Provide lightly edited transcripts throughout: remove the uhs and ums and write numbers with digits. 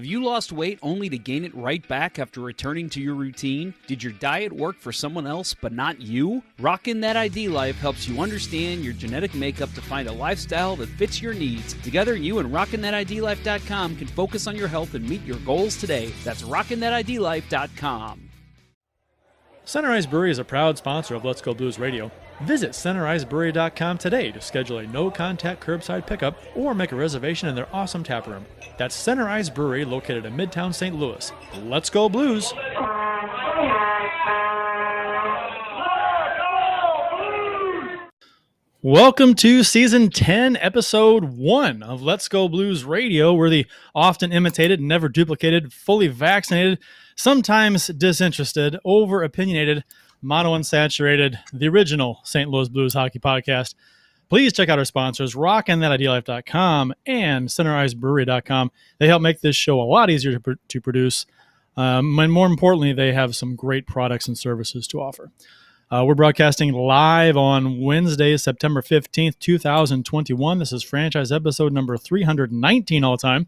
you lost weight only to gain it right back after returning to your routine? Did your diet work for someone else but not you? Rockin' That ID Life helps you understand your genetic makeup to find a lifestyle that fits your needs. Together, you and RockinThatIDLife.com can focus on your health and meet your goals today. That's RockinThatIDLife.com. Center Ice Brewery is a proud sponsor of Let's Go Blues Radio. Visit CenterIceBrewery.com today to schedule a no-contact curbside pickup or make a reservation in their awesome tap room. That's Center Ice Brewery, located in Midtown St. Louis. Let's go Blues! Welcome to Season 10, Episode 1 of Let's Go Blues Radio. We're the often imitated, never duplicated, fully vaccinated, sometimes disinterested, over-opinionated, mono-unsaturated, the original St. Louis Blues hockey podcast. Please check out our sponsors, RockinThatIDLife.com and CenterIceBrewery.com. They help make this show a lot easier to produce, and more importantly, they have some great products and services to offer. We're broadcasting live on Wednesday, September 15th, 2021. This is franchise episode number 319 all time.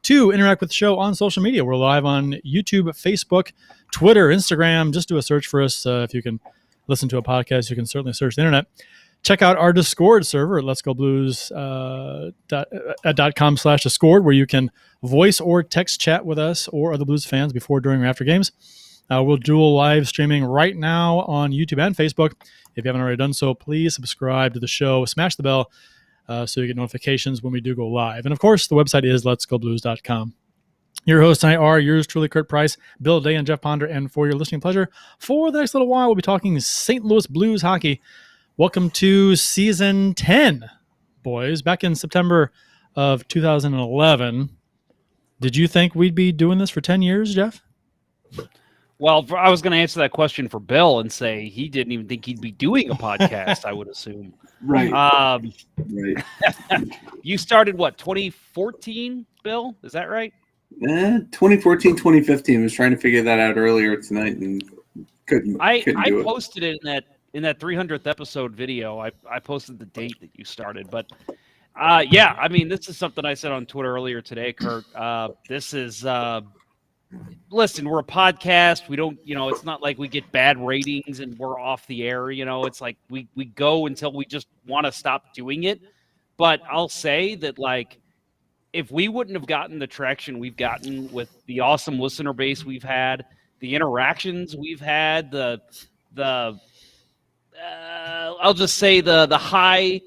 To interact with the show on social media, we're live on YouTube, Facebook, Twitter, Instagram. Just do a search for us. If you can listen to a podcast, you can certainly search the internet. Check out our Discord server at letsgoblues.com/Discord, where you can voice or text chat with us or other Blues fans before, during, or after games. We'll dual live streaming right now on YouTube and Facebook. If you haven't already done so, please subscribe to the show, smash the bell, so you get notifications when we do go live. And of course, the website is letsgoblues.com. Your hosts tonight are yours truly, Kurt Price, Bill Day, and Jeff Ponder. And for your listening pleasure, for the next little while, we'll be talking St. Louis Blues hockey. Welcome to Season 10, boys. Back in September of 2011, did you think we'd be doing this for 10 years, Jeff? Well, I was going to answer that question for Bill and say he didn't even think he'd be doing a podcast, I would assume. Right. Right. You started, 2014, Bill? Is that right? 2014, 2015. I was trying to figure that out earlier tonight and couldn't I do it. posted it in that 300th episode video. I posted the date that you started. But, yeah, I mean, this is something I said on Twitter earlier today, Kurt. This is... listen, we're a podcast. We don't, it's not like we get bad ratings and we're off the air. It's like we go until we just want to stop doing it. But I'll say that, if we wouldn't have gotten the traction we've gotten with the awesome listener base we've had, the interactions we've had, I'll just say the high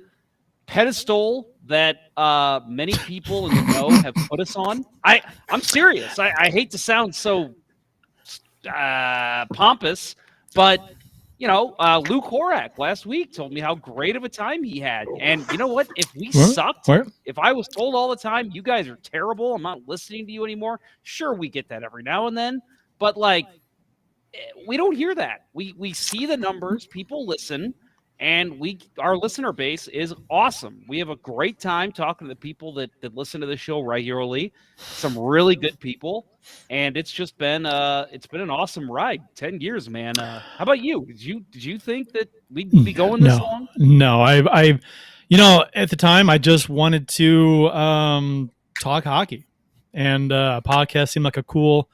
pedestal that many people in the know have put us on. I'm serious. I hate to sound so pompous, but Luke Horak last week told me how great of a time he had. And you know what? If we sucked, if I was told all the time, you guys are terrible, I'm not listening to you anymore, sure, we get that every now and then. But we don't hear that. We see the numbers, people listen. And our listener base is awesome. We have a great time talking to the people that listen to the show regularly. Some really good people, and it's just been an awesome ride. 10 years, man. How about you? Did you think that we'd be going this long? No, I at the time I just wanted to talk hockey, and a podcast seemed like a cool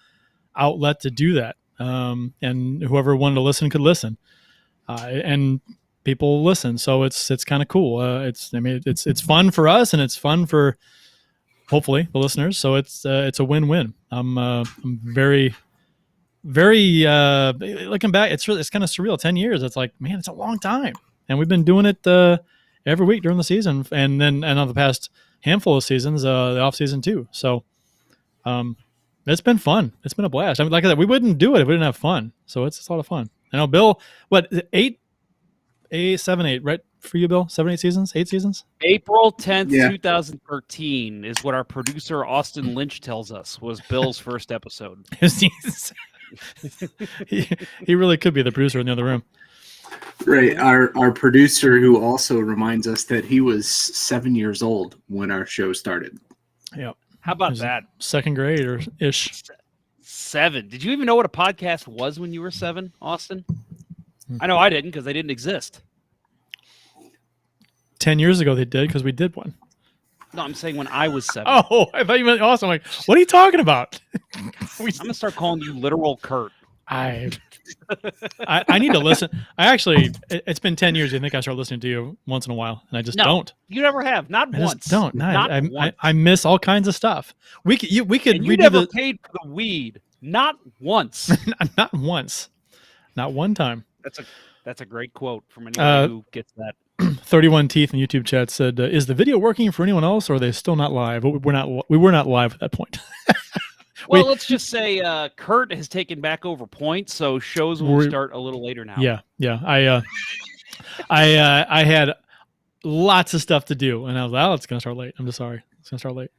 outlet to do that. And whoever wanted to listen could listen, and people listen, so it's kind of cool. It's fun for us, and it's fun for hopefully the listeners. So it's a win-win. I'm very, very looking back. It's kind of surreal. 10 years. It's like, man, it's a long time, and we've been doing it every week during the season, and on the past handful of seasons, the off season too. So it's been fun. It's been a blast. I mean, like I said, we wouldn't do it if we didn't have fun. So it's a lot of fun. I know, Bill. What 7, 8, right for you, Bill? 7, 8 seasons? 8 seasons? April 10th, 2013 is what our producer Austin Lynch tells us was Bill's first episode. he really could be the producer in the other room. Right. Our producer, who also reminds us that he was 7 years old when our show started. Yeah. How about that? Second grade or ish. 7. Did you even know what a podcast was when you were 7, Austin? I know I didn't, because they didn't exist. 10 years ago they did, because we did one. No, I'm saying when I was 7. Oh, I thought you meant awesome. Like, what are you talking about? I'm gonna start calling you literal Kurt. I need to listen. It's been 10 years. I think I start listening to you once in a while, and I just don't. You never have. Not I once. Just don't. No, once. I miss all kinds of stuff. We could and you never paid for the weed. Not once. Not once. Not one time. That's a great quote from anyone who gets that. 31 Teeth in YouTube chat said, "Is the video working for anyone else, or are they still not live?" We were not live at that point. Well, let's just say Kurt has taken back over points, so shows will start a little later now. Yeah. I had lots of stuff to do, and I was like, "Oh, it's gonna start late." I'm just sorry, it's gonna start late.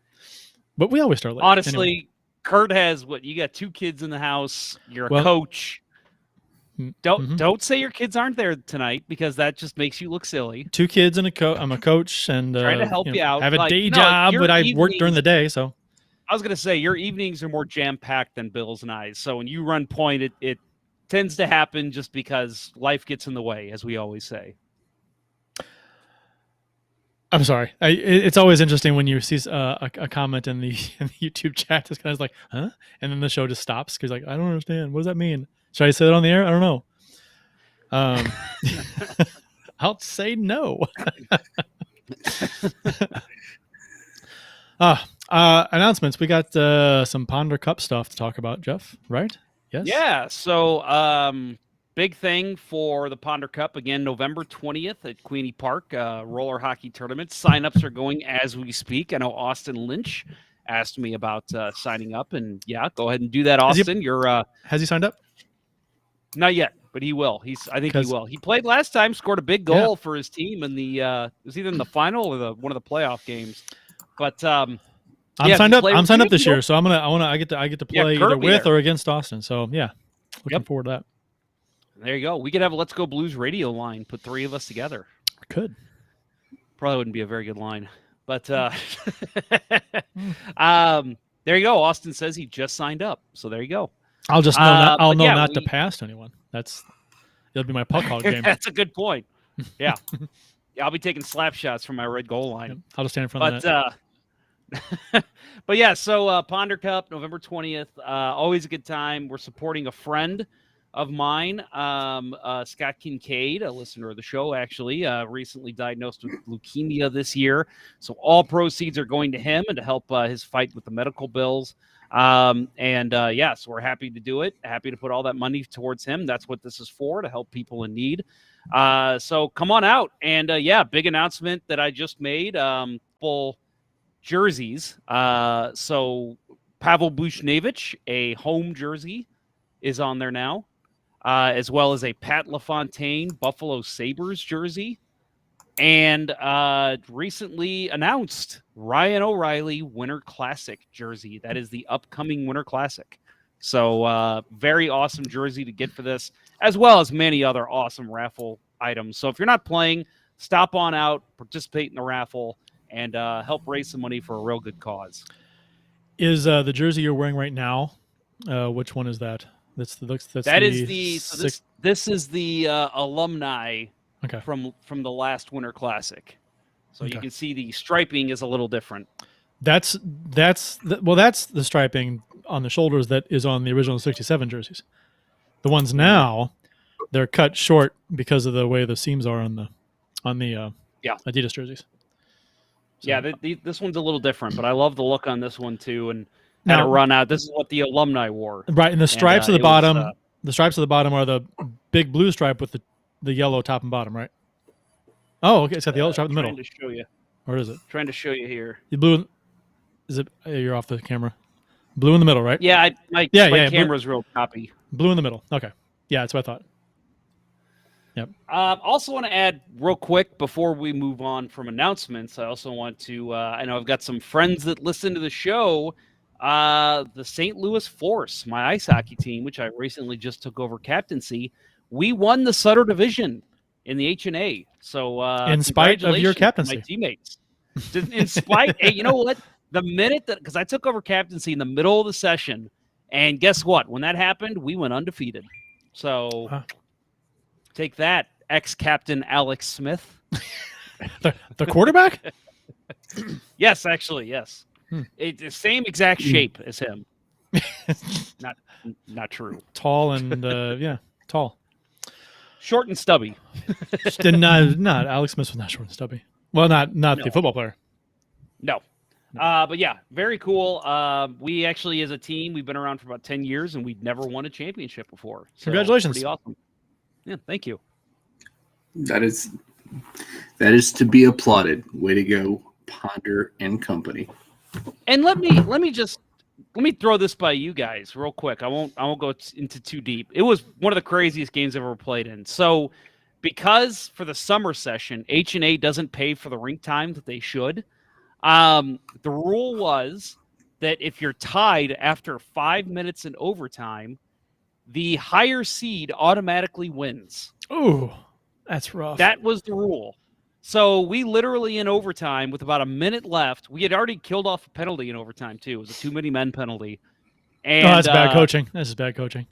But we always start late. Honestly, anyway. Kurt has what? You got 2 kids in the house. You're a coach. Don't say your kids aren't there tonight, because that just makes you look silly. 2 kids and I'm a coach, and trying to help you out. I have a day job, but I work during the day, so. I was going to say, your evenings are more jam-packed than Bill's and I's. So when you run point, it tends to happen just because life gets in the way, as we always say. I'm sorry. It's always interesting when you see a comment in the YouTube chat. This guy's like, huh? And then the show just stops because like, I don't understand. What does that mean? Should I say it on the air? I don't know. I'll say no. Announcements. We got some Ponder Cup stuff to talk about, Jeff, right? Yes. Yeah. So big thing for the Ponder Cup, again, November 20th at Queenie Park, roller hockey tournament. Sign-ups are going as we speak. I know Austin Lynch asked me about signing up, and yeah, go ahead and do that, Austin. Has he signed up? Not yet, but he will. I think he will. He played last time, scored a big goal for his team in the it was either in the final or one of the playoff games. But I'm signed up. I'm signed up this year, so I get to play either with or against Austin. So yeah, looking forward to that. There you go. We could have a Let's Go Blues radio line. Put 3 of us together. We could. Probably wouldn't be a very good line, but there you go. Austin says he just signed up, so there you go. I'll just know. I'll know not to pass to anyone. It'll be my puck hog game. That's a good point. Yeah. I'll be taking slap shots from my red goal line. Yep. I'll just stand in front of the net. But yeah, so Ponder Cup, November 20th. Always a good time. We're supporting a friend of mine, Scott Kincaid, a listener of the show, actually, recently diagnosed with leukemia this year. So all proceeds are going to him and to help his fight with the medical bills. So we're happy to do it. Happy to put all that money towards him. That's what this is for, to help people in need. So come on out. And big announcement that I just made. Full jerseys. So Pavel Buchnevich, a home jersey, is on there now, as well as a Pat LaFontaine Buffalo Sabres jersey. And recently announced Ryan O'Reilly Winter Classic jersey. That is the upcoming Winter Classic. So very awesome jersey to get for this, as well as many other awesome raffle items. So if you're not playing, stop on out, participate in the raffle, and help raise some money for a real good cause. Is the jersey you're wearing right now, which one is that? This is the alumni from the last Winter Classic. So you can see the striping is a little different. That's the striping on the shoulders that is on the original 67 jerseys. The ones now, they're cut short because of the way the seams are on the Adidas jerseys. So, yeah, this one's a little different, but I love the look on this one too. And had a run out. This is what the alumni wore. Right, and the stripes at the bottom. The stripes at the bottom are the big blue stripe with the yellow top and bottom, right? Oh, okay. It's got the yellow stripe in the middle. Trying to show you. Or is it? Trying to show you here. The blue. Is it? You're off the camera. Blue in the middle, right? Yeah, my camera's real choppy. Blue in the middle. Okay. Yeah, that's what I thought. Yep. Also want to add real quick before we move on from announcements. I also want to. I know I've got some friends that listen to the show. The St. Louis Force, my ice hockey team, which I recently just took over captaincy, we won the Sutter Division in the H&A. So in spite of your captaincy, my teammates. In spite, hey, you know what? The minute because I took over captaincy in the middle of the session, and guess what? When that happened, we went undefeated. So take that, ex-captain Alex Smith. the quarterback? Yes, actually, yes. It's the same exact shape as him. Not true. Tall and tall. Short and stubby. Not Alex Smith was not short and stubby. Well, not No. the football player. No. But yeah, very cool. We actually, as a team, we've been around for about 10 years, and we've never won a championship before. So Congratulations. pretty awesome. Yeah, thank you. That is to be applauded. Way to go, Ponder and Company. And let me throw this by you guys real quick. I won't go into too deep. It was one of the craziest games I've ever played in. So, because for the summer session, H&A doesn't pay for the rink time that they should. The rule was that if you're tied after 5 minutes in overtime, the higher seed automatically wins. Oh, that's rough. That was the rule. So we literally in overtime with about a minute left, we had already killed off a penalty in overtime too. It was a too many men penalty. And that's bad coaching. This is bad coaching.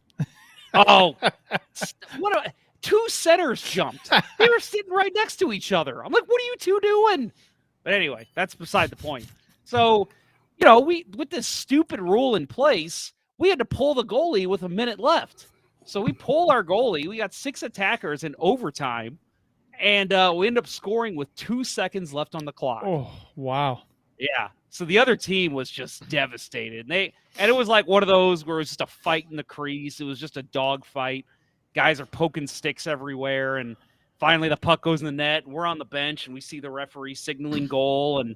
Two centers jumped. They were sitting right next to each other. I'm like, what are you two doing? But anyway, that's beside the point. So, we with this stupid rule in place, we had to pull the goalie with a minute left. So we pulled our goalie. We got 6 attackers in overtime. And we ended up scoring with 2 seconds left on the clock. Oh, wow. Yeah. So the other team was just devastated. And it was like one of those where it was just a fight in the crease. It was just a dog fight. Guys are poking sticks everywhere. And finally the puck goes in the net. We're on the bench and we see the referee signaling goal. And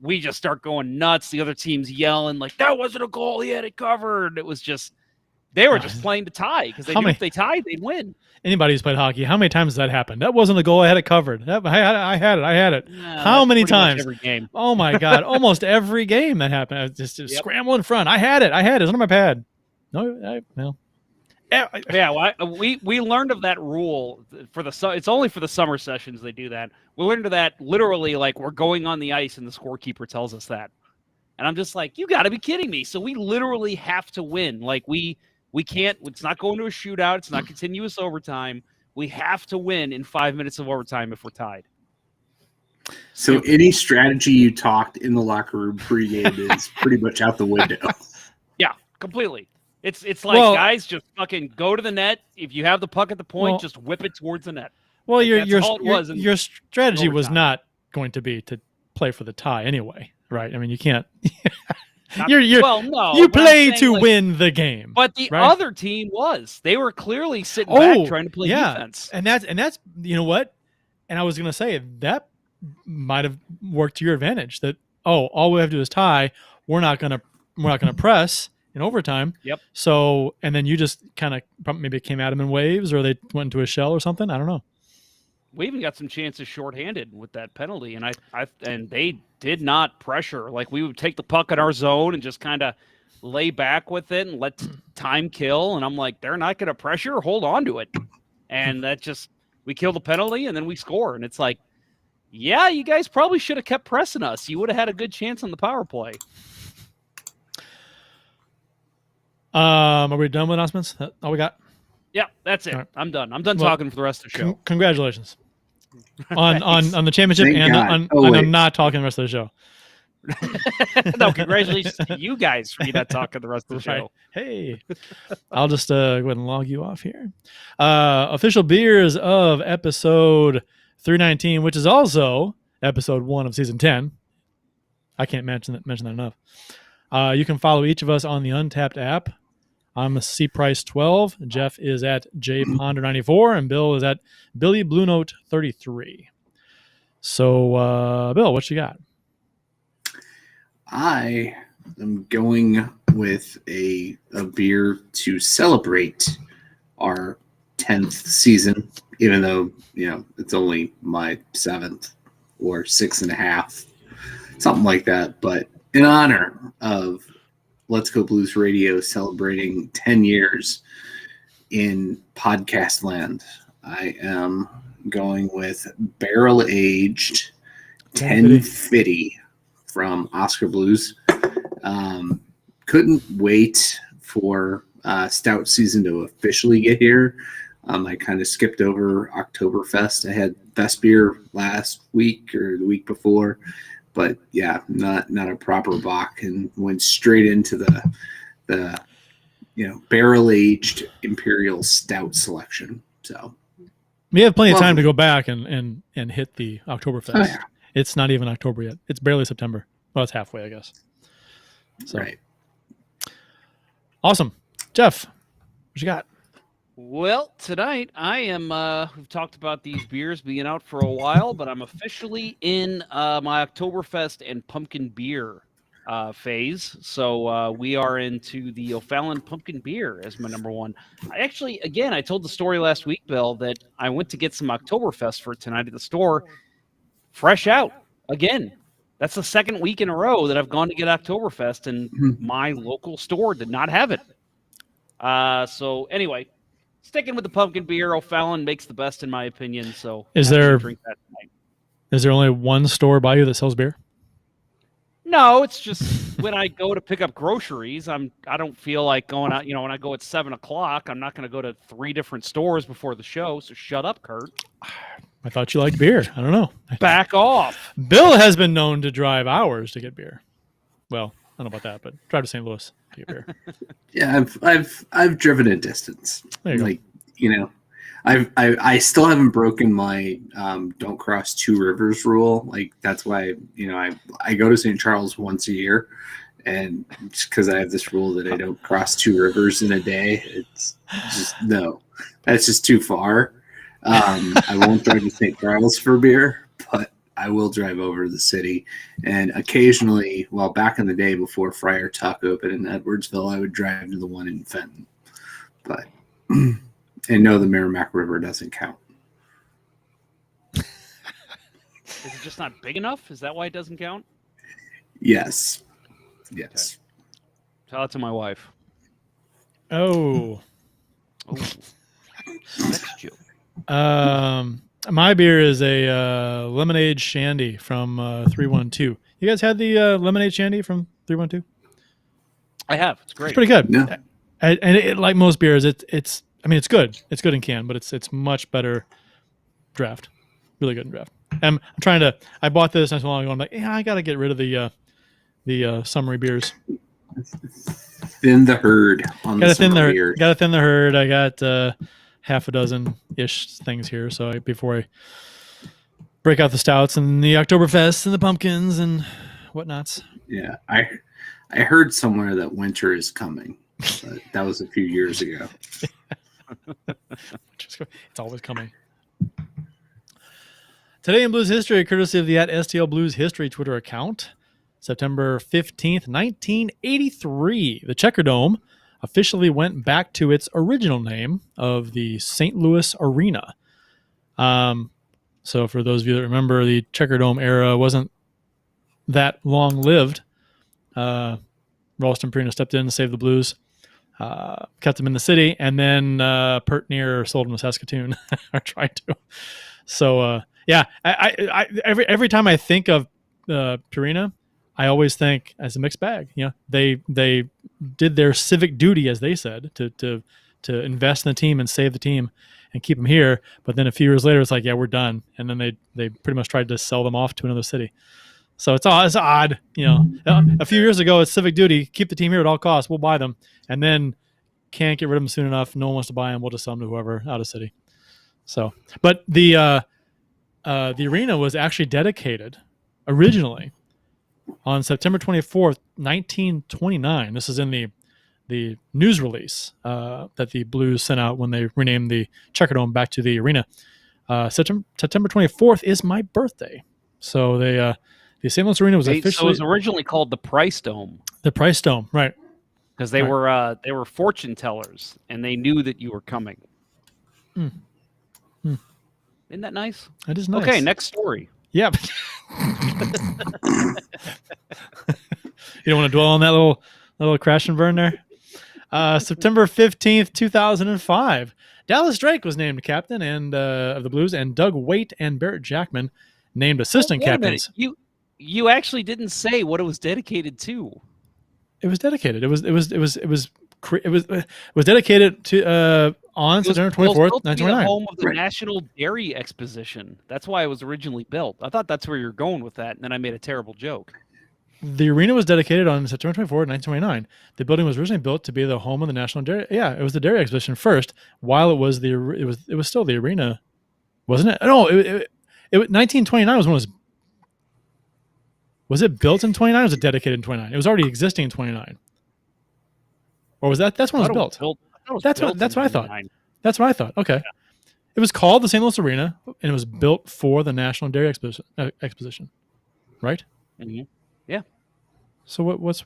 we just start going nuts. The other team's yelling like, that wasn't a goal. He had it covered. It was just, they were just playing to tie because they knew if they tied, they'd win. Anybody who's played hockey, how many times has that happened? That wasn't a goal. I had it covered. I had it. Yeah, how many times? Every game. Oh my God! Almost every game that happened. I was just scramble in front. I had it. It's under my pad. No. Yeah, well, we learned of that rule for it's only for the summer sessions they do that. We learned of that literally like we're going on the ice and the scorekeeper tells us that, and I'm just like, you got to be kidding me! So we literally have to win. Like we can't. It's not going to a shootout. It's not continuous overtime. We have to win in 5 minutes of overtime if we're tied. So any strategy you talked in the locker room pregame is pretty much out the window. Yeah, completely. It's like, guys, just fucking go to the net. If you have the puck at the point, just whip it towards the net. Well, like your strategy was not going to be to play for the tie anyway, right? I mean, you can't. You play to win the game. But the other team was. They were clearly sitting back trying to play defense. And that's you know what? And I was going to say that might have worked to your advantage. That all we have to do is tie. We're not going to press in overtime. Yep. So and then you just kind of maybe came at them in waves, or they went into a shell or something. I don't know. We even got some chances shorthanded with that penalty, and and they did not pressure. Like we would take the puck in our zone and just kind of lay back with it and let time kill. And I'm like, they're not going to pressure. Hold on to it. And we kill the penalty and then we score. And it's like, yeah, you guys probably should have kept pressing us. You would have had a good chance on the power play. Are we done with announcements? That's all we got? Yeah, that's it. Right. I'm done. I'm done talking for the rest of the show. Congratulations on the championship. Thank and God. I'm not talking the rest of the show. No, congratulations to you guys for not talking the rest of the show. Hey, I'll just go ahead and log you off here. Official beers of episode 319, which is also episode 1 of season 10. I can't mention that enough. You can follow each of us on the Untapped app. I'm CPrice12. Jeff is at JPonder94, and Bill is at Billy Blue Note 33. So, Bill, what you got? I am going with a beer to celebrate our 10th season, even though, it's only my 7th or 6.5, something like that. But in honor of Let's Go Blues Radio celebrating 10 years in podcast land, I am going with barrel-aged 1050 from Oscar Blues. Couldn't wait for stout season to officially get here. I kind of skipped over Oktoberfest. I had best beer last week or the week before, but yeah, not a proper Bach, and went straight into the barrel aged imperial stout selection. So we have plenty of time to go back and hit the Oktoberfest. Oh, yeah. It's not even October yet. It's barely September. Well, it's halfway, I guess. So. Right. Awesome. Jeff, what you got? Well, tonight I am, we've talked about these beers being out for a while, but I'm officially in my Oktoberfest and pumpkin beer phase. So we are into the O'Fallon pumpkin beer as my number one. I told the story last week, Bill, that I went to get some Oktoberfest for tonight at the store, fresh out again. That's the second week in a row that I've gone to get Oktoberfest, and my local store did not have it. So anyway, sticking with the pumpkin beer, O'Fallon makes the best in my opinion. So is there only one store by you that sells beer? No, it's just when I go to pick up groceries, I don't feel like going out. When I go at 7:00, I'm not going to go to 3 different stores before the show. So shut up, Kurt. I thought you liked beer. I don't know. Back off. Bill has been known to drive hours to get beer. Well, I don't know about that, but drive to St. Louis to get beer. Yeah, I've driven a distance. There you go. I still haven't broken my don't cross 2 rivers rule. Like that's why I go to St. Charles once a year, and just because I have this rule that I don't cross 2 rivers in a day, it's just no, that's just too far. I won't drive to St. Charles for beer, but I will drive over to the city, and occasionally, back in the day before Friar Tuck opened in Edwardsville, I would drive to the one in Fenton, but. And no, the Merrimack River doesn't count. Is it just not big enough? Is that why it doesn't count? Yes. Okay. Tell that to my wife. Oh. Next joke. My beer is a lemonade shandy from 312. You guys had the lemonade shandy from 312? I have. It's great. It's pretty good. Yeah. And like most beers, it's good. It's good in can, but it's much better draft. Really good in draft. I'm trying to. I bought this not so long ago. I'm like, I got to get rid of the summery beers. Thin the herd on the summer beers. Got to thin the herd. I got half a dozen ish things here. So before I break out the stouts and the Oktoberfest and the pumpkins and whatnots. Yeah, I heard somewhere that winter is coming. But that was a few years ago. It's always coming. Today in Blues history, courtesy of the @STL Blues History Twitter account, September 15th, 1983, the Checker Dome officially went back to its original name of the St. Louis Arena. So for those of you that remember, the Checker Dome era wasn't that long-lived. Ralston Purina stepped in and saved the Blues. Kept them in the city, and then Pert Neer sold them to Saskatoon, or tried to. So I every time I think of Purina, I always think as a mixed bag. They did their civic duty, as they said, to invest in the team and save the team and keep them here. But then a few years later, it's like, yeah, we're done, and then they pretty much tried to sell them off to another city. So it's odd, A few years ago, it's civic duty. Keep the team here at all costs. We'll buy them, and then can't get rid of them soon enough. No one wants to buy them. We'll just sell them to whoever out of city. So, but the arena was actually dedicated originally on September 24th, 1929. This is in the news release that the Blues sent out when they renamed the Checker Dome back to the arena. September 24th is my birthday, so they. The St. Louis Arena was officially. So it was originally called the Price Dome. The Price Dome, right? Because they were fortune tellers, and they knew that you were coming. Isn't that nice? That is nice. Okay, next story. Yeah. You don't want to dwell on that little crash and burn there. September 15th, 2005. Dallas Drake was named captain and of the Blues, and Doug Waite and Barrett Jackman named assistant captains. You actually didn't say what it was dedicated to. It was dedicated. It was dedicated to on September It was 24th, built to be the 1929. home of the Right. National Dairy Exposition. That's why it was originally built. I thought that's where you're going with that, and then I made a terrible joke. The arena was dedicated on September 24th, 1929. The building was originally built to be the home of the National Dairy. Yeah, it was the Dairy Exposition first, while it was still the arena, wasn't it? No, 1929 was when it was it built in 29 or was it dedicated in 29? It was already existing in 29. Or was that's when it was built? That's what I thought. That's what I thought. Okay. Yeah. It was called the St. Louis Arena, and it was built for the National Dairy Exposition. Right? Mm-hmm. Yeah. So what's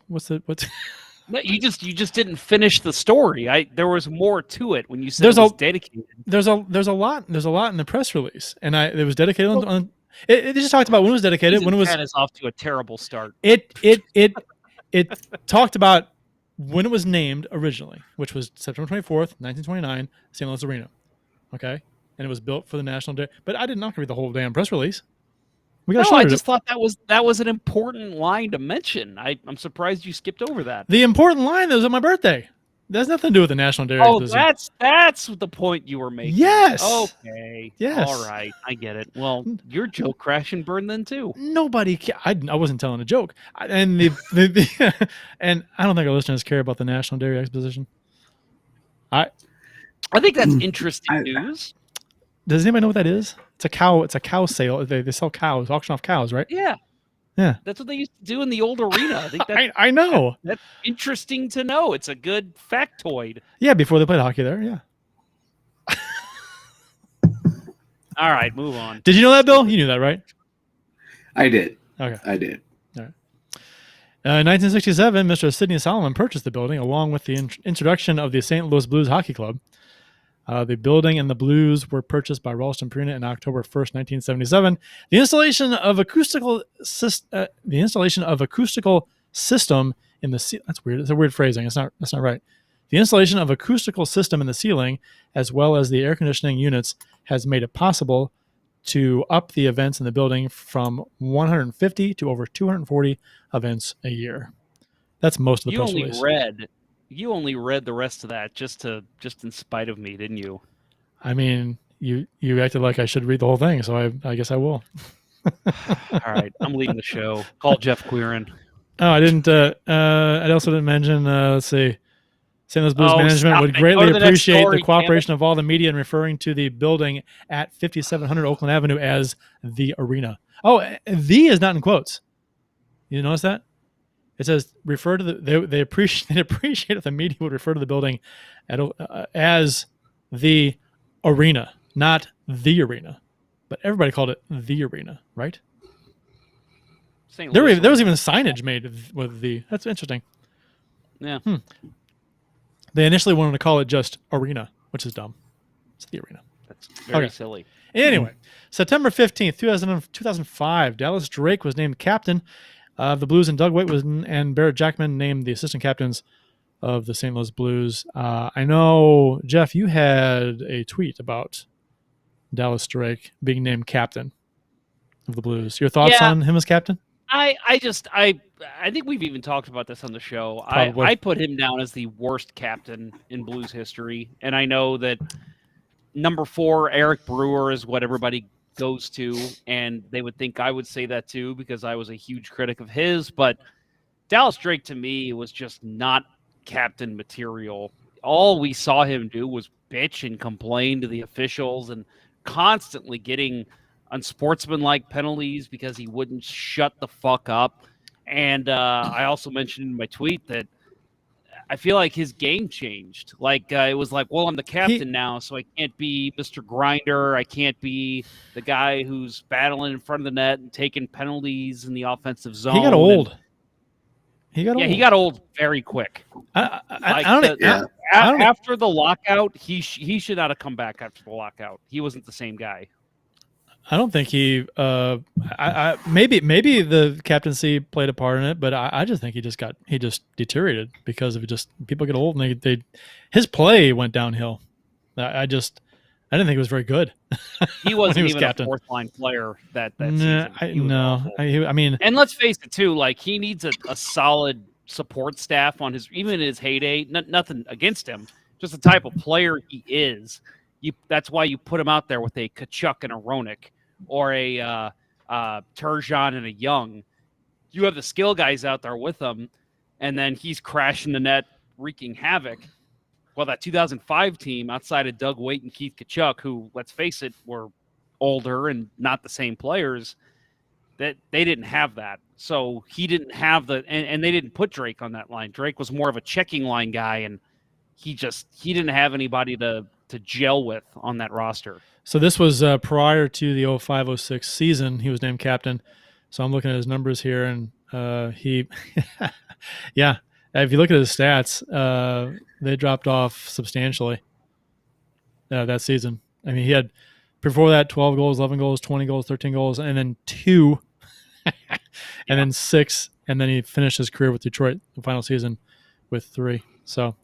No, you just didn't finish the story. There was more to it when you said it was dedicated. There's a lot in the press release, and it was dedicated on. It just talked about when it was dedicated. When it was is off to a terrible start. It talked about when it was named originally, which was September 24th, 1929, St. Louis Arena. Okay, and it was built for the National Day. But I did not read the whole damn press release. I just thought that was an important line to mention. I'm surprised you skipped over that. The important line that was on my birthday. That has nothing to do with the National Dairy Exposition. That's the point you were making. Yes. Okay. Yes. All right. I get it. Well, your joke crashed and burned then too. Nobody. I wasn't telling a joke, and and I don't think our listeners care about the National Dairy Exposition. I think that's interesting news. Does anybody know what that is? It's a cow. It's a cow sale. They sell cows, auction off cows, right? Yeah. Yeah. That's what they used to do in the old arena. I think I know. That's interesting to know. It's a good factoid. Yeah, before they played hockey there, yeah. All right, move on. Did you know that, Bill? You knew that, right? I did. Okay. I did. All right. In 1967, Mr. Sidney Solomon purchased the building along with the introduction of the St. Louis Blues Hockey Club. The building and the Blues were purchased by Ralston Purina in October 1st, 1977. The installation of acoustical system in the that's weird. It's a weird phrasing. That's not right. The installation of acoustical system in the ceiling, as well as the air conditioning units, has made it possible to up the events in the building from 150 to over 240 events a year. That's most of the press release. You only read the rest of that just in spite of me, didn't you? I mean, you acted like I should read the whole thing, so I guess I will. All right, I'm leaving the show. Call Jeff Quirin. Oh, I didn't. I also didn't mention. Let's see. St. Louis Blues management would greatly appreciate the cooperation of all the media in referring to the building at 5700 Oakland Avenue as the arena. Oh, the is not in quotes. You notice that? It says refer to they appreciate if the media would refer to the building as the arena, not the arena, but everybody called it the arena, right? There was even signage made with the. That's interesting. Yeah. They initially wanted to call it just arena, which is dumb. It's the arena. That's very silly. Anyway, September 15th, 2005, Dallas Drake was named captain of the Blues, and Doug White and Barrett Jackman named the assistant captains of the St. Louis Blues. I know, Jeff, you had a tweet about Dallas Drake being named captain of the Blues. Your thoughts on him as captain? I think we've even talked about this on the show. I put him down as the worst captain in Blues history, and I know that number 4, Eric Brewer, is what everybody goes to, and they would think I would say that too because I was a huge critic of his, but Dallas Drake to me was just not captain material. All we saw him do was bitch and complain to the officials and constantly getting unsportsmanlike penalties because he wouldn't shut the fuck up. And I also mentioned in my tweet that I feel like his game changed. Like it was like, well, I'm the captain now, so I can't be Mr. Grinder. I can't be the guy who's battling in front of the net and taking penalties in the offensive zone. He got old. He got old very quick. After the lockout, he should not have come back after the lockout. He wasn't the same guy. I don't think he. Maybe the captaincy played a part in it, but I just think he just deteriorated because of people get old and his play went downhill. I didn't think it was very good. He wasn't even a fourth line player that season. I mean, and let's face it too. Like he needs a solid support staff on even in his heyday. Nothing against him, just the type of player he is. That's why you put him out there with a Kachuk and a Roenick or a Turgeon and a Young. You have the skill guys out there with him, and then he's crashing the net, wreaking havoc. Well, that 2005 team outside of Doug Waite and Keith Kachuk, who, let's face it, were older and not the same players, that they didn't have that. So he didn't have and they didn't put Drake on that line. Drake was more of a checking line guy, and he didn't have anybody to gel with on that roster. So this was prior to the 05-06 season. He was named captain. So I'm looking at his numbers here, and he, yeah, if you look at his stats, they dropped off substantially that season. I mean, he had before that 12 goals, 11 goals, 20 goals, 13 goals, and then 2, and then 6, and then he finished his career with Detroit the final season with 3. So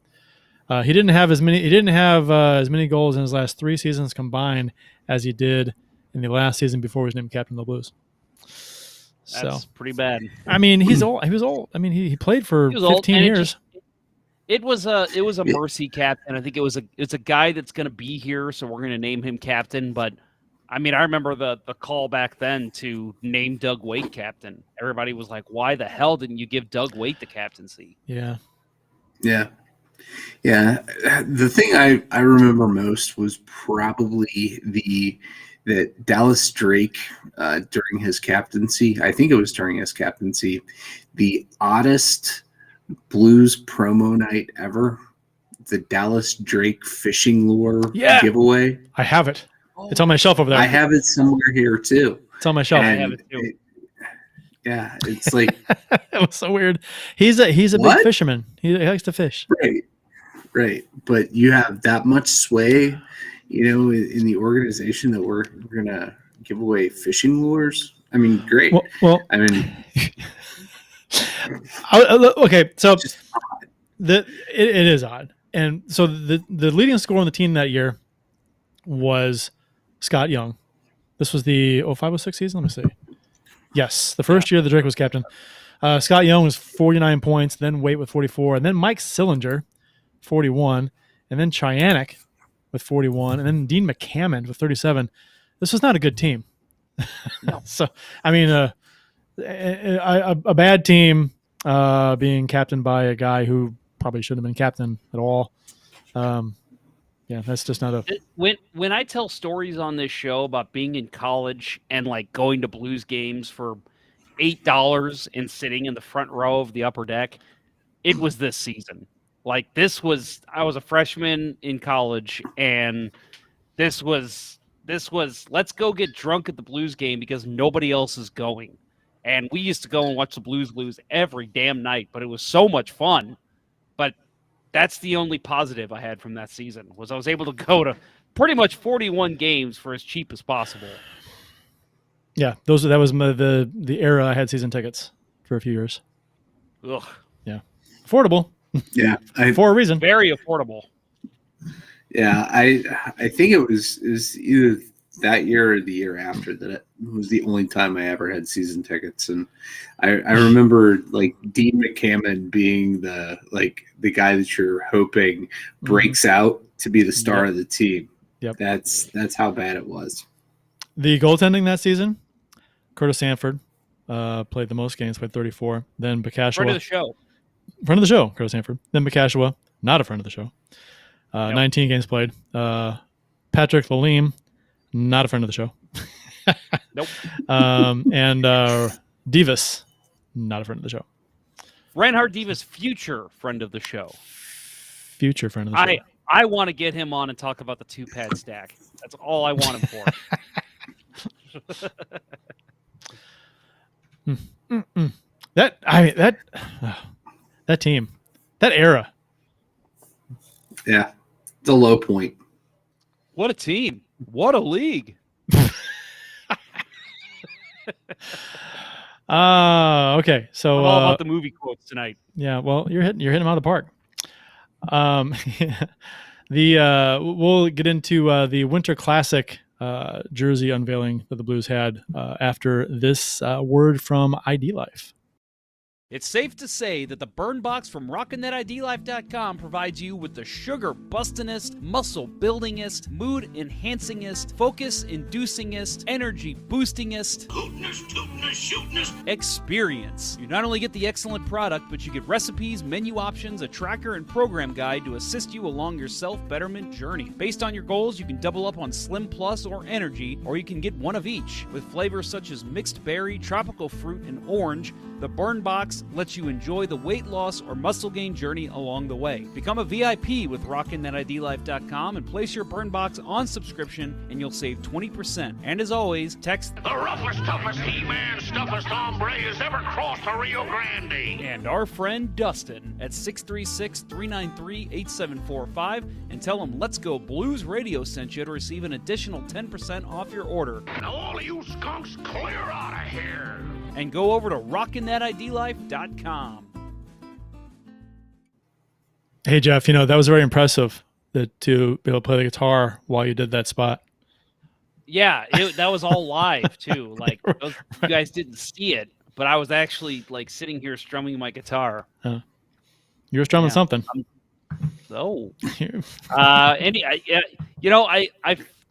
he didn't have as many goals in his last 3 seasons combined as he did in the last season before he was named captain of the Blues. That's pretty bad. I mean, he's old. He was old. I mean, he played for 15 years. It was a mercy captain. I think it's a guy that's going to be here, so we're going to name him captain. But I mean, I remember the call back then to name Doug Waite captain. Everybody was like, "Why the hell didn't you give Doug Waite the captaincy?" Yeah. The thing I remember most was probably that Dallas Drake during his captaincy. I think it was during his captaincy, the oddest Blues promo night ever. The Dallas Drake fishing lure giveaway. I have it. It's on my shelf over there. I have it somewhere here too. It's on my shelf. I have it too. It's like it was so weird. He's a big fisherman. He likes to fish. Right. But you have that much sway, in the organization that we're gonna give away fishing lures. I mean, great. Well I mean, okay. So it is odd, and so the leading scorer on the team that year was Scott Young. This was the 05-06 season. Let me see. Yes, the first year that Drake was captain. Scott Young was 49 points, then Waite with 44, and then Mike Sillinger, 41, and then Chyanek with 41, and then Dean McCammond with 37. This was not a good team. No. So, I mean, a bad team being captained by a guy who probably shouldn't have been captain at all. Yeah, that's just not a. When I tell stories on this show about being in college and like going to Blues games for $8 and sitting in the front row of the upper deck, it was this season. Like I was a freshman in college, and this was let's go get drunk at the Blues game because nobody else is going. And we used to go and watch the Blues lose every damn night, but it was so much fun. But that's the only positive I had from that season was I was able to go to pretty much 41 games for as cheap as possible. Yeah, that was the era I had season tickets for a few years. Ugh. Yeah, affordable. Yeah, for a reason. Very affordable. Yeah, I think it was either that year or the year after that it was the only time I ever had season tickets, and I remember like Dean McCammond being the guy that you're hoping breaks out to be the star of the team. Yep, that's how bad it was. The goaltending that season, Curtis Sanford played the most games, played 34. Then Bakashua. Friend of the show. Friend of the show, Curtis Sanford. Then Bakashua, not a friend of the show. 19 games played. Patrick Lalime, not a friend of the show. Nope. And Divas, not a friend of the show. Reinhard Divas, future friend of the show. Future friend of the show. I want to get him on and talk about the 2-pad stack. That's all I want him for. That team, that era. Yeah, the low point. What a team! What a league! Okay. So I'm all about the movie quotes tonight. Yeah, well, you're hitting them out of the park. We'll get into the Winter Classic jersey unveiling that the Blues had after this word from ID Life. It's safe to say that the Burn Box from RockinThatIDLife.com provides you with the sugar-bustingest, muscle-buildingest, mood-enhancingest, focus-inducingest, energy-boostingest, hootinest, experience. You not only get the excellent product, but you get recipes, menu options, a tracker, and program guide to assist you along your self-betterment journey. Based on your goals, you can double up on Slim Plus or Energy, or you can get one of each. With flavors such as mixed berry, tropical fruit, and orange, the Burn Box lets you enjoy the weight loss or muscle gain journey along the way. Become a VIP with RockinThatIDLife.com and place your Burn Box on subscription, and you'll save 20%. And as always, text the roughest, toughest He-Man, stuffest hombre has ever crossed the Rio Grande and our friend Dustin at 636-393-8745 and tell him Let's Go Blues Radio sent you to receive an additional 10% off your order. Now all of you skunks, clear out of here! And go over to RockinThatIDLife.com. Hey, Jeff, that was very impressive to be able to play the guitar while you did that spot. Yeah, that was all live, too. Like, you guys didn't see it, but I was actually, sitting here strumming my guitar. You were strumming something.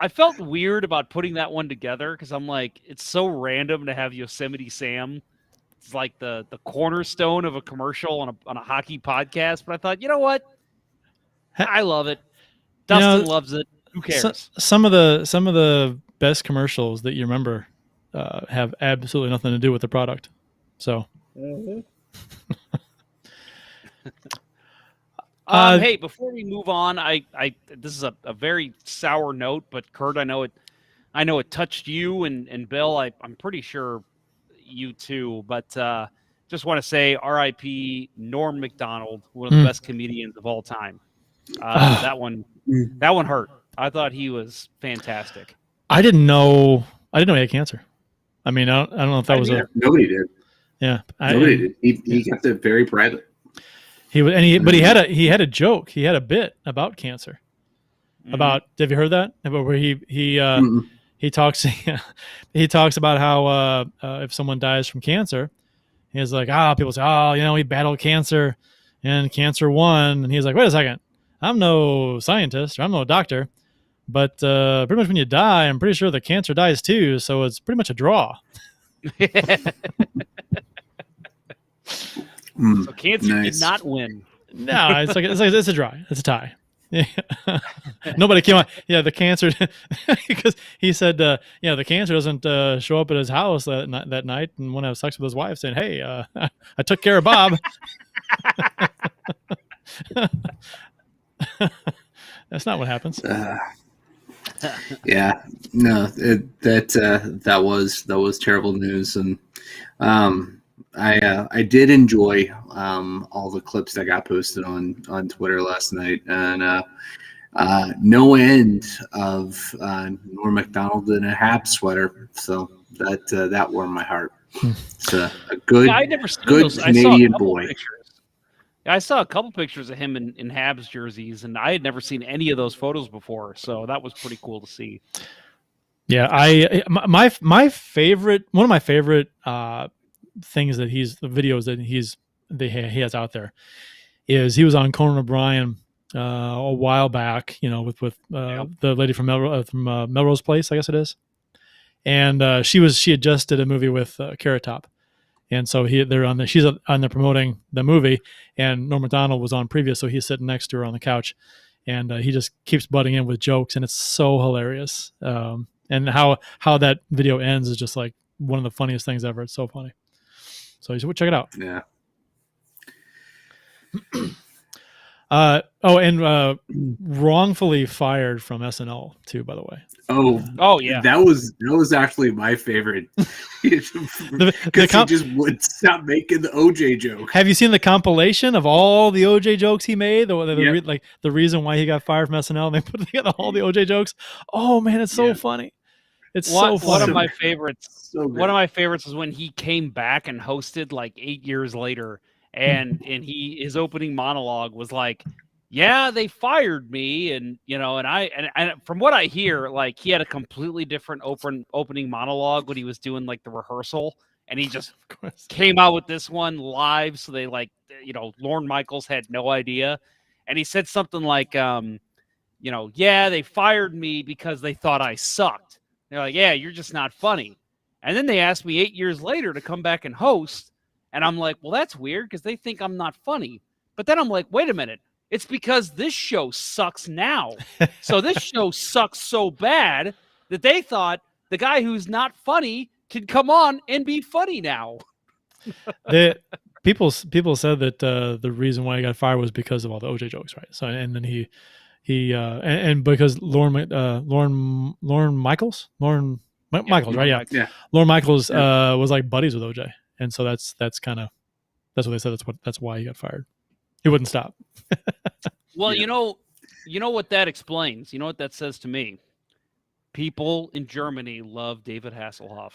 I felt weird about putting that one together because I'm like, it's so random to have Yosemite Sam. It's like the cornerstone of a commercial on a hockey podcast. But I thought, you know what? I love it. Dustin loves it. Who cares? Some of the best commercials that you remember have absolutely nothing to do with the product. So. Mm-hmm. Hey, before we move on, this is a very sour note, but Kurt, I know it touched you and Bill. I'm pretty sure you too, but just want to say R.I.P. Norm Macdonald, one of the best comedians of all time. That one hurt. I thought he was fantastic. I didn't know he had cancer. I mean, I don't know if that was nobody did. Yeah, nobody did. He kept it very private. But he had a joke. He had a bit about cancer. About, have you heard that? About where he talks about how if someone dies from cancer, he's like, people say, he battled cancer and cancer won, and he's like, wait a second, I'm no scientist or I'm no doctor, but pretty much when you die, I'm pretty sure the cancer dies too, so it's pretty much a draw. So cancer did not win. No, it's a draw. It's a tie. Yeah. Nobody came on. Yeah, the cancer, because he said, the cancer doesn't show up at his house that night and want to have sex with his wife, saying, "Hey, I took care of Bob." That's not what happens. Yeah, no, that was terrible news, and I did enjoy all the clips that got posted on Twitter last night, and no end of Norm Macdonald in a Habs sweater, so that warmed my heart. It's a good, good Canadian boy. I saw a couple pictures of him in Habs jerseys, and I had never seen any of those photos before, so that was pretty cool to see. Yeah, one of my favorite things that the videos that he has out there is he was on Conan O'Brien a while back, with the lady from Melrose Place, I guess it is, and she had just did a movie with Carrot Top. And so she's on there promoting the movie, and Norm Macdonald was on previous, so he's sitting next to her on the couch, and he just keeps butting in with jokes, and it's so hilarious. And how that video ends is just like one of the funniest things ever. It's so funny. So you should check it out. Yeah. Wrongfully fired from SNL too, by the way. Oh yeah. That was actually my favorite. Because he just would stop making the OJ joke. Have you seen the compilation of all the OJ jokes he made? The reason why he got fired from SNL, and they put together all the OJ jokes. Oh man, it's so funny. It's so funny. One of my favorites. One of my favorites was when he came back and hosted 8 years later, and his opening monologue was like, "Yeah, they fired me," and and from what I hear, he had a completely different opening monologue when he was doing the rehearsal, and he just came out with this one live. So they Lorne Michaels had no idea, and he said something like, yeah, they fired me because they thought I sucked. They're like, yeah, you're just not funny. And then they asked me 8 years later to come back and host, and I'm like, well, that's weird because they think I'm not funny. But then I'm like, wait a minute. It's because this show sucks now. So this show sucks so bad that they thought the guy who's not funny can come on and be funny now. People said that the reason why he got fired was because of all the OJ jokes, right? So and then he because Lorne Michaels, right? Yeah. Lorne Michaels was like buddies with OJ, and so that's what they said. That's why he got fired. He wouldn't stop. Well, you know what that explains. You know what that says to me. People in Germany love David Hasselhoff.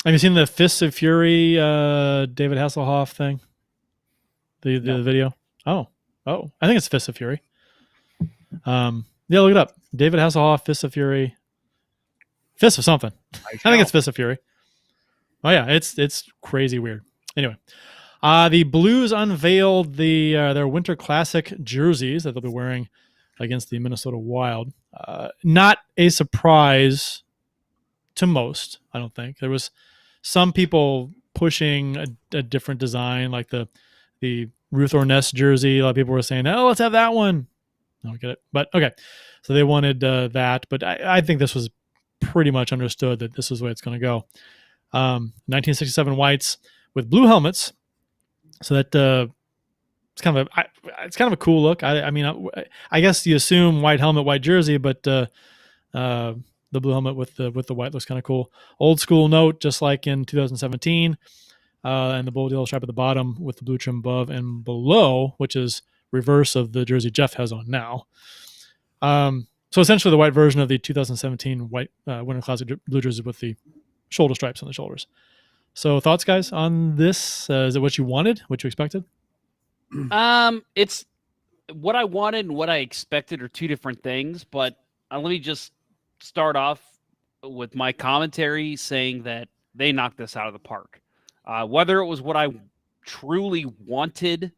Have you seen the Fists of Fury David Hasselhoff thing? The video? Oh, I think it's Fists of Fury. Yeah, look it up. David Hasselhoff, Fists of Fury. Fists of something. I think it's Fists of Fury. Oh yeah, it's crazy weird. Anyway, the Blues unveiled their Winter Classic jerseys that they'll be wearing against the Minnesota Wild. Not a surprise to most, I don't think. There was some people pushing a different design, like the Ruth Orness jersey. A lot of people were saying, "Oh, let's have that one." I don't get it, but okay. So they wanted that, but I think this was pretty much understood that this is the way it's going to go. 1967 whites with blue helmets, so that it's kind of a cool look. I mean, I guess you assume white helmet, white jersey, but the blue helmet with the white looks kind of cool. Old school note, just like in 2017, and the bold yellow stripe at the bottom with the blue trim above and below, which is reverse of the jersey Jeff has on now. So essentially, the white version of the 2017 white Winter Classic blue jersey with the shoulder stripes on the shoulders. So thoughts, guys, on this? Is it what you wanted? What you expected? It's what I wanted and what I expected are two different things. But let me just start off with my commentary saying that they knocked this out of the park. Whether it was what I truly wanted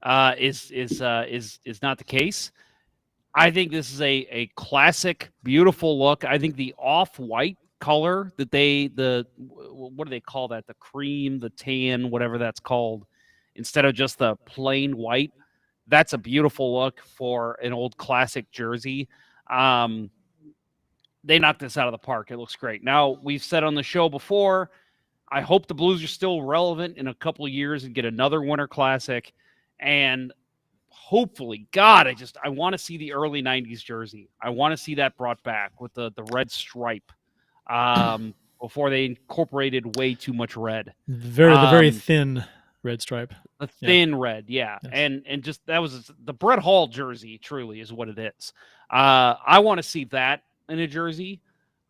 is not the case. I think this is a classic, beautiful look. I think the off-white color that what do they call that? The cream, the tan, whatever that's called, instead of just the plain white. That's a beautiful look for an old classic jersey. They knocked this out of the park. It looks great. Now, we've said on the show before, I hope the Blues are still relevant in a couple of years and get another Winter Classic. And hopefully, God, I want to see the early 90s jersey. I want to see that brought back with the red stripe before they incorporated way too much red. The very thin red stripe. The thin red, yeah. Yes. And just that was the Brett Hall jersey, truly, is what it is. I want to see that in a jersey.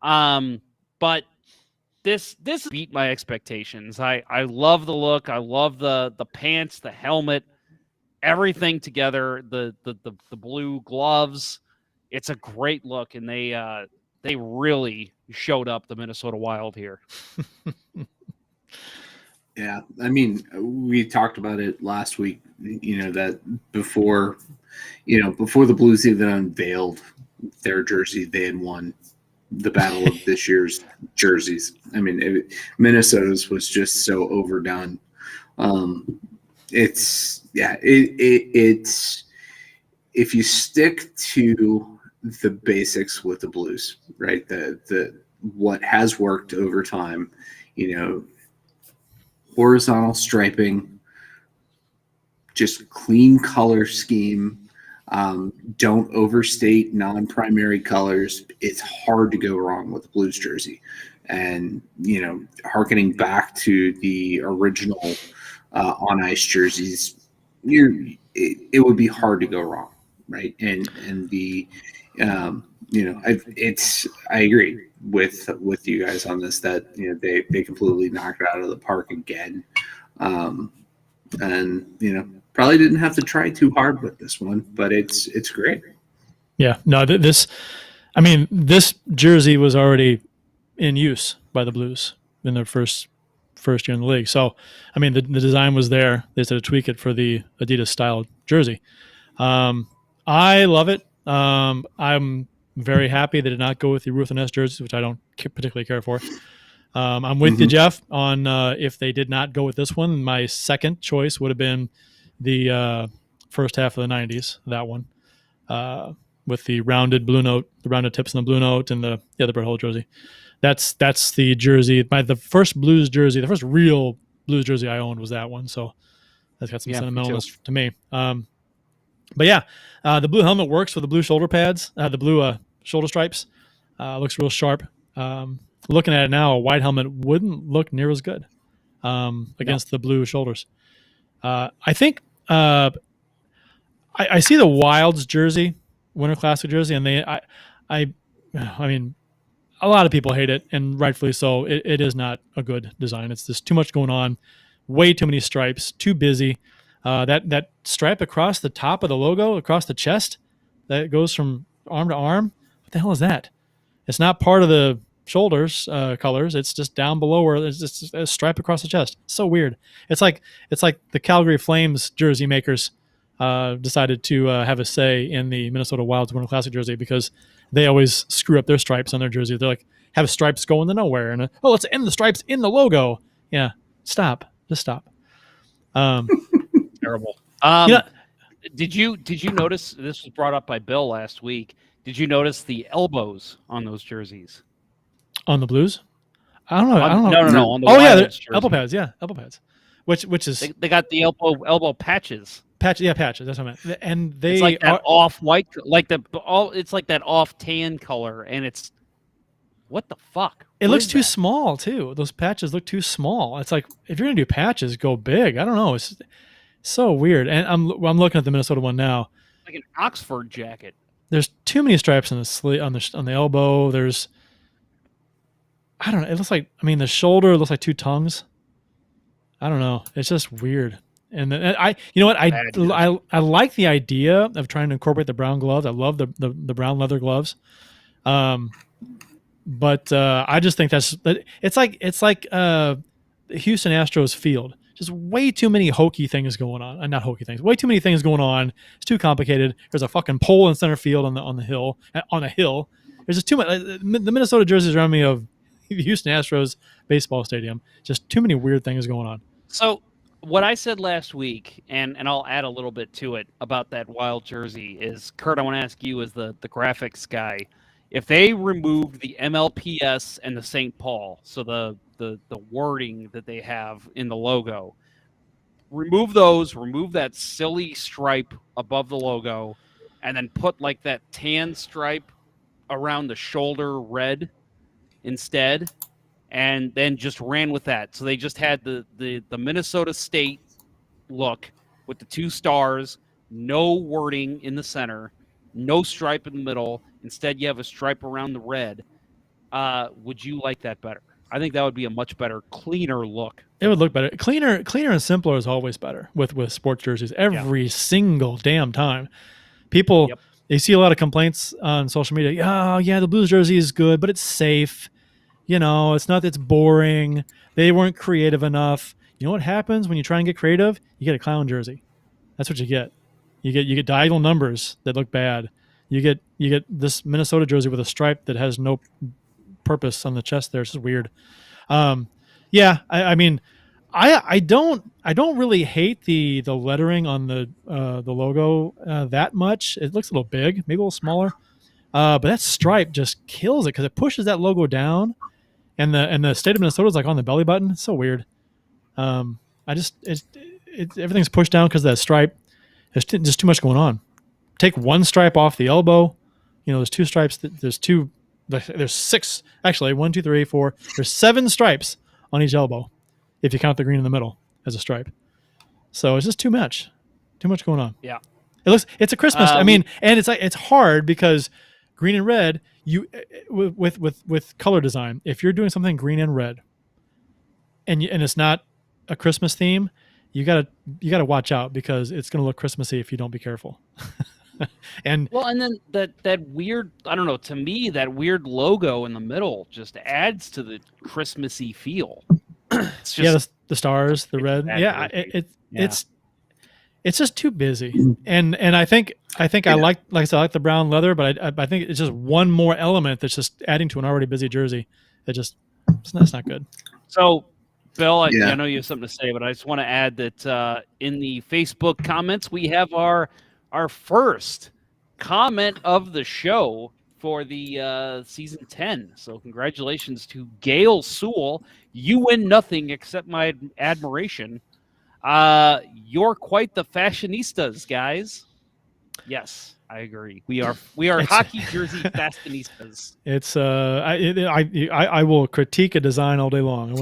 But this beat my expectations. I love the look. I love the pants, the helmet, everything together, the blue gloves. It's a great look, and they really showed up the Minnesota Wild here. Yeah, I mean, we talked about it last week, that before the Blues even unveiled their jersey, they had won the battle of this year's jerseys. I mean, Minnesota's was just so overdone. It's if you stick to the basics with the Blues, right? The what has worked over time, horizontal striping, just clean color scheme. Don't overstate non-primary colors. It's hard to go wrong with the Blues jersey. And, hearkening back to the original on ice jerseys, it would be hard to go wrong, right? And I agree with you guys on this, that they completely knocked it out of the park again, and probably didn't have to try too hard with this one, but it's great. Yeah, no, this jersey was already in use by the Blues in their first year in the league. So, I mean, the design was there. They just had to tweak it for the Adidas style jersey. I love it. I'm very happy they did not go with the Ruth and S jerseys, which I don't particularly care for. I'm with you, Jeff, on if they did not go with this one. My second choice would have been the first half of the 90s, that one, with the rounded blue note, the rounded tips and the blue note, and the Brett Hull jersey. That's the jersey. The first Blues jersey, the first real Blues jersey I owned was that one. So that's got some sentimentalness to me. But yeah, the blue helmet works with the blue shoulder pads, the blue shoulder stripes. Looks real sharp. Looking at it now, a white helmet wouldn't look near as good against the blue shoulders. I think I see the Wilds jersey, Winter Classic jersey, and I mean, a lot of people hate it, and rightfully so. It is not a good design. It's just too much going on, way too many stripes, too busy. That stripe across the top of the logo, across the chest, that goes from arm to arm. What the hell is that? It's not part of the shoulders colors. It's just down below where there's just a stripe across the chest. So weird. It's like the Calgary Flames jersey makers decided to have a say in the Minnesota Wild's Winter Classic jersey because they always screw up their stripes on their jersey. They're like, have stripes going to nowhere, and let's end the stripes in the logo. Yeah, just stop. Terrible. Did you notice, this was brought up by Bill last week, did you notice the elbows on those jerseys? On the Blues? I don't know. No. On the Wilds elbow pads. Yeah, elbow pads. Which is they got the elbow patches. Patches. That's what I meant. And it's like that off white, it's like that off tan color, and it's what the fuck? It looks too small too. Those patches look too small. It's like if you're gonna do patches, go big. I don't know. It's so weird. And I'm looking at the Minnesota one now. Like an Oxford jacket. There's too many stripes on the sleeve, on the elbow. There's, I don't know. It looks like, the shoulder looks like two tongues. I don't know. It's just weird. And then I like the idea of trying to incorporate the brown gloves. I love the brown leather gloves. But I just think it's like the Houston Astros field. Just way too many hokey things going on. Not hokey things. Way too many things going on. It's too complicated. There's a fucking pole in center field on the hill. There's just too much. The Minnesota jerseys remind me of the Houston Astros baseball stadium. Just too many weird things going on. So what I said last week, and I'll add a little bit to it about that Wild jersey, is, Kurt, I want to ask you as the graphics guy, if they removed the MLPS and the St. Paul, so the wording that they have in the logo, remove that silly stripe above the logo, and then put like that tan stripe around the shoulder red instead, and then just ran with that. So they just had the Minnesota State look with the two stars, no wording in the center, no stripe in the middle. Instead, you have a stripe around the red. Would you like that better? I think that would be a much better, cleaner look. It would look better. Cleaner and simpler is always better with sports jerseys. Every single damn time. People, they see a lot of complaints on social media. Oh, yeah, the Blues jersey is good, but it's safe. It's boring. They weren't creative enough. You know what happens when you try and get creative? You get a clown jersey. That's what you get. You get diagonal numbers that look bad. You get this Minnesota jersey with a stripe that has no purpose on the chest there. It's just weird. I don't really hate the lettering on the logo that much. It looks a little big, maybe a little smaller. But that stripe just kills it because it pushes that logo down, and the state of Minnesota is like on the belly button. It's so weird. Everything's pushed down because of that stripe. There's just too much going on. Take one stripe off the elbow. There's two stripes. There's six, actually, 1, 2, 3, 4. There's 7 stripes on each elbow, if you count the green in the middle as a stripe. So it's just too much going on. Yeah, it's a Christmas. And it's hard because green and red. You with color design. If you're doing something green and red, and it's not a Christmas theme, you gotta watch out because it's gonna look Christmassy if you don't be careful. And then that weird, I don't know, to me, that weird logo in the middle just adds to the Christmassy feel. It's just the stars, the red. Yeah, it's just too busy. And I think I like I said, I like the brown leather, but I think it's just one more element that's just adding to an already busy jersey. It's not good. So, Bill, I know you have something to say, but I just want to add that in the Facebook comments, we have our first comment of the show for the season 10. So congratulations to Gail Sewell. You win nothing except my admiration. You're quite the fashionistas, guys. Yes, I agree. We are hockey jersey fashionistas. It's I will critique a design all day long.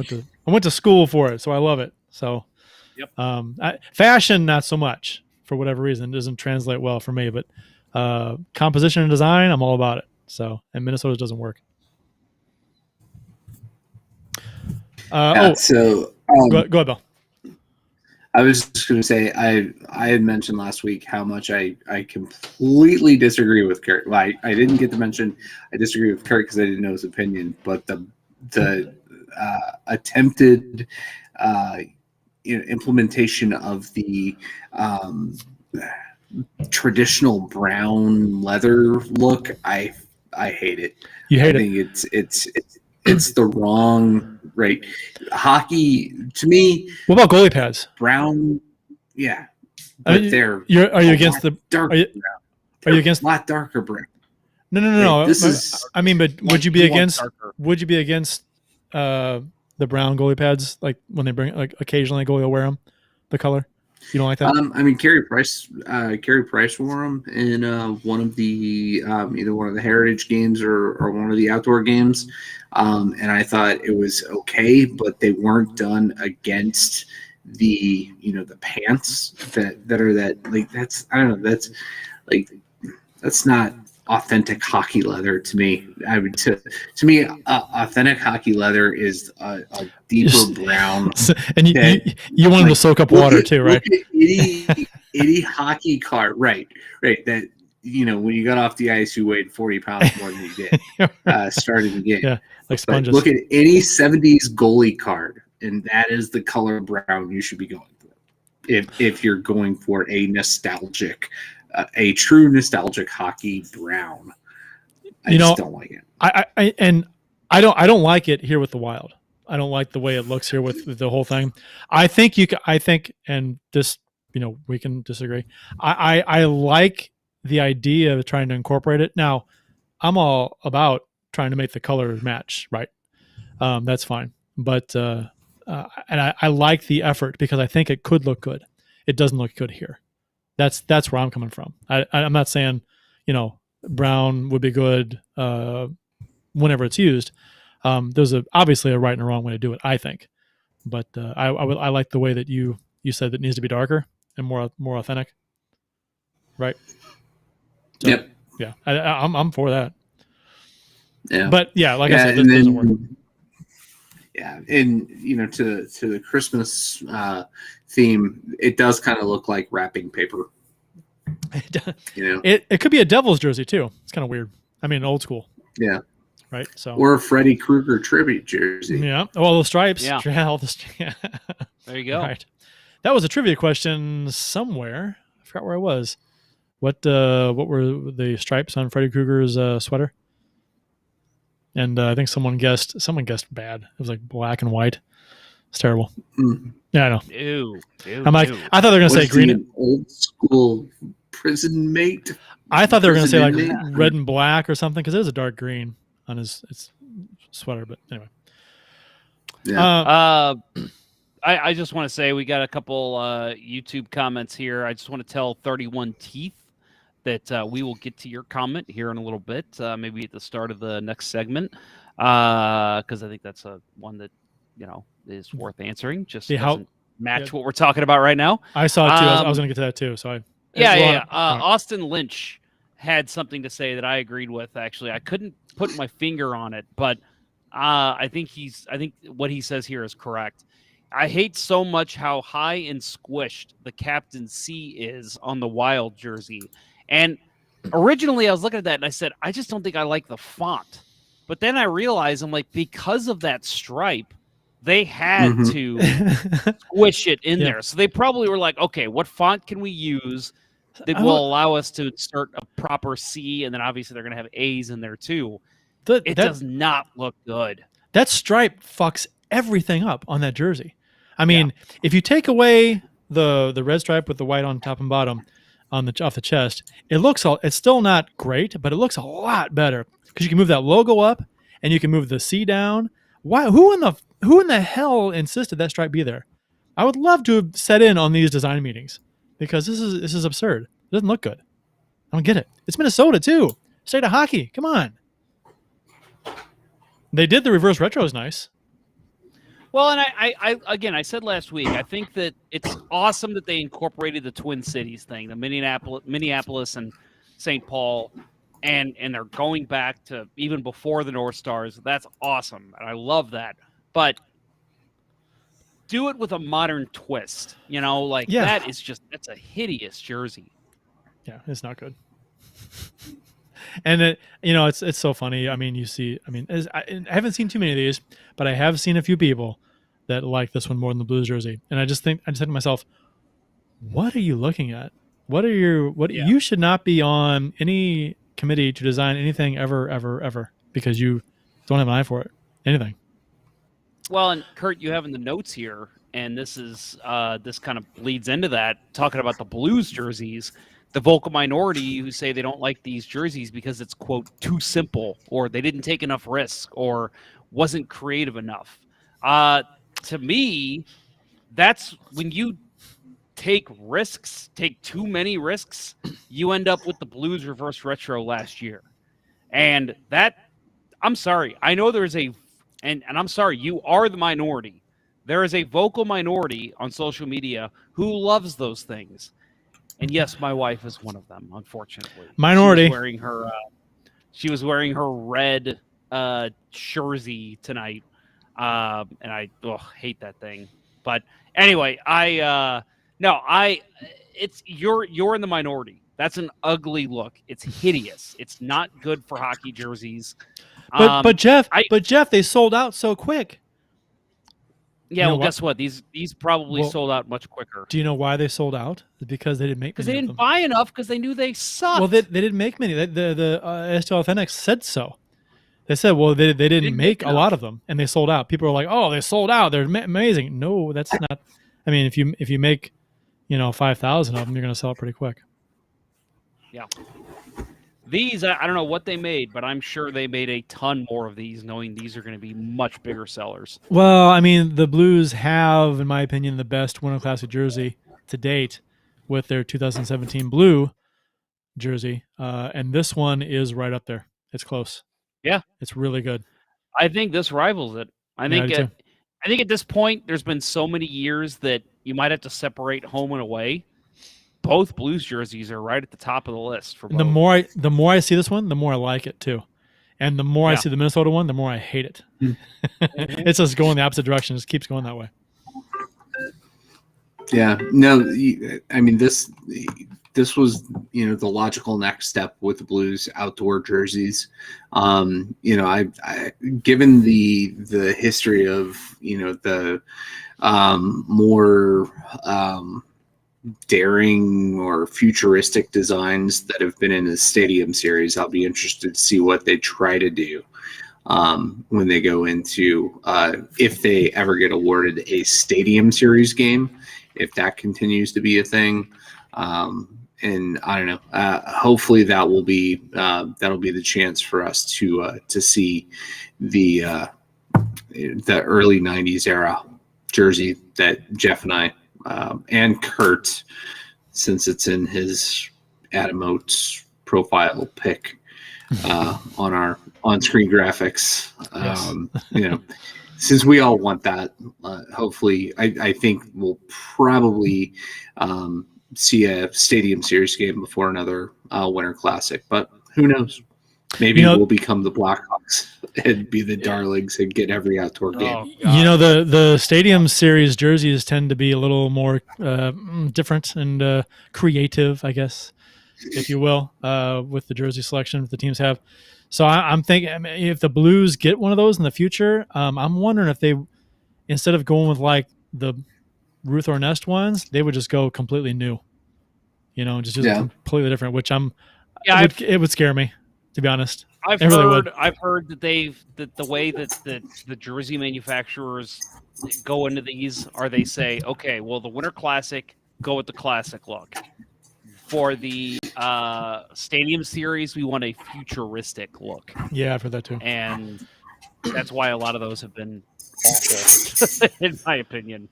I went to school for it, so I love it. So, yep. Fashion not so much for whatever reason. It doesn't translate well for me, but composition and design, I'm all about it. So, and Minnesota's doesn't work. Go ahead, Bill. I was just going to say, I had mentioned last week how much I completely disagree with Kurt. Well, I didn't get to mention I disagree with Kurt because I didn't know his opinion, but the attempted implementation of the traditional brown leather look, I hate it. I think it's the wrong right. Hockey to me. What about goalie pads? Brown, yeah, but are you against the dark? Are you against a lot darker brown? No. This is. I mean, but would you be against? Would you be against the brown goalie pads? Like when they bring, like occasionally a goalie will wear them, the color. You don't like that? I mean, Carey Price wore them in one of the either one of the Heritage games or one of the outdoor games, and I thought it was okay, but they weren't done against the the pants that are that like that's I don't know that's not authentic hockey leather to me. I would to me authentic hocky leather is a deeper brown. And you want them to soak up water too, right? Itty hockey card, right? That when you got off the ice, you weighed 40 pounds more than you did starting the game. Yeah, like sponges. But look at any 70s goalie card, and that is the color brown you should be going for if you're going for a nostalgic. A true nostalgic hockey brown. I just don't like it. I don't like it here with the Wild. I don't like the way it looks here with the whole thing. I think and this, we can disagree. I like the idea of trying to incorporate it. Now, I'm all about trying to make the colors match, right? That's fine. But and I like the effort because I think it could look good. It doesn't look good here. That's where I'm coming from. I'm not saying, brown would be good whenever it's used. There's obviously a right and a wrong way to do it, I think. But I like the way that you said that it needs to be darker and more authentic. Right? So, yep. Yeah. I'm for that. Yeah. But yeah, like I said, this doesn't work. Yeah, and to the Christmas theme, it does kind of look like wrapping paper. It could be a Devils jersey too. It's kind of weird. I mean, old school. Yeah. Right. So or a Freddy Krueger tribute jersey. Yeah. All the stripes. Yeah. Yeah. There you go. Right. That was a trivia question somewhere. I forgot where I was. What were the stripes on Freddy Krueger's sweater? And I think someone guessed bad. It was like black and white. It's terrible. Mm. Yeah, I know. Ew. I'm like, I thought they were going to say green. Old school prison mate. I thought they were going to say like red and black or something because it was a dark green on his sweater. But anyway. Yeah. I just want to say we got a couple YouTube comments here. I just want to tell 31 Teeth that we will get to your comment here in a little bit, maybe at the start of the next segment, because I think that's one that is worth answering. Just doesn't match what we're talking about right now. I saw it too. I was going to get to that too. So Austin Lynch had something to say that I agreed with. Actually, I couldn't put my finger on it, but I think what he says here is correct. I hate so much how high and squished the Captain C is on the Wild jersey. And originally I was looking at that and I said, I just don't think I like the font. But then I realized, I'm like, because of that stripe, they had to squish it in there. So they probably were like, okay, what font can we use that will allow us to insert a proper C? And then obviously they're going to have A's in there too. It does not look good. That stripe fucks everything up on that jersey. I mean, if you take away the red stripe with the white on top and bottom on off the chest, it's still not great, but it looks a lot better because you can move that logo up and you can move the C down. Why? Who in the hell insisted that stripe be there? I would love to have set in on these design meetings because this is absurd. It doesn't look good. I don't get it. It's Minnesota too. State of hockey. Come on. They did the reverse retro is nice. Well, and I said last week, I think that it's awesome that they incorporated the Twin Cities thing, the Minneapolis and St. Paul, and they're going back to even before the North Stars. That's awesome, and I love that. But do it with a modern twist, that's a hideous jersey. Yeah, it's not good. And it's so funny. I mean, I haven't seen too many of these, but I have seen a few people that like this one more than the Blues jersey. And I just said to myself, what are you looking at? You should not be on any committee to design anything ever, because you don't have an eye for it. Anything. Well, and Kurt, you have in the notes here, and this kind of bleeds into that, talking about the Blues jerseys. The vocal minority who say they don't like these jerseys because it's, quote, too simple, or they didn't take enough risk, or wasn't creative enough. To me, that's when you take too many risks, you end up with the Blues reverse retro last year. And I'm sorry. I know there's and I'm sorry, you are the minority. There is a vocal minority on social media who loves those things. And yes, my wife is one of them, unfortunately. Minority. She was wearing her red jersey tonight, and I hate that thing. But anyway, you're in the minority. That's an ugly look. It's hideous. It's not good for hockey jerseys. But Jeff, they sold out so quick. Yeah, guess what? These probably sold out much quicker. Do you know why they sold out? Because they didn't make many. Because they didn't buy enough because they knew they sucked. Well, they didn't make many. The STL Authentic said so. They said, well, they didn't make a lot of them, and they sold out. People are like, oh, they sold out. They're amazing. No, that's not. I mean, if you make 5,000 of them, you're going to sell it pretty quick. Yeah. These, I don't know what they made, but I'm sure they made a ton more of these, knowing these are going to be much bigger sellers. Well, I mean, the Blues have, in my opinion, the best Winter Classic jersey to date with their 2017 blue jersey, and this one is right up there. It's close. Yeah, it's really good. I think this rivals it. I think at this point, there's been so many years that you might have to separate home and away. Both Blues jerseys are right at the top of the list for both. The more I see this one, the more I like it too, and the more I see the Minnesota one, the more I hate it. It's just going the opposite direction. It just keeps going that way. Yeah, no, I mean this was the logical next step with the Blues outdoor jerseys. I given the history of the more daring or futuristic designs that have been in the Stadium series, I'll be interested to see what they try to do when they go into if they ever get awarded a Stadium series game, if that continues to be a thing. And I don't know, hopefully that'll be the chance for us to see the early 90s era jersey that Jeff and I and Kurt, since it's in his Adam Oates profile pic on our on-screen graphics. Since we all want that, hopefully, I think we'll probably see a Stadium Series game before another Winter Classic. But who knows? Maybe we'll become the Blackhawks and be the darlings and get every outdoor game. The Stadium Series jerseys tend to be a little more different and creative, I guess. if you will, with the jersey selection that the teams have. So I'm thinking, I mean, if the Blues get one of those in the future, I'm wondering if they, instead of going with like the Ruth or Nest ones, they would just go completely new. Just use it completely different. Which it would scare me, to be honest. I've heard that the way that the jersey manufacturers go into these are they say, okay, well, the Winter Classic, go with the classic look. For the Stadium Series, we want a futuristic look. Yeah, I've heard that too. And that's why a lot of those have been awful, in my opinion.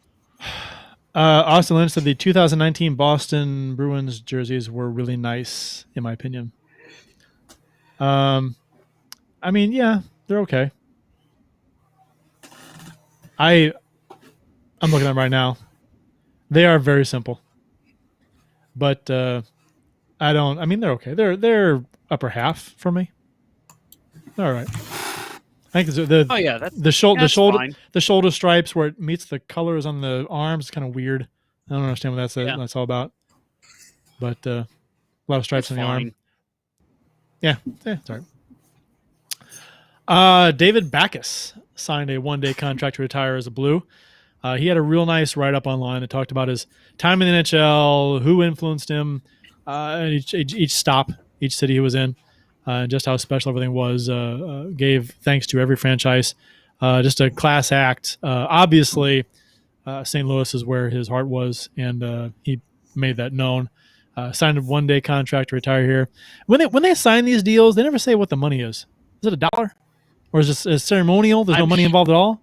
Austin Lynn said the 2019 Boston Bruins jerseys were really nice, in my opinion. I mean, yeah, they're okay. I'm looking at them right now. They are very simple. But they're okay. They're upper half for me. They're all right. I think the shoulder stripes where it meets the colors on the arms is kind of weird. I don't understand what that's all about. But a lot of stripes on the arm. Yeah, it's all right. David Backus signed a 1-day contract to retire as a Blue. He had a real nice write-up online that talked about his time in the NHL, who influenced him, each stop, each city he was in, and just how special everything was. Gave thanks to every franchise. Just a class act. Obviously, St. Louis is where his heart was, and he made that known. Signed a 1-day contract to retire here. When they sign these deals, they never say what the money is. Is it $1? Or is it ceremonial? There's no money involved at all?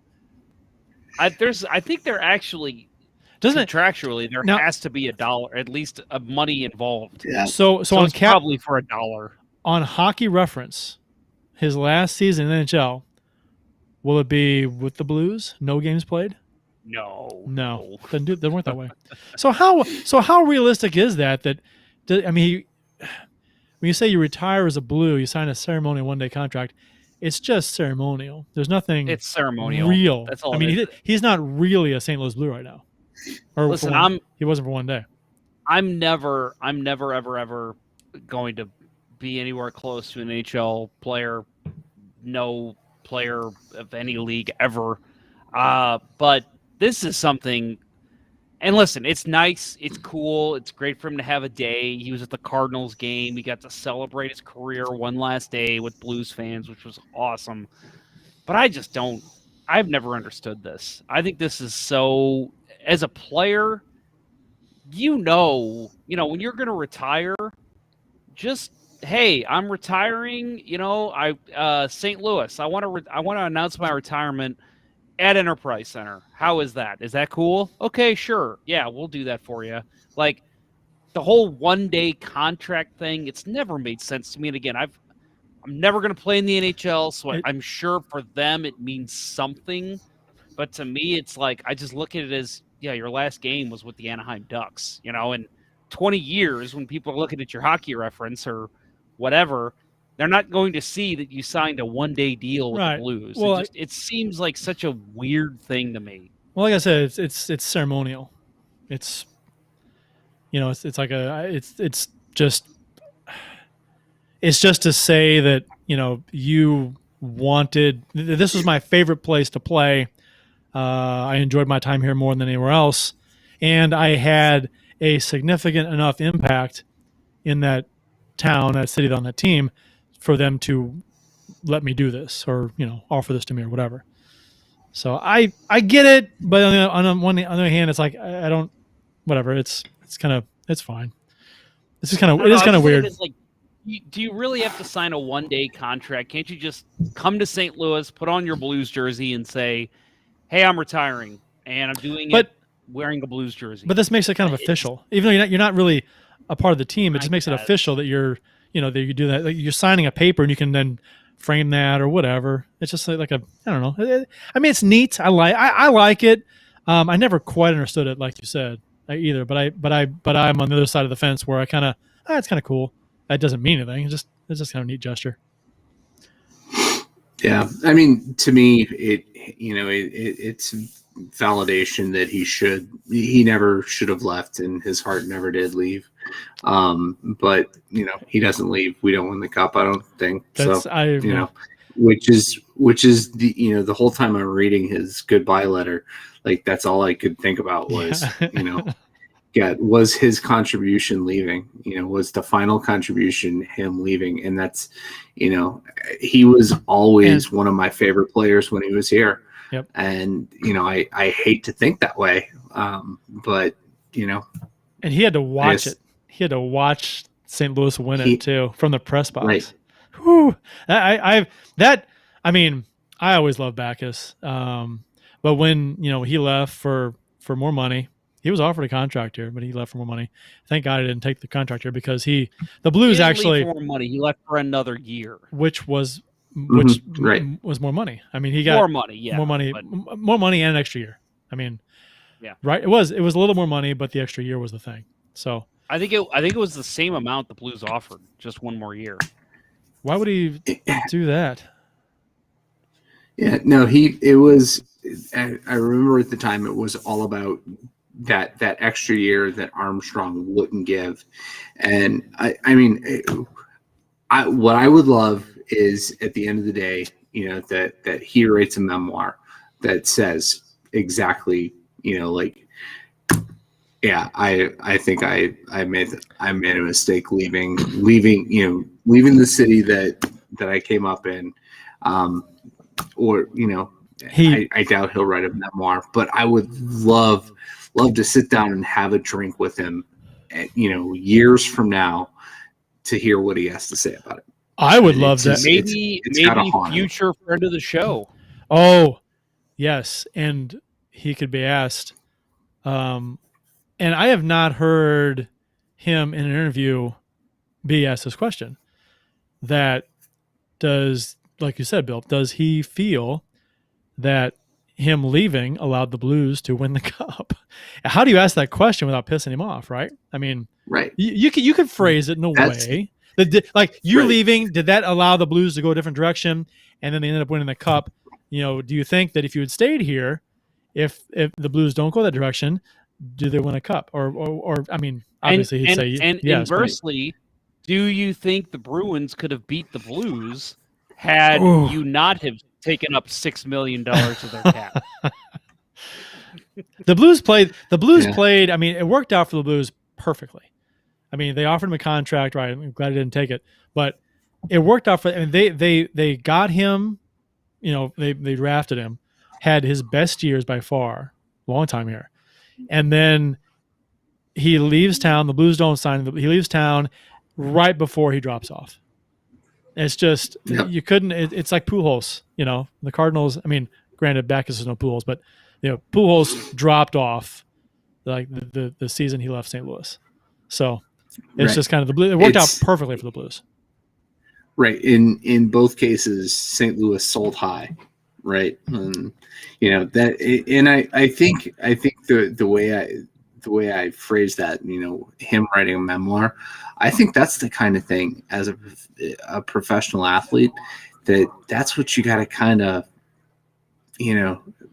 I think they're actually contractually there has to be $1, at least a money involved. Yeah. So on it's probably for $1. On Hockey Reference, his last season in the NHL, will it be with the Blues? No games played? No. Doesn't work that way. So how realistic is that? I mean, when you say you retire as a Blue, you sign a ceremonial 1-day contract. It's just ceremonial. There's nothing. It's ceremonial. Real. That's all. I mean, he's not really a St. Louis Blue right now. Or listen, he wasn't for 1 day. I'm never ever going to be anywhere close to an NHL player. No player of any league ever. But this is something. And listen, it's nice. It's cool. It's great for him to have a day. He was at the Cardinals game. He got to celebrate his career one last day with Blues fans, which was awesome. But I've never understood this. I think this is so, as a player, when you're going to retire, just, hey, I'm retiring. St. Louis. I want to announce my retirement at Enterprise Center. How is that? Is that cool? Okay, sure. Yeah, we'll do that for you. Like, the whole 1-day contract thing, it's never made sense to me. And again, I'm never going to play in the NHL, so I'm sure for them it means something. But to me, it's like, I just look at it as, your last game was with the Anaheim Ducks, and 20 years when people are looking at your Hockey Reference or whatever, they're not going to see that you signed a 1-day deal with the Blues. Well, it seems like such a weird thing to me. Well, like I said, it's ceremonial. It's it's like it's just to say that you wanted. This was my favorite place to play. I enjoyed my time here more than anywhere else, and I had a significant enough impact in that town, that city, on that team, for them to let me do this or offer this to me or whatever. So I get it, but on the other hand, it's like I don't, whatever. It's fine. It is kind of weird. Like, do you really have to sign a 1-day contract? Can't you just come to St. Louis, put on your Blues jersey, and say, "Hey, I'm retiring, and I'm doing it wearing a Blues jersey"? But this makes it kind of official, even though you're not really a part of the team. It just makes it official that you're. That you do that. Like, you're signing a paper, and you can then frame that or whatever. It's just like I don't know. I mean, it's neat. I like it. I never quite understood it, like you said, either. But I'm on the other side of the fence where I kind of it's kind of cool. That doesn't mean anything. It's just kind of a neat gesture. Yeah, I mean, to me, it's validation that he never should have left, and his heart never did leave. But he doesn't leave. We don't win the cup, I don't think. Which is the the whole time I'm reading his goodbye letter, like that's all I could think about was was his contribution leaving. Was the final contribution him leaving, and that's he was always one of my favorite players when he was here. Yep. And I hate to think that way, but and he had to watch it. He had to watch St. Louis win it too from the press box. Right. Whew. I always loved Backus. But when he left for more money, he was offered a contract here, but he left for more money. Thank God I didn't take the contract here because the Blues actually for more money. He left for another year, which was was more money. I mean, he got more money, more money and an extra year. I mean, right. It was a little more money, but the extra year was the thing. So I think it was the same amount the Blues offered, just one more year. Why would he do that? Yeah, no, it was. I remember at the time it was all about that extra year that Armstrong wouldn't give, and I mean, what I would love is at the end of the day, that he writes a memoir that says exactly, I think I made a mistake leaving the city that I came up in, I doubt he'll write a memoir, but I would love to sit down and have a drink with him, years from now, to hear what he has to say about it. I would love that. Maybe future friend of the show. Oh, yes, and he could be asked. And I have not heard him in an interview be asked this question. That does, like you said, Bill, does he feel that him leaving allowed the Blues to win the cup? How do you ask that question without pissing him off, right? I mean, right. You could phrase it in a way. Like you're leaving, did that allow the Blues to go a different direction and then they ended up winning the cup? Do you think that if you had stayed here, if the Blues don't go that direction, do they win a cup? Or I mean, obviously he'd say and yes. Inversely, do you think the Bruins could have beat the Blues had you not have taken up $6 million of their cap? The Blues played. I mean, it worked out for the Blues perfectly. I mean, they offered him a contract, right? I'm glad he didn't take it, but it worked out for. I mean, they got him. They drafted him, had his best years by far, long time here, and then he leaves town. The Blues don't sign him. He leaves town right before he drops off. It's just you couldn't. It's like Pujols. The Cardinals. I mean, granted, Backus is no Pujols, but Pujols dropped off like the season he left St. Louis. So it's just kind of the Blues. It worked out perfectly for the Blues. Right. In both cases, St. Louis sold high. Right. And that. And I think the way I phrase that, him writing a memoir, I think that's the kind of thing as a professional athlete that's what you got to kind of,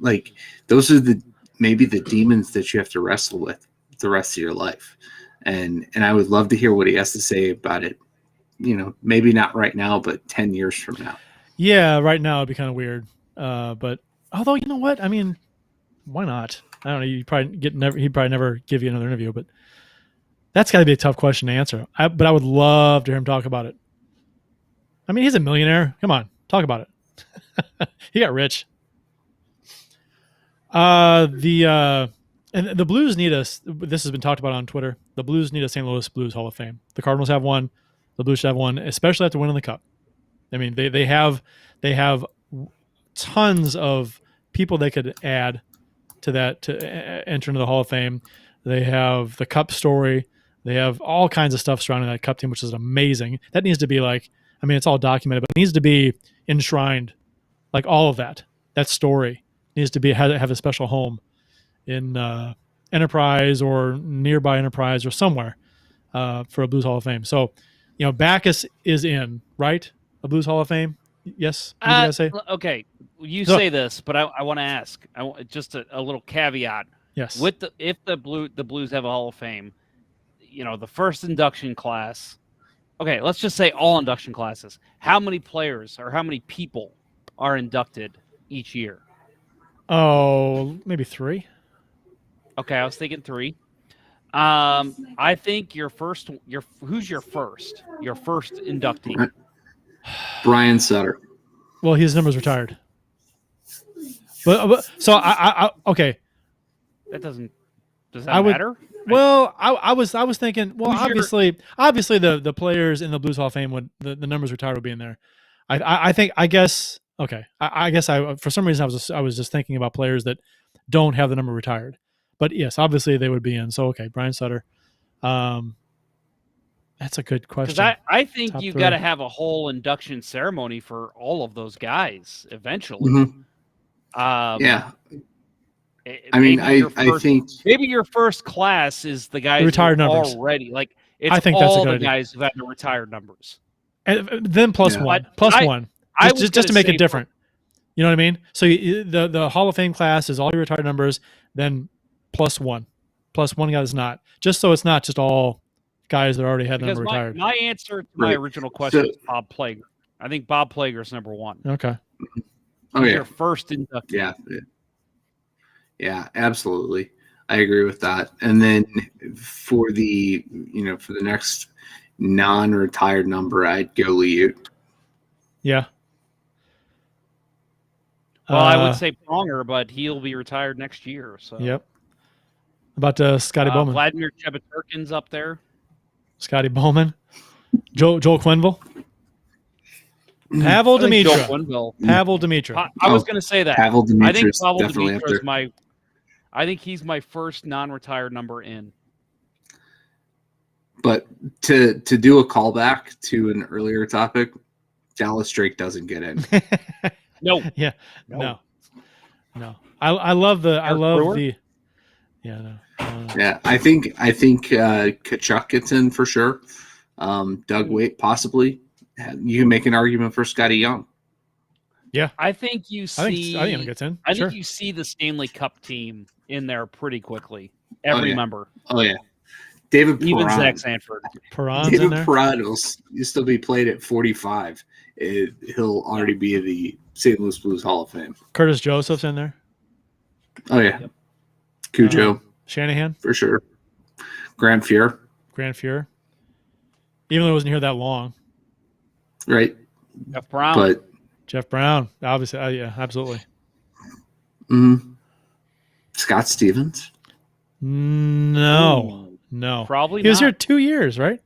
like those are maybe the demons that you have to wrestle with the rest of your life. And I would love to hear what he has to say about it. Maybe not right now, but 10 years from now. Yeah. Right now it'd be kind of weird. But although, you know what? I mean, why not? I don't know. He'd probably never give you another interview, but that's got to be a tough question to answer. But I would love to hear him talk about it. I mean, he's a millionaire. Come on, talk about it. He got rich. And the Blues need us. This has been talked about on Twitter. The Blues need a St. Louis Blues Hall of Fame. The Cardinals have one. The Blues should have one, especially after winning the Cup. I mean, they have tons of people they could add to that to enter into the Hall of Fame. They have the Cup story. They have all kinds of stuff surrounding that Cup team, which is amazing. That needs to be it's all documented, but it needs to be enshrined. Like all of that story needs to have a special home in Enterprise or nearby Enterprise or somewhere for a Blues Hall of Fame. So, Backus is in, right? A Blues Hall of Fame? Yes? What did you guys say? Okay. You say this, but I want to ask. I want just a little caveat. Yes. If the Blues have a Hall of Fame, the first induction class. Okay, let's just say all induction classes. How many players or how many people are inducted each year? Oh, maybe 3. Okay, I was thinking 3. I think who's your first inductee? Brian Sutter. Well, his number's retired. But so I okay. That doesn't. Does that matter? Well, I was thinking. Well, Who's obviously the players in the Blues Hall of Fame would the numbers retired would be in there. I guess okay. I guess for some reason I was just thinking about players that don't have the number retired. But yes, obviously they would be in. So okay, Brian Sutter. That's a good question. Because I think Top you've 3. got to have a whole induction ceremony for all of those guys eventually. Mm-hmm. Yeah. I mean, I think maybe your first class is the guys the retired numbers already. Like it's I think all that's a good the idea. guys who have the retired numbers. And then plus Yeah. one, just to make it different. You know what I mean? So the Hall of Fame class is all your retired numbers, then plus one guy that's not. Just so it's not just all guys that already had the number retired. My answer to my original question is Bob Plager. I think Bob Plager is number 1. Okay. Oh yeah. Your first inductee. Yeah. Yeah, absolutely. I agree with that. And then for the next non-retired number, I'd go Liu. Yeah. Well, I would say Pronger, but he'll be retired next year. So. Yep. About Scotty Bowman. Vladimir Chebaturkin's up there. Scotty Bowman. Joel Quenneville. Pavel Demitra. Pavel Demitra. I was going to say that. Pavel Demitra. I think Pavel definitely Demitra is I think he's my first non-retired number in. But to do a callback to an earlier topic, Dallas Drake doesn't get in. No. Yeah. No. I love the. Yeah. No. Yeah, I think Kachuk gets in for sure. Doug Waite possibly. You can make an argument for Scotty Young. Yeah, I think you see. I think he gets in. I think you see the Stanley Cup team in there pretty quickly. Every member. Oh yeah, David Perron. Even Zach Sanford. David Perron will still be played at 45. He'll already be in the St. Louis Blues Hall of Fame. Curtis Joseph's in there. Oh yeah, Cujo. Shanahan for sure. Grand Fuhr. Even though he wasn't here that long. Right. Jeff Brown. But Jeff Brown, obviously. Yeah, absolutely. Scott Stevens? No. Probably he was here 2 years, right?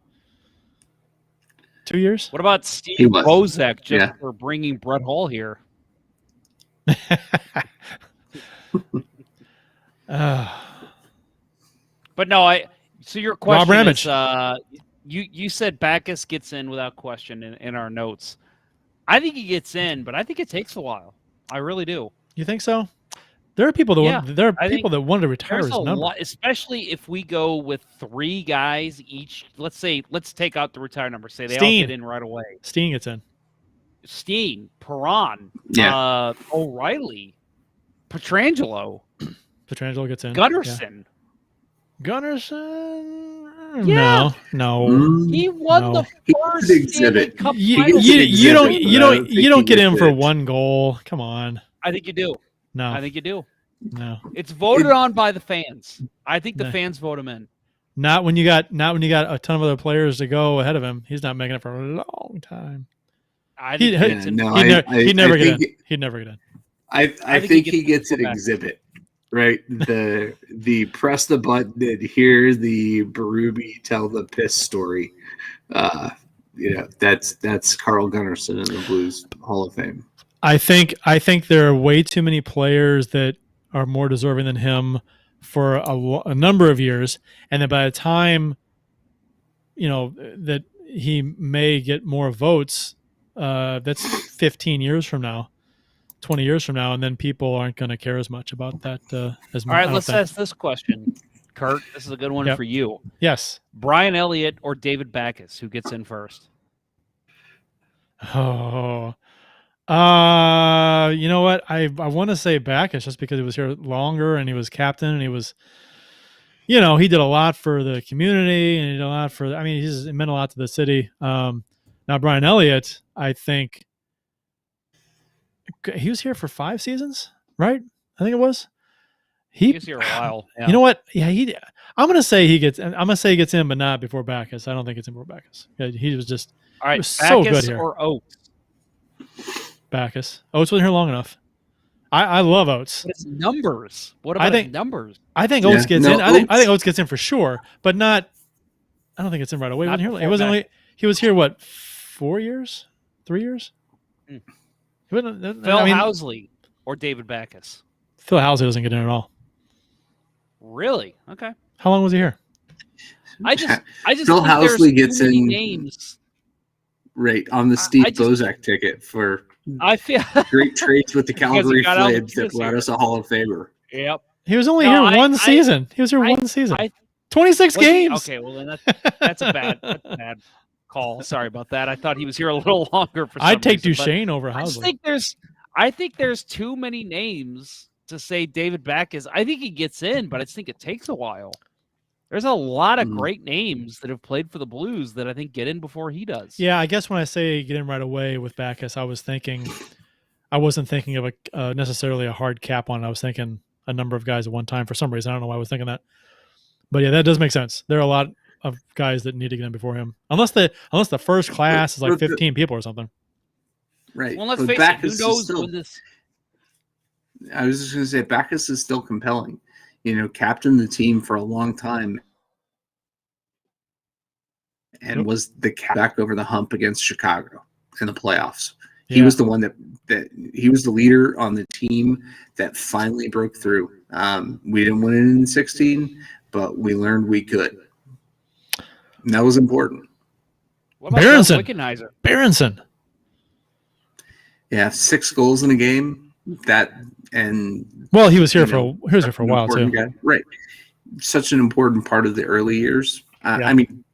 2 years? What about Steve Bozak for bringing Brett Hall here? But no, so your question is, you said Backus gets in without question in our notes. I think he gets in, but I think it takes a while. I really do. You think so? There are people that want to retire his number, especially if we go with 3 guys each. Let's take out the retired number. Say they all get in right away. Steen gets in. Steen, Perron, O'Reilly, Pietrangelo gets in. Gunnarsson. Yeah. No. He won the first exhibit. Cup title. You don't get in for 1 goal. Come on. I think you do. No. I think you do. No. It's voted on by the fans. I think the fans vote him in. Not when you got a ton of other players to go ahead of him. He's not making it for a long time. He'd never get in. He'd never get in. I think he gets an exhibit. Right, the press the button and hear the Berube tell the piss story. That's Carl Gunnarsson in the Blues Hall of Fame. I think there are way too many players that are more deserving than him for a number of years, and then by the time that he may get more votes, that's 15 years from now. 20 years from now, and then people aren't going to care as much about that as much. All right, let's ask this question, Kurt. This is a good one for you. Yes. Brian Elliott or David Backus, who gets in first? Oh, you know what? I want to say Backus just because he was here longer and he was captain and he was you know, he did a lot for the community and he did a lot for. I mean, he meant a lot to the city. Now Brian Elliott, I think he was here for 5 seasons, right? I think it was. He was here a while. You know what? Yeah, I'm gonna say he gets in, but not before Backus. I don't think it's in before Backus. Yeah, he was just all right. Was so good here. Or Oates? Backus. Oates wasn't here long enough. I love Oates. But it's numbers. What about his numbers? I think Oates gets in. I think Oates gets in for sure, but not. I don't think it's in right away. He wasn't here. He was here what? 4 years? 3 years? Phil Housley or David Backus? Phil Housley doesn't get in at all. Really? Okay. How long was he here? I just Phil Housley gets in names. Right on the Steve Bozak ticket for I feel great trades with the Calgary Flames that brought us a Hall of Famer. Yep. He was only here one season. He was here one season. 26 games. Okay, well then that's a bad call. Sorry about that. I thought he was here a little longer for some I'd take reason, Duchesne over Housley. I think there's too many names to say David Backus. I think he gets in, but I just think it takes a while. There's a lot of great names that have played for the Blues that I think get in before he does. Yeah, I guess when I say get in right away with Backus, I wasn't thinking of necessarily a hard cap on it. I was thinking a number of guys at one time for some reason. I don't know why I was thinking that. But yeah, that does make sense. There are a lot of guys that need to get in before him. Unless the first class is like 15 people or something. Right. Well, let's face it, who knows when this... I was just going to say, Backus is still compelling. You know, captained the team for a long time and was the back over the hump against Chicago in the playoffs. Yeah. He was the one that he was the leader on the team that finally broke through. We didn't win it in 16, but we learned we could. And that was important. What about Wickenheiser? Berenson. Yeah, 6 goals in a game. He was here for a while too. Guy. Right. Such an important part of the early years. I mean,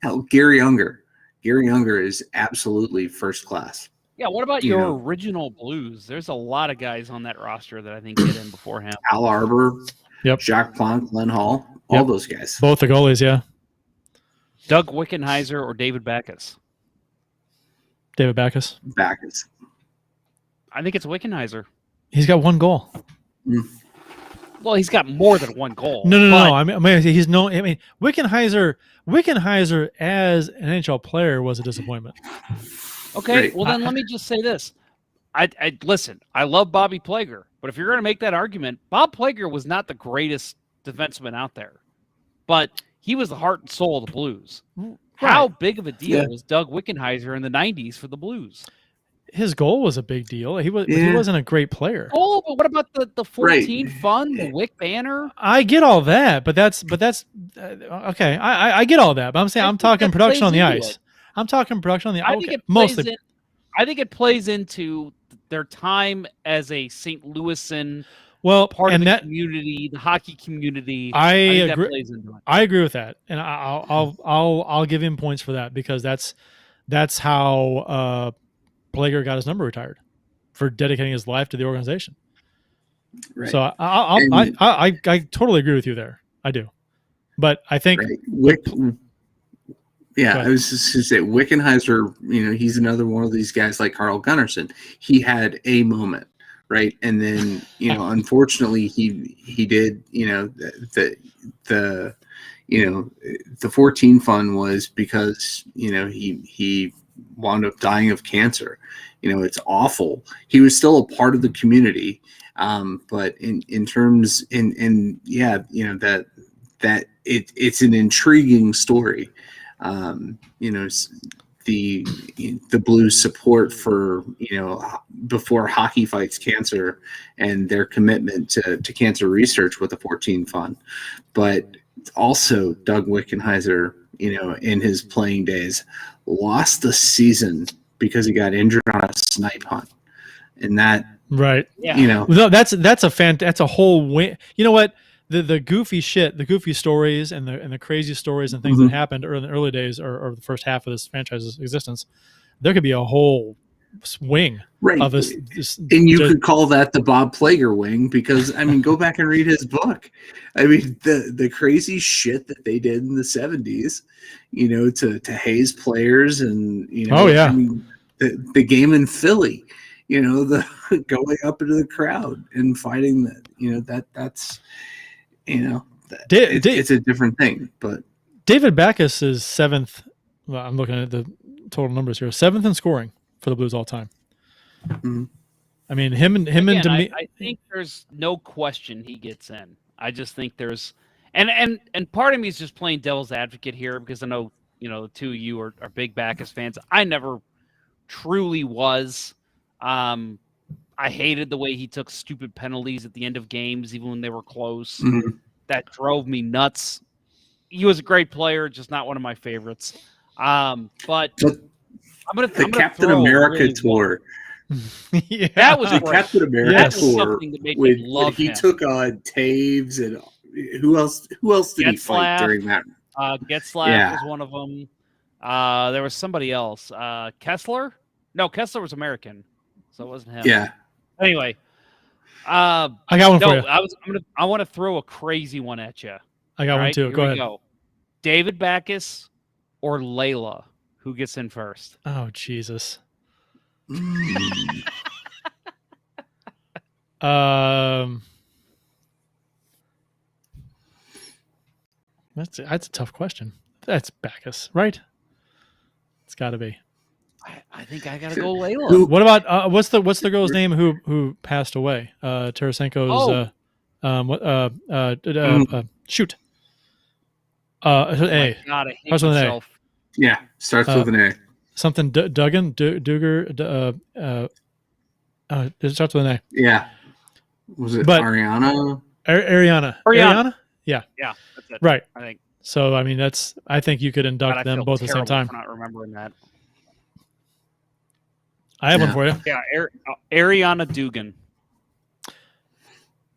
hell, Gary Unger. Gary Unger is absolutely first class. Yeah, what about your original Blues? There's a lot of guys on that roster that I think get in before him. Al Arbor, yep. Jacques Plante, Glenn Hall, all those guys. Both the goalies, yeah. Doug Wickenheiser or David Backus? David Backus. Backus. I think it's Wickenheiser. He's got 1 goal. Well, he's got more than 1 goal. No. I mean, he's no. I mean, Wickenheiser as an NHL player was a disappointment. Okay, right. Well then let me just say this. I listen. I love Bobby Plager, but if you're going to make that argument, Bob Plager was not the greatest defenseman out there, but he was the heart and soul of the Blues. Right. How big of a deal was Doug Wickenheiser in the '90s for the Blues? His goal was a big deal. He wasn't a great player. Oh, but what about the 14 fun, the Wick banner? I get all that, but that's okay. I get all that, but I'm saying I'm talking production on the ice. I'm talking production on the ice. Mostly. I think it plays into their time as a St. Louisan part of the community, the hockey community. I agree. That plays into it. I agree with that, and I'll give him points for that because that's how Plager got his number retired for dedicating his life to the organization. Right. So I totally agree with you there. I do, but I think I was just going to say Wickenheiser. You know, he's another one of these guys like Carl Gunnarsson. He had a moment, right, and then unfortunately he did. The 14 fun was because he wound up dying of cancer. It's awful. He was still a part of the community, but in terms that it's an intriguing story. The Blues support for before hockey fights cancer and their commitment to cancer research with the 14 fund, but also Doug Wickenheiser, in his playing days, lost the season because he got injured on a snipe hunt, and that that's a whole way. You know what? The goofy shit, the goofy stories, and the crazy stories and things that happened in the early days or the first half of this franchise's existence. There could be a whole wing Right. of this and you could call that the Bob Plager wing because, I mean, go back and read his book. I mean, the crazy shit that they did in the 70s, you know, to haze players and, you know, I mean, the game in Philly, you know, the going up into the crowd and fighting that, you know, that's, you know, it's a different thing. But David Backus is 7th. Well, I'm looking at the total numbers here. 7th in scoring for the Blues all time. Mm-hmm. I mean, him and I think there's no question he gets in. I just think there's, and part of me is just playing devil's advocate here because I know, you know, the two of you are big Backus fans. I never truly was. I hated the way he took stupid penalties at the end of games, even when they were close. Mm-hmm. That drove me nuts. He was a great player, just not one of my favorites. But I'm gonna Captain America tour. Yeah. That was the great. Captain America tour when he took on Taves and who else did he fight during that? Getzlaff was one of them. There was somebody else. Kessler? No, Kessler was American, so it wasn't him. Yeah. Anyway, I got one for you. I want to throw a crazy one at you. I got one too. Go ahead. Go. David Backus or Layla? Who gets in first? Oh, Jesus. That's a tough question. That's Backus, right? It's got to be. I think I gotta go Layla. What about what's the girl's name who passed away? Tarasenko's. Shoot. A. God, I hate starts with an A. Yeah, starts with an A. Something Duggan, Duger. It starts with an A. Yeah. Was it Ariana? Ariana. Yeah. Yeah, that's it. Right. I think. So I mean, I think you could induct them both at the same time. For not remembering that. I have one for you. Yeah, Ariana Dugan.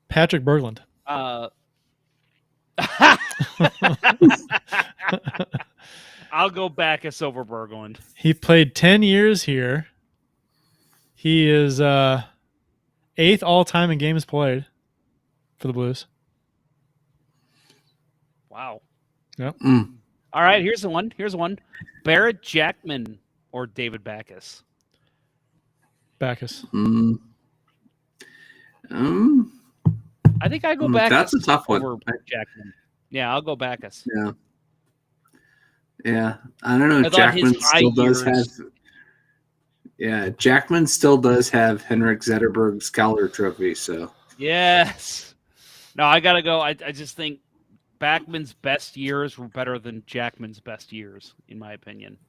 Patrick Berglund. I'll go Backus over Berglund. He played 10 years here. He is 8th all time in games played for the Blues. Wow. Yep. All right, here's the one. Barrett Jackman or David Backus? Backus. I think I go Backus. That's a tough one. Over Jackman. Yeah, I'll go Backus. Yeah. I don't know. Jackman still does have. Yeah, Jackman still does have Henrik Zetterberg's Calder Trophy. So. Yes. No, I gotta go. I just think Backman's best years were better than Jackman's best years, in my opinion.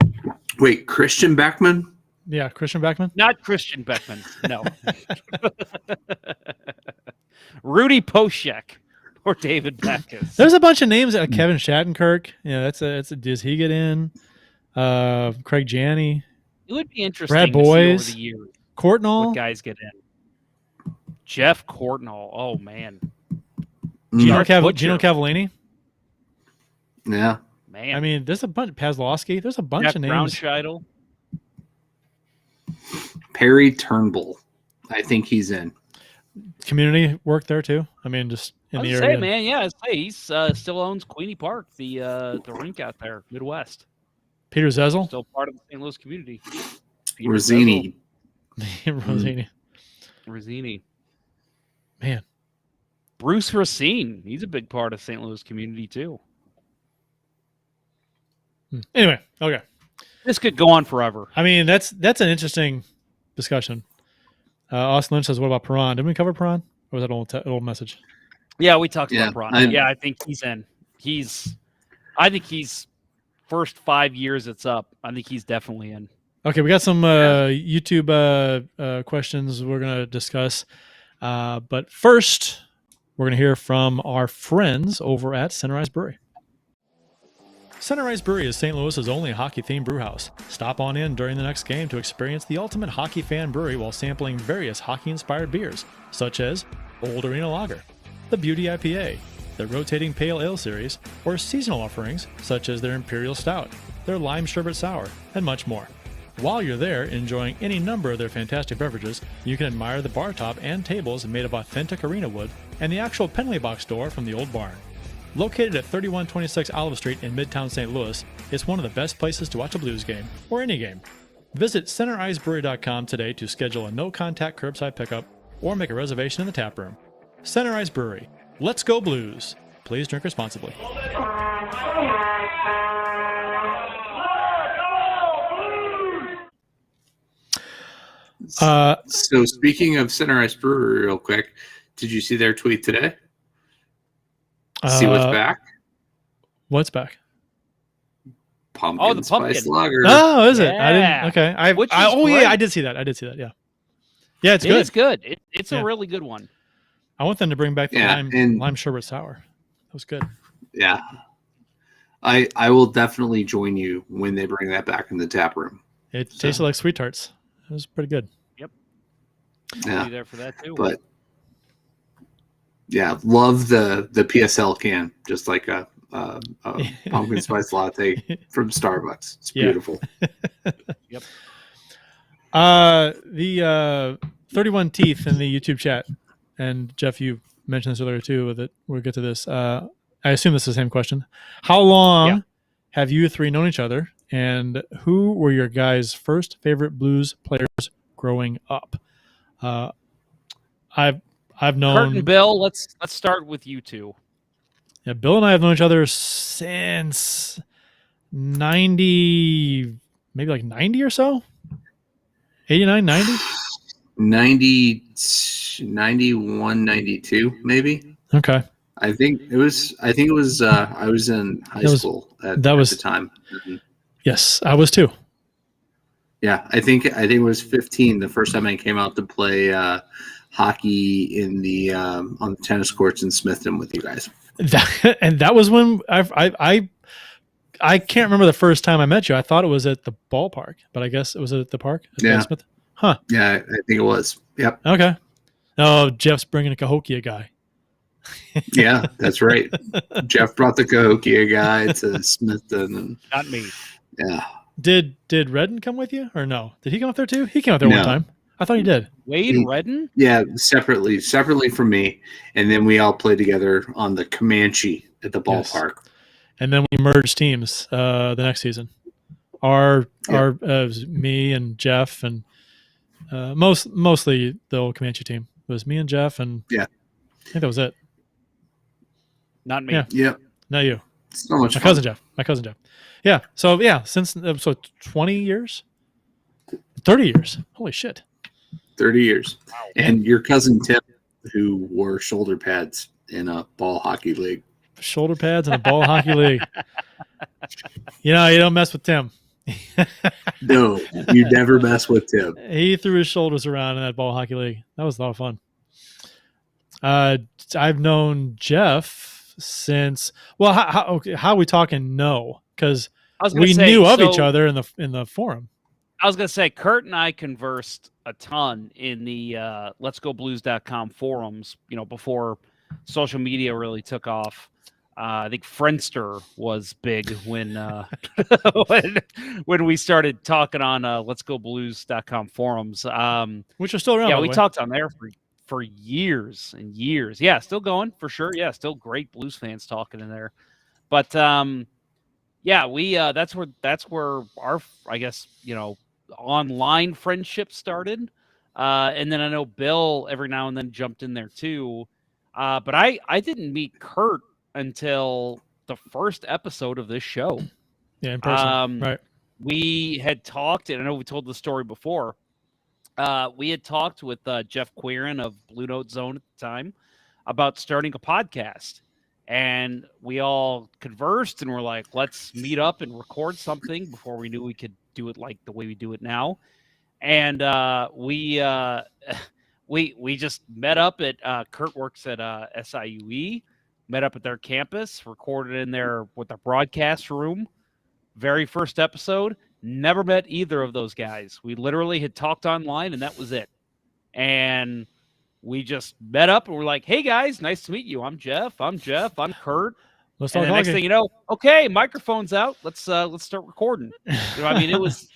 Wait, Christian Beckman? Yeah, Christian Beckman? Not Christian Beckman, no. Rudy Poshek or David Backus. There's a bunch of names. Kevin Shattenkirk. Yeah, that's a. Does he get in? Craig Janney. It would be interesting Brad to see Boyes. over the years Courtnall. what guys get in. Jeff Courtnall. Oh, man. Gino Cavallini. Yeah. Man. I mean, there's a bunch. Pazlowski. There's a bunch Jeff of names. Brownscheidel. Perry Turnbull. I think he's in. Community work there too. I mean, just in the area. Man, yeah, he's still owns Queenie Park, the rink out there, Midwest. Peter Zezel, still part of the St. Louis community. Rosini. Rosini. Man. Bruce Racine. He's a big part of St. Louis community too. Anyway, okay. This could go on forever. I mean, that's an interesting discussion. Austin Lynch says, "What about Perron? Didn't we cover Perron? Or was that an old message?" Yeah, we talked about Perron. I think he's in. I think he's first 5 years it's up. I think he's definitely in. Okay, we got some YouTube questions we're gonna discuss, but first we're gonna hear from our friends over at Sunrise Brewery. Sunrise Brewery is St. Louis's only hockey-themed brewhouse. Stop on in during the next game to experience the ultimate hockey fan brewery while sampling various hockey-inspired beers, such as Old Arena Lager, the Beauty IPA, the Rotating Pale Ale Series, or seasonal offerings such as their Imperial Stout, their Lime Sherbet Sour, and much more. While you're there enjoying any number of their fantastic beverages, you can admire the bar top and tables made of authentic arena wood and the actual penalty box door from the old barn. Located at 3126 Olive Street in Midtown St. Louis, it's one of the best places to watch a Blues game, or any game. Visit CenterIceBrewery.com today to schedule a no-contact curbside pickup or make a reservation in the tap room. Center Ice Brewery. Let's go Blues. Please drink responsibly. So speaking of Center Ice Brewery, real quick, did you see their tweet today? See what's back? What's back? Pumpkin the spice pumpkin. lager. Oh, is it? I Yeah. didn't. Okay. Which is yeah, great. I did see that. Yeah. Yeah, it's It good. is good. It's Yeah. a really good one. I want them to bring back the Yeah, and- lime sherbet sour. That was good. Yeah. I will definitely join you when they bring that back in the tap room. It tasted like sweet tarts. It was pretty good. I'll Yeah. be there for that too. But yeah, love the PSL can, just like a pumpkin spice latte from Starbucks. It's Yeah. beautiful. The 31 Teeth in the YouTube chat, and Jeff, you mentioned this earlier too. That we'll get to this. I assume this is the same question. How long have you three known each other, and who were your guys' first favorite Blues players growing up? I've known Kurt and Bill, let's start with you two. Yeah, Bill and I have known each other since 90, maybe like 90 or so. 89, 90? 90, 91, 92, maybe. Okay. I think it was I was in high school at the time. Yes, I was too. Yeah, I think it was 15 the first time I came out to play hockey in the on the tennis courts in Smithton with you guys. That was when I can't remember the first time I met you. I thought it was at the ballpark, but I guess it was at the park. Yeah. Smith? Huh. Yeah, I think it was. Yep. Okay. Oh, Jeff's bringing a Cahokia guy. Yeah, that's right. Jeff brought the Cahokia guy to Smithton, and Not me. yeah. Did Redden come with you or no? Did he come up there too? He came up there one No. time. I thought he did. Wade Redden? Yeah, separately from me, and then we all played together on the Comanche at the Yes. ballpark. And then we merged teams the next season. It was me and Jeff and mostly the old Comanche team. It was me and Jeff and Yeah. I think that was it. Not me. Yeah. Yep, Not you. so much My fun. cousin Jeff. Yeah. So since 20 years, 30 years. Holy shit. 30 years, and your cousin Tim, who wore shoulder pads in a ball hockey league. Shoulder pads and a ball hockey league. You don't mess with Tim. No, you never mess with Tim. He threw his shoulders around in that ball hockey league. That was a lot of fun. I've known Jeff since. Well, how are we talking? No, because we knew of each other in the forum. I was gonna say Kurt and I conversed a ton in the letsgoblues.com forums, before social media really took off. I think Friendster was big when when we started talking on letsgoblues.com forums. Which are still around. Yeah, by the we way. talked on there for years and years. Yeah, still going for sure. Yeah, still great Blues fans talking in there. But yeah, we that's where our, I guess, online friendship started. And then I know Bill every now and then jumped in there too. But I didn't meet Kurt until the first episode of this show. Yeah, in person. Right. We had talked, and I know we told the story before. We had talked with Jeff Quirin of Blue Note Zone at the time about starting a podcast. And we all conversed and were like, let's meet up and record something before we knew we could do it like the way we do it now. And we just met up at Kurt works at SIUE, met up at their campus, recorded in there with the broadcast room. Very first episode. Never met either of those guys. We literally had talked online and that was it. And we just met up and we're like, hey guys, nice to meet you. I'm Jeff. I'm Kurt. Let's And talk the next thing you know, okay, microphone's out. Let's start recording. I mean, it was,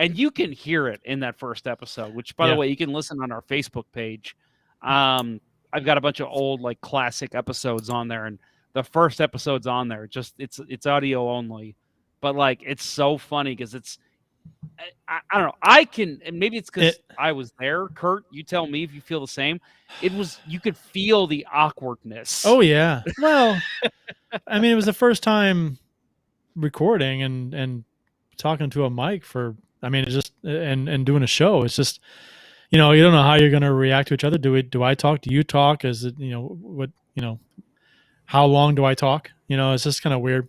and you can hear it in that first episode, which, by the way, you can listen on our Facebook page. I've got a bunch of old, like, classic episodes on there, and the first episode's on there. Just it's audio only, but like it's so funny because it's I don't know. I can, and maybe it's because I was there. Kurt, you tell me if you feel the same. You could feel the awkwardness. Oh yeah. Well, I mean, it was the first time recording and talking to a mic for. I mean, it's just and doing a show. It's just, you don't know how you're going to react to each other. Do I talk? Do you talk? Is it how long do I talk? It's just kind of weird.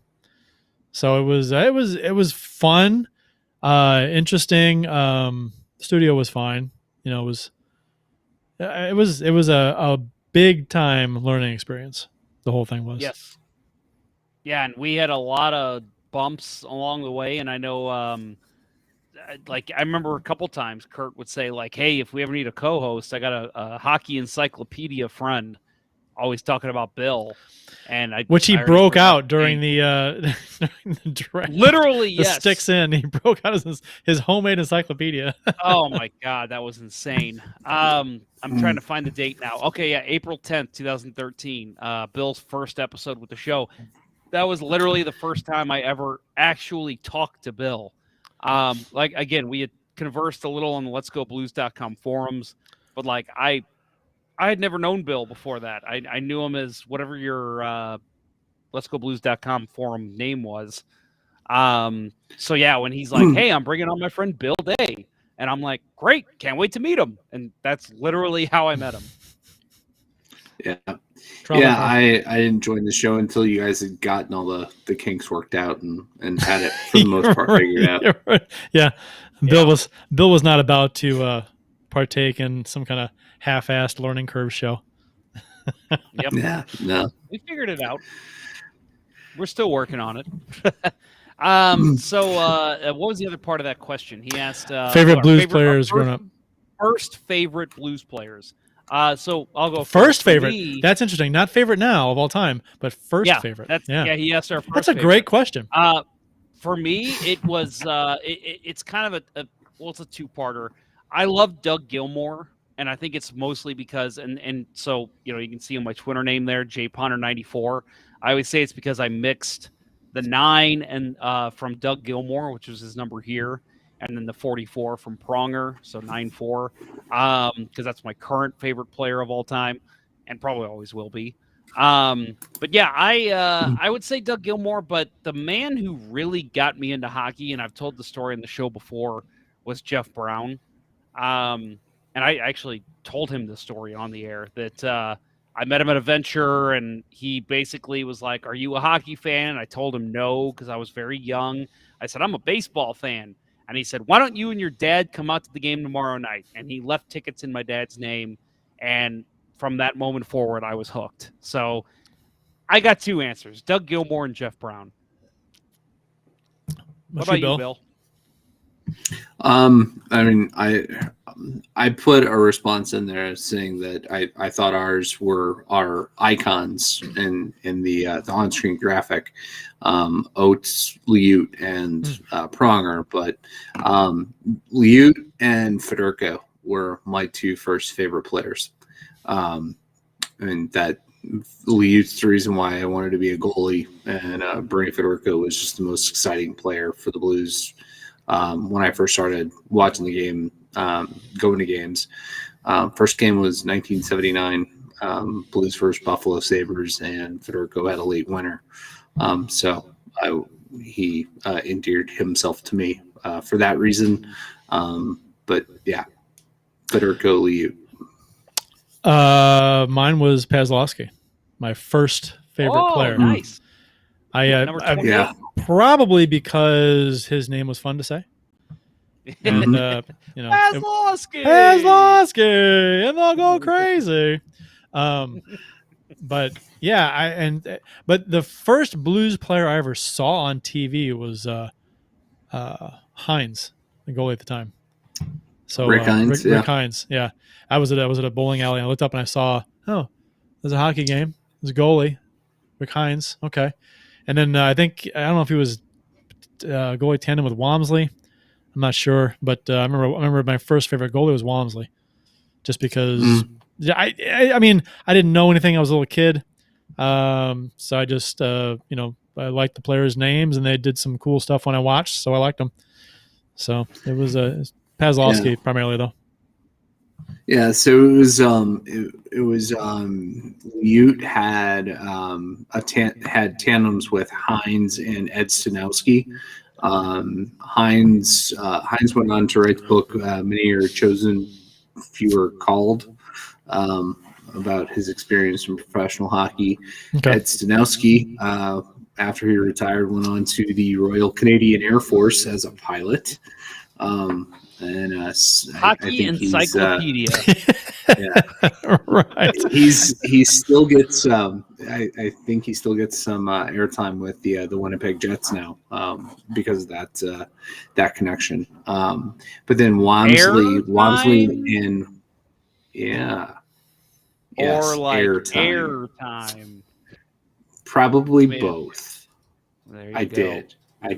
So it was fun, interesting. Studio was fine. It was a big time learning experience. The whole thing was. Yes. Yeah, and we had a lot of bumps along the way, and I know, I remember a couple times Kurt would say, like, "Hey, if we ever need a co-host, I got a hockey encyclopedia friend." Always talking about Bill, and which he broke out during the draft. Literally, yes. The sticks in. He broke out his homemade encyclopedia. Oh my god, that was insane. I'm trying to find the date now. Okay, yeah, April 10th, 2013. Bill's first episode with the show. That was literally the first time I ever actually talked to Bill. Again, we had conversed a little on the letsgoblues.com forums, but like I had never known Bill before that. I knew him as whatever your letsgoblues.com forum name was. So yeah, when he's like, "Hey, I'm bringing on my friend Bill Day," and I'm like, "Great, can't wait to meet him." And that's literally how I met him. Yeah. I didn't join the show until you guys had gotten all the kinks worked out and had it for the most part figured out. Right. Yeah. Bill was not about to partake in some kind of half-assed learning curve show. Yep. Yeah. No. We figured it out. We're still working on it. So what was the other part of that question? He asked favorite blues players growing up. First favorite blues players. So I'll go first favorite. That's interesting. Not favorite now of all time, but first favorite. He asked our first. That's a great question. For me, it was it's kind of it's a two-parter. I love Doug Gilmour, and I think it's mostly because and so you can see on my Twitter name there, JPonner94. I always say it's because I mixed the 9 and from Doug Gilmour, which was his number here, and then the 44 from Pronger, so 9-4, because that's my current favorite player of all time, and probably always will be. But yeah, I would say Doug Gilmour, but the man who really got me into hockey, and I've told the story in the show before, was Jeff Brown. And I actually told him the story on the air that I met him at a venture, and he basically was like, "Are you a hockey fan?" And I told him no, because I was very young. I said, "I'm a baseball fan." And he said, "Why don't you and your dad come out to the game tomorrow night?" And he left tickets in my dad's name. And from that moment forward, I was hooked. So I got two answers, Doug Gilmour and Jeff Brown. What about you, Bill? I mean, I put a response in there saying that I thought ours were our icons in the on-screen graphic, Oates, Liut, and Pronger, but Liut and Fedorko were my two first favorite players. And that Liut's the reason why I wanted to be a goalie, and Bernie Fedorko was just the most exciting player for the Blues. When I first started watching the game, going to games, first game was 1979, Blues versus Buffalo Sabres, and Fedorko had a late winner. So he endeared himself to me for that reason. But yeah, Fedorko, Liut. Mine was Pazlowski, my first favorite player. Nice. I probably because his name was fun to say. And Pazlowski, and they'll go crazy. But yeah, but the first Blues player I ever saw on TV was Hines, the goalie at the time. So Rick Hines, Rick Hines, yeah. I was at a bowling alley, and I looked up and I saw, there's a hockey game. There's a goalie, Rick Hines. Okay. And then I don't know if he was goalie tandem with Walmsley. I'm not sure, but I remember my first favorite goalie was Walmsley, just because. Yeah, I mean, I didn't know anything. I was a little kid, so I just I liked the players' names, and they did some cool stuff when I watched, so I liked them. So it was Pazlowski primarily, though. Yeah, so it was Ute had had tandems with Hines and Ed Stanowski. Hines went on to write the book Many Are Chosen, Few Are Called, about his experience in professional hockey. Okay. Ed Stanowski, after he retired, went on to the Royal Canadian Air Force as a pilot. And Hockey encyclopedia. Right. He still gets. I think he still gets some airtime with the Winnipeg Jets now because of that connection. But then Walmsley and or like airtime. Airtime. Probably both. There you I go. did. I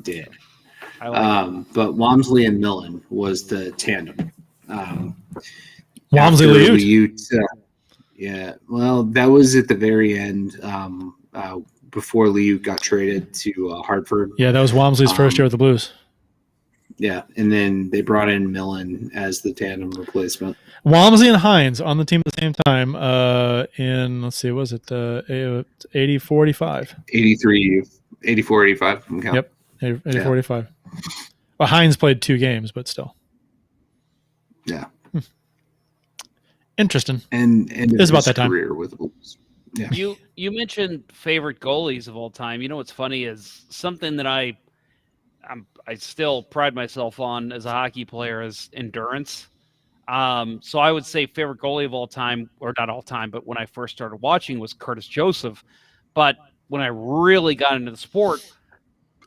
like but Walmsley and Millen was the tandem. Walmsley Liute. Yeah, well, that was at the very end before Liute got traded to Hartford. Yeah, that was Walmsley's first year with the Blues. Yeah, and then they brought in Millen as the tandem replacement. Walmsley and Hines on the team at the same time in, let's see, was it 80-45? 84-85. Yep, 80-45. Well, Hines played 2 games, but still. Yeah. Interesting. And it's about that time. Career with the Blues. Yeah. You mentioned favorite goalies of all time. You know what's funny is something that I still pride myself on as a hockey player is endurance. So I would say favorite goalie of all time, or not all time, but when I first started watching was Curtis Joseph. But when I really got into the sport,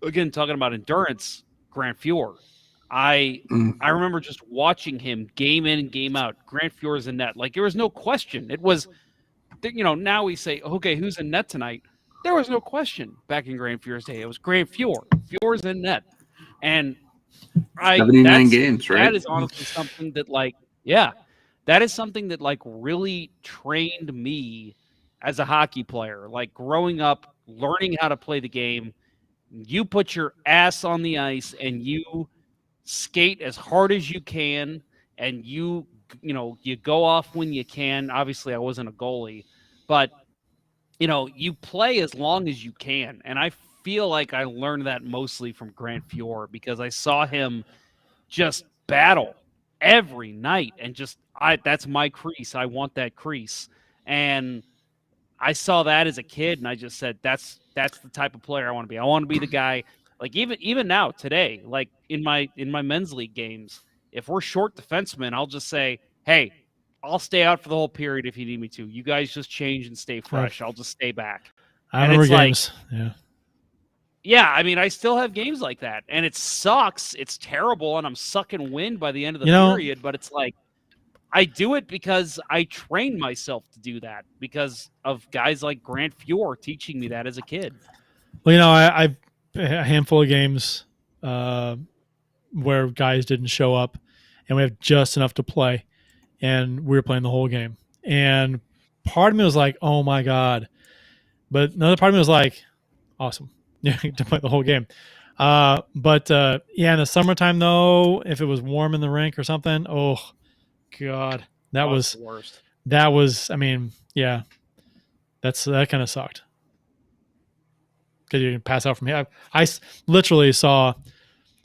again, talking about endurance, Grant Fuhr. I remember just watching him game in and game out. Grant Fuhr's in net. Like, there was no question. It was, now we say, okay, who's in net tonight? There was no question back in Grant Fuhr's day. It was Grant Fuhr. Fuhr's in net. And 79 games, right? That is honestly something that, that is something that, really trained me as a hockey player. Like, growing up, learning how to play the game, you put your ass on the ice and you skate as hard as you can, and you go off when you can. Obviously, I wasn't a goalie, but you play as long as you can. And I feel like I learned that mostly from Grant Fuhr because I saw him just battle every night and that's my crease. I want that crease. And I saw that as a kid, and I just said, that's the type of player I want to be. I want to be the guy, like even now today, like in my men's league games, if we're short defensemen, I'll just say, hey, I'll stay out for the whole period if you need me to. You guys just change and stay fresh. I'll just stay back. I remember games. Yeah, I mean, I still have games like that, and it sucks. It's terrible, and I'm sucking wind by the end of the period, but it's like, I do it because I trained myself to do that because of guys like Grant Fuhr teaching me that as a kid. Well, I've a handful of games where guys didn't show up and we have just enough to play, and we were playing the whole game. And part of me was like, oh my God. But another part of me was like, awesome. Yeah, to play the whole game. In the summertime though, if it was warm in the rink or something, oh God, that was the worst. That was, I mean, yeah, that kind of sucked. Because you can pass out from here. I literally saw.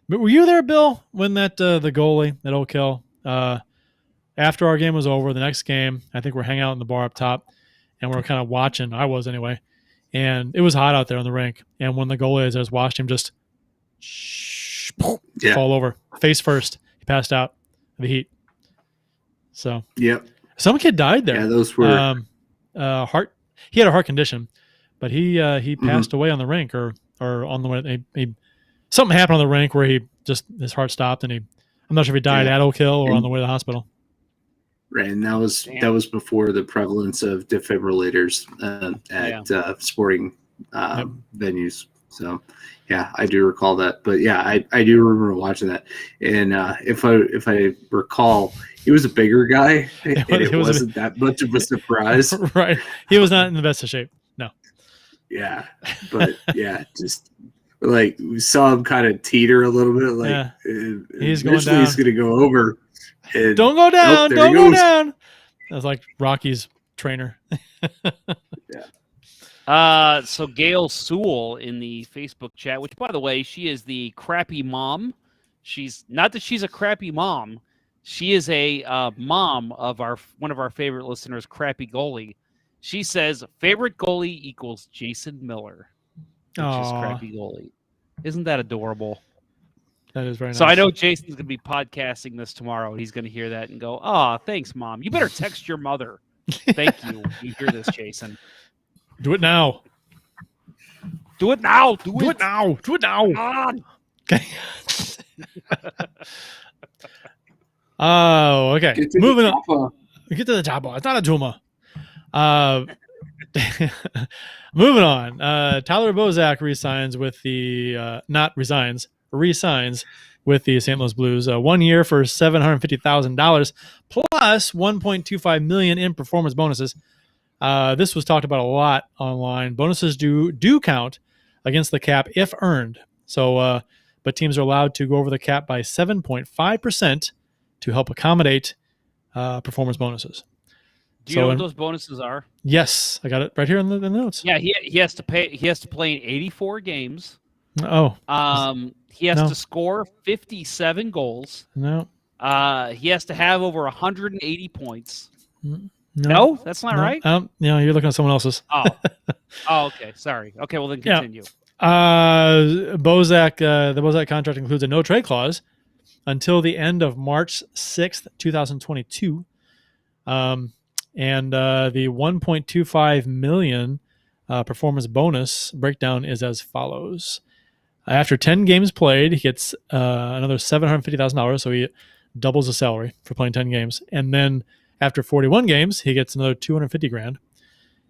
Were you there, Bill, when that the goalie, that old kill? After our game was over, the next game, I think we're hanging out in the bar up top, and we're kind of watching. I was anyway, and it was hot out there on the rink. And when the goalie, as I was watching him, just fall over face first, he passed out of the heat. So some kid died there. Yeah, those were heart. He had a heart condition, but he passed away on the rink or on the way. Something happened on the rink where his heart stopped, and I'm not sure if he died at Oak Hill or on the way to the hospital. Right, and that was before the prevalence of defibrillators at sporting venues. So, yeah, I do recall that. But yeah, I do remember watching that. And if I recall, he was a bigger guy, and it wasn't that much of a surprise. Right. He was not in the best of shape. No. Yeah, but yeah, just like we saw him kind of teeter a little bit. Like he's going down. He's going to go over. And, don't go down. Don't go down. That was like Rocky's trainer. Yeah. So Gail Sewell in the Facebook chat, which by the way, she is the crappy mom. She's not that she's a crappy mom. She is a mom of one of our favorite listeners, Crappy Goalie. She says favorite goalie equals Jason Miller, which is Crappy Goalie. Isn't that adorable? That is very nice. So I know Jason's going to be podcasting this tomorrow. He's going to hear that and go, "Oh, thanks, Mom. You better text your mother. Thank you. You hear this, Jason? Do it now. Do it now. Do it now. Do it now. Come on." Okay. Oh, okay. Moving on. Get to the top. It's not a tumor. Moving on. Tyler Bozak resigns with the resigns with the St. Louis Blues. 1 year for $750,000 plus $1.25 million in performance bonuses. This was talked about a lot online. Bonuses do count against the cap if earned. So, but teams are allowed to go over the cap by 7.5% to help accommodate performance bonuses. Do you know what those bonuses are? Yes, I got it right here in the notes. Yeah, he has to pay. He has to play in 84 games. Oh. He has to score 57 goals. No. He has to have over 180 points. No, that's not right. You're looking at someone else's. Oh, okay. Sorry. Okay, well then continue. The Bozak contract includes a no trade clause until the end of March 6th, 2022. And the $1.25 million performance bonus breakdown is as follows. After 10 games played, he gets another $750,000, so he doubles the salary for playing 10 games. And then after 41 games, he gets another $250,000.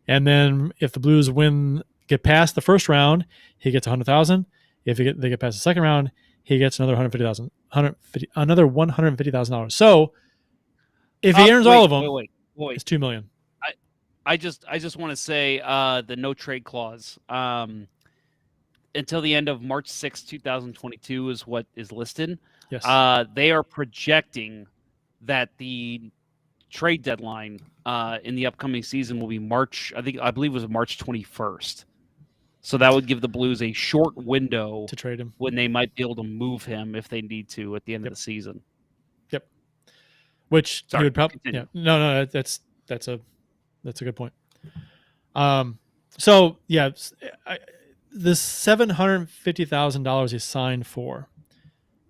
And then if the Blues get past the first round, he gets $100,000. If they get past the second round, he gets another $150,000. So if he earns all of them, it's $2 million. I just want to say the no trade clause until the end of March 6, 2022 is what is listed. Yes. They are projecting that the trade deadline in the upcoming season will be March. I believe it was March 21st. So that would give the Blues a short window to trade him when they might be able to move him if they need to at the end of the season. Yep. Which he would probably. Yeah. No. That's a good point. So yeah, this $750,000 he signed for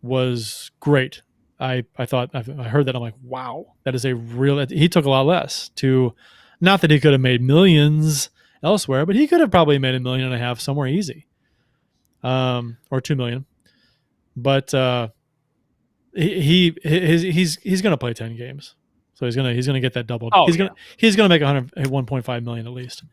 was great. I thought I heard that, I'm like, wow, that is a real. He took a lot less to, not that he could have made millions elsewhere, but he could have probably made $1.5 million somewhere easy, or $2 million. But he's going to play 10 games, so he's gonna get that doubled. He's gonna make $1.5 million at least.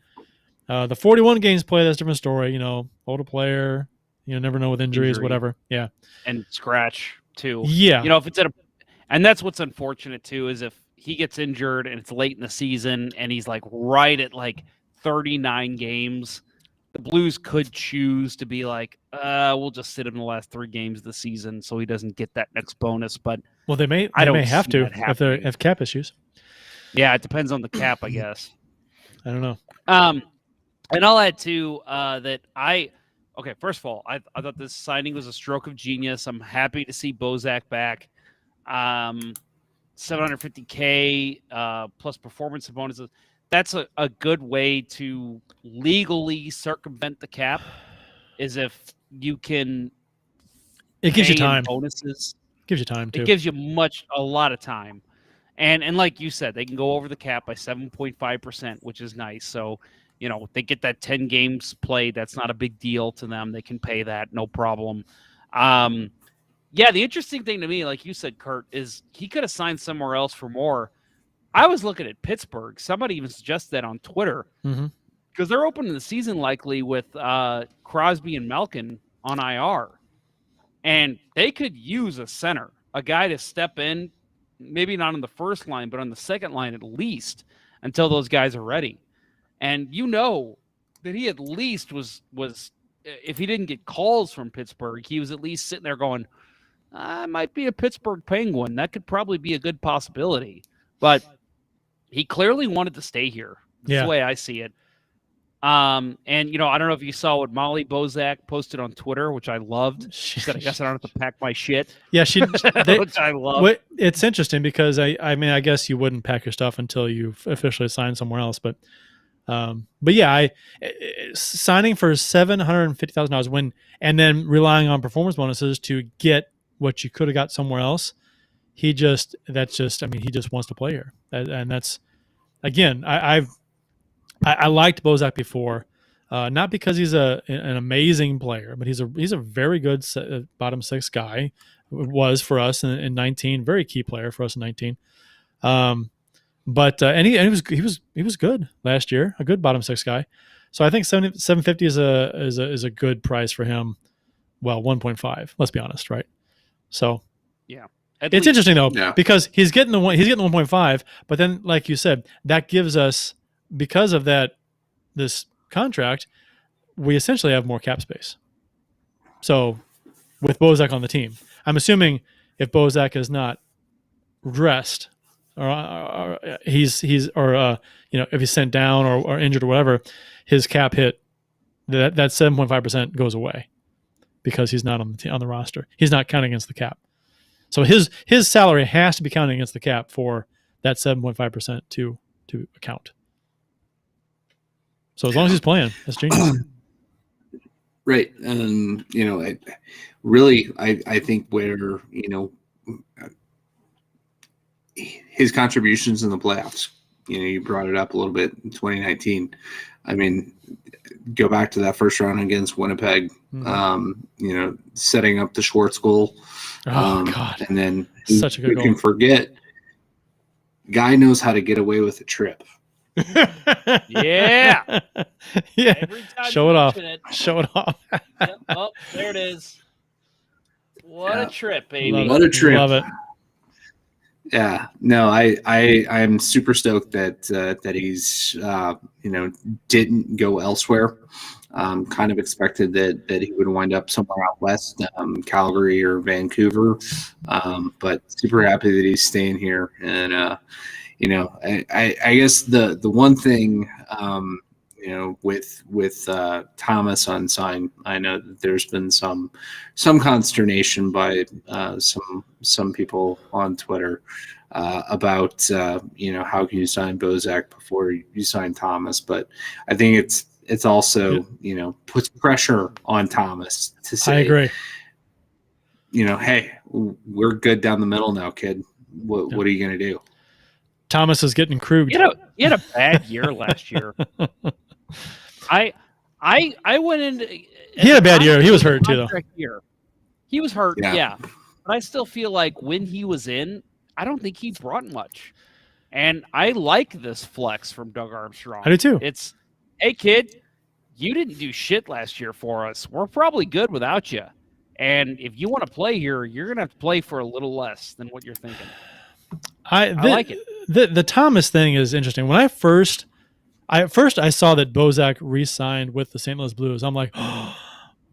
The 41 games played, that's a different story. Older player, never know with injuries, whatever. Yeah, and scratch too. Yeah, if it's and that's what's unfortunate too, is if he gets injured and it's late in the season and he's like right at like 39 games, the Blues could choose to be like, we'll just sit him the last 3 games of the season so he doesn't get that next bonus. But they may have to if they have cap issues. Yeah, it depends on the cap, I guess. I don't know. And I'll add too that first of all, I thought this signing was a stroke of genius. I'm happy to see Bozak back. $750K plus performance bonuses. That's a good way to legally circumvent the cap, is if you can. It gives you time. Bonuses. Gives you time too. It gives you a lot of time. And like you said, they can go over the cap by 7.5%, which is nice. So, they get that 10 games played. That's not a big deal to them. They can pay that, no problem. The interesting thing to me, like you said, Kurt, is he could have signed somewhere else for more. I was looking at Pittsburgh. Somebody even suggested that on Twitter. Mm-hmm. because they're opening the season likely with Crosby and Malkin on IR, and they could use a center, a guy to step in, maybe not on the first line, but on the second line at least until those guys are ready. And you know that he at least was if he didn't get calls from Pittsburgh, he was at least sitting there going, I might be a Pittsburgh Penguin. That could probably be a good possibility. But he clearly wanted to stay here. That's the way I see it. And, you know, I don't know if you saw what Molly Bozak posted on Twitter, which I loved. She said, I guess I don't have to pack my shit. Yeah, which I love. It's interesting because, I mean, I guess you wouldn't pack your stuff until you've officially signed somewhere else. But yeah, signing for $750,000 and then relying on performance bonuses to get what you could have got somewhere else. He just wants to play here. And that's, again, I liked Bozak before, not because he's an amazing player, but he's a very good bottom six guy. Was for us in 19, very key player for us in 19. But he was good last year, a good bottom six guy. So I think 750 is a good price for him. Well, 1.5. Let's be honest, right? So yeah. It's interesting though, because he's getting the 1.5, but then like you said, that gives us, because of that, this contract, we essentially have more cap space. So with Bozak on the team, I'm assuming if Bozak is not rest or he's if he's sent down or injured or whatever, his cap hit, that 7.5% goes away because he's not on the roster. He's not counting against the cap. So his salary has to be counting against the cap for that 7.5% to account. So as long as he's playing, that's genius. Right. I think where, his contributions in the playoffs, you brought it up a little bit in 2019. I mean, go back to that first round against Winnipeg, setting up the Schwartz goal. God. And then Such a good goal. You can forget, guy knows how to get away with a trip. Yeah. Yeah. Show it off. Show it off. Yep. Oh, there it is. What a trip, baby. What a trip. Love it. Yeah. No, I'm super stoked that he's didn't go elsewhere. Kind of expected that he would wind up somewhere out west, Calgary or Vancouver. But super happy that he's staying here. And I guess the one thing with Thomas unsigned, I know that there's been some consternation by some people on Twitter about how can you sign Bozak before you sign Thomas, but I think it's also puts pressure on Thomas to say, I agree. Hey, we're good down the middle now, kid. What are you gonna do? Thomas is getting Kruged. He had a bad year last year. I went into. He had a bad year. He was hurt too, though. He was hurt, yeah. But I still feel like when he was in, I don't think he brought much. And I like this flex from Doug Armstrong. I do too. It's, hey kid, you didn't do shit last year for us. We're probably good without you. And if you want to play here, you're gonna have to play for a little less than what you're thinking. I like it. The Thomas thing is interesting. When I first saw that Bozak re-signed with the St. Louis Blues, I'm like, oh,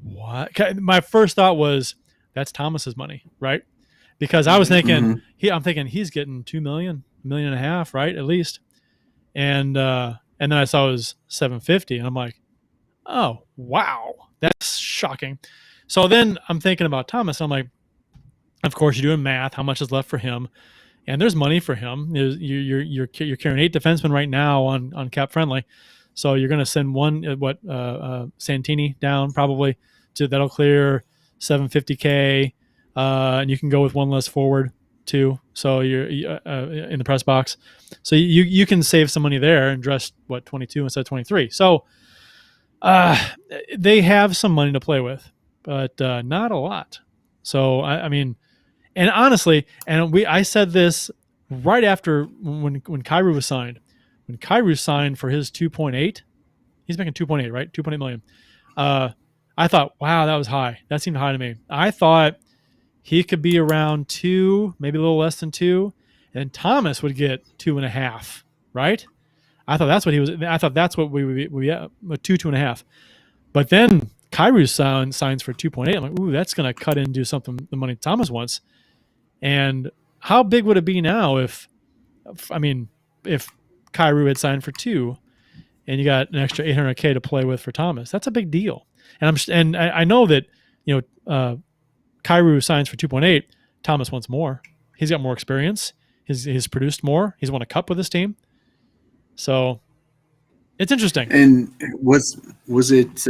what? My first thought was, that's Thomas's money, right? Because I was thinking, I'm thinking he's getting $2 million, $1.5 million, right, at least. And then I saw it was $750, and I'm like, oh wow, that's shocking. So then I'm thinking about Thomas. I'm like, of course you're doing math. How much is left for him? And there's money for him. You're carrying 8 defensemen right now on cap friendly, so you're going to send one Santini down probably that'll clear $750K, and you can go with one less forward too. So you're in the press box, so you can save some money there and dress 22 instead of 23. So they have some money to play with, but not a lot. So I mean. And honestly, I said this right after when Kyrou was signed. When Kyrou signed for his 2.8, He's making 2.8, right? 2.8 million. I thought, wow, that was high. That seemed high to me. I thought he could be around 2, maybe a little less than 2, and Thomas would get 2.5, right? I thought that's what he was. I thought that's what we would be at, 2.5. But then Kyrie signs for 2.8. I'm like, ooh, that's going to cut into something the money Thomas wants. And how big would it be now if Kyrie had signed for 2 and you got an extra $800K to play with for Thomas? That's a big deal. And I know that, Kyrie signs for 2.8. Thomas wants more. He's got more experience. He's produced more. He's won a cup with his team. So it's interesting. And was it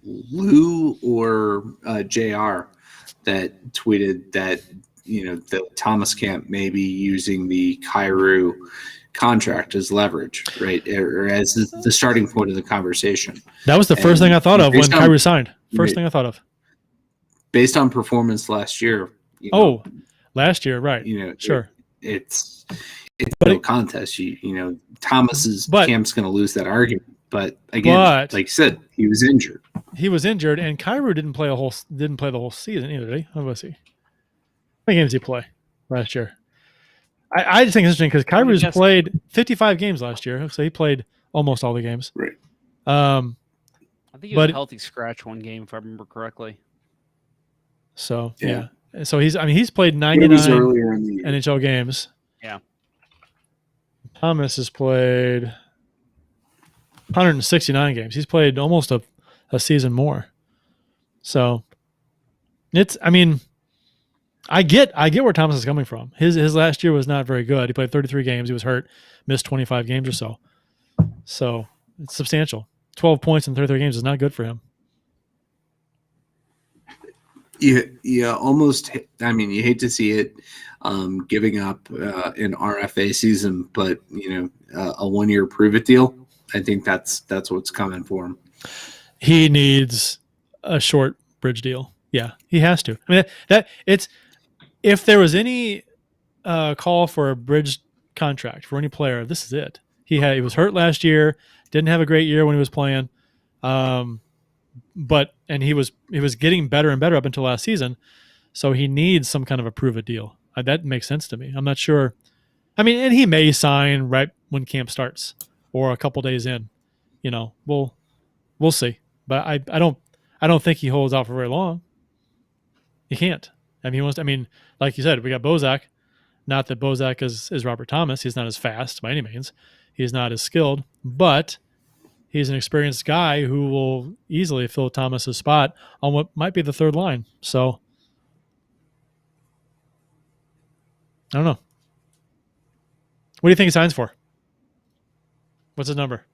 Lou or JR that tweeted that that Thomas Camp may be using the Kyrie contract as leverage, right, or as the starting point of the conversation? That was the first thing I thought of when Kyrie signed. First thing I thought of. Based on performance last year. Last year, right? Sure. It's no contest. Thomas's Camp's going to lose that argument. But again, like you said, he was injured. And Kyrie didn't play the whole season either, did he? How was he? How many games did he play last year? I just think it's interesting because Kyrie's played 55 games last year, so he played almost all the games. Right. I think he was a healthy scratch one game, if I remember correctly. So yeah. So he's played 99 NHL games. Yeah. Thomas has played 169 games. He's played almost a season more. So I get where Thomas is coming from. His last year was not very good. He played 33 games. He was hurt, missed 25 games or so. So it's substantial. 12 points in 33 games is not good for him. Yeah, almost. You hate to see it, giving up an RFA season, but a 1-year prove-it deal. I think that's what's coming for him. He needs a short bridge deal. Yeah, he has to. If there was any call for a bridge contract for any player, this is it. He was hurt last year, didn't have a great year when he was playing, but he was getting better and better up until last season, so he needs some kind of a prove-it deal. That makes sense to me. I'm not sure. And he may sign right when camp starts or a couple days in. We'll see. But I don't think he holds out for very long. He can't. He wants. Like you said, we got Bozak. Not that Bozak is Robert Thomas. He's not as fast by any means. He's not as skilled, but he's an experienced guy who will easily fill Thomas's spot on what might be the third line. So I don't know. What do you think he signs for? What's his number?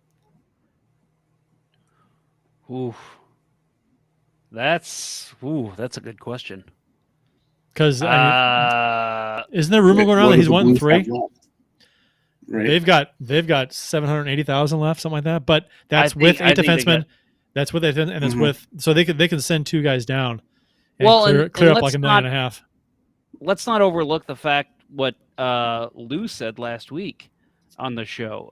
That's a good question. Because isn't there a rumor going around that he's wanting 3? Right. They've got 780,000 left, something like that. But that's with 8 defensemen. That's with 8, and it's with so they can send 2 guys down. And clear up like $1.5 million. Let's not overlook the fact what Lou said last week on the show,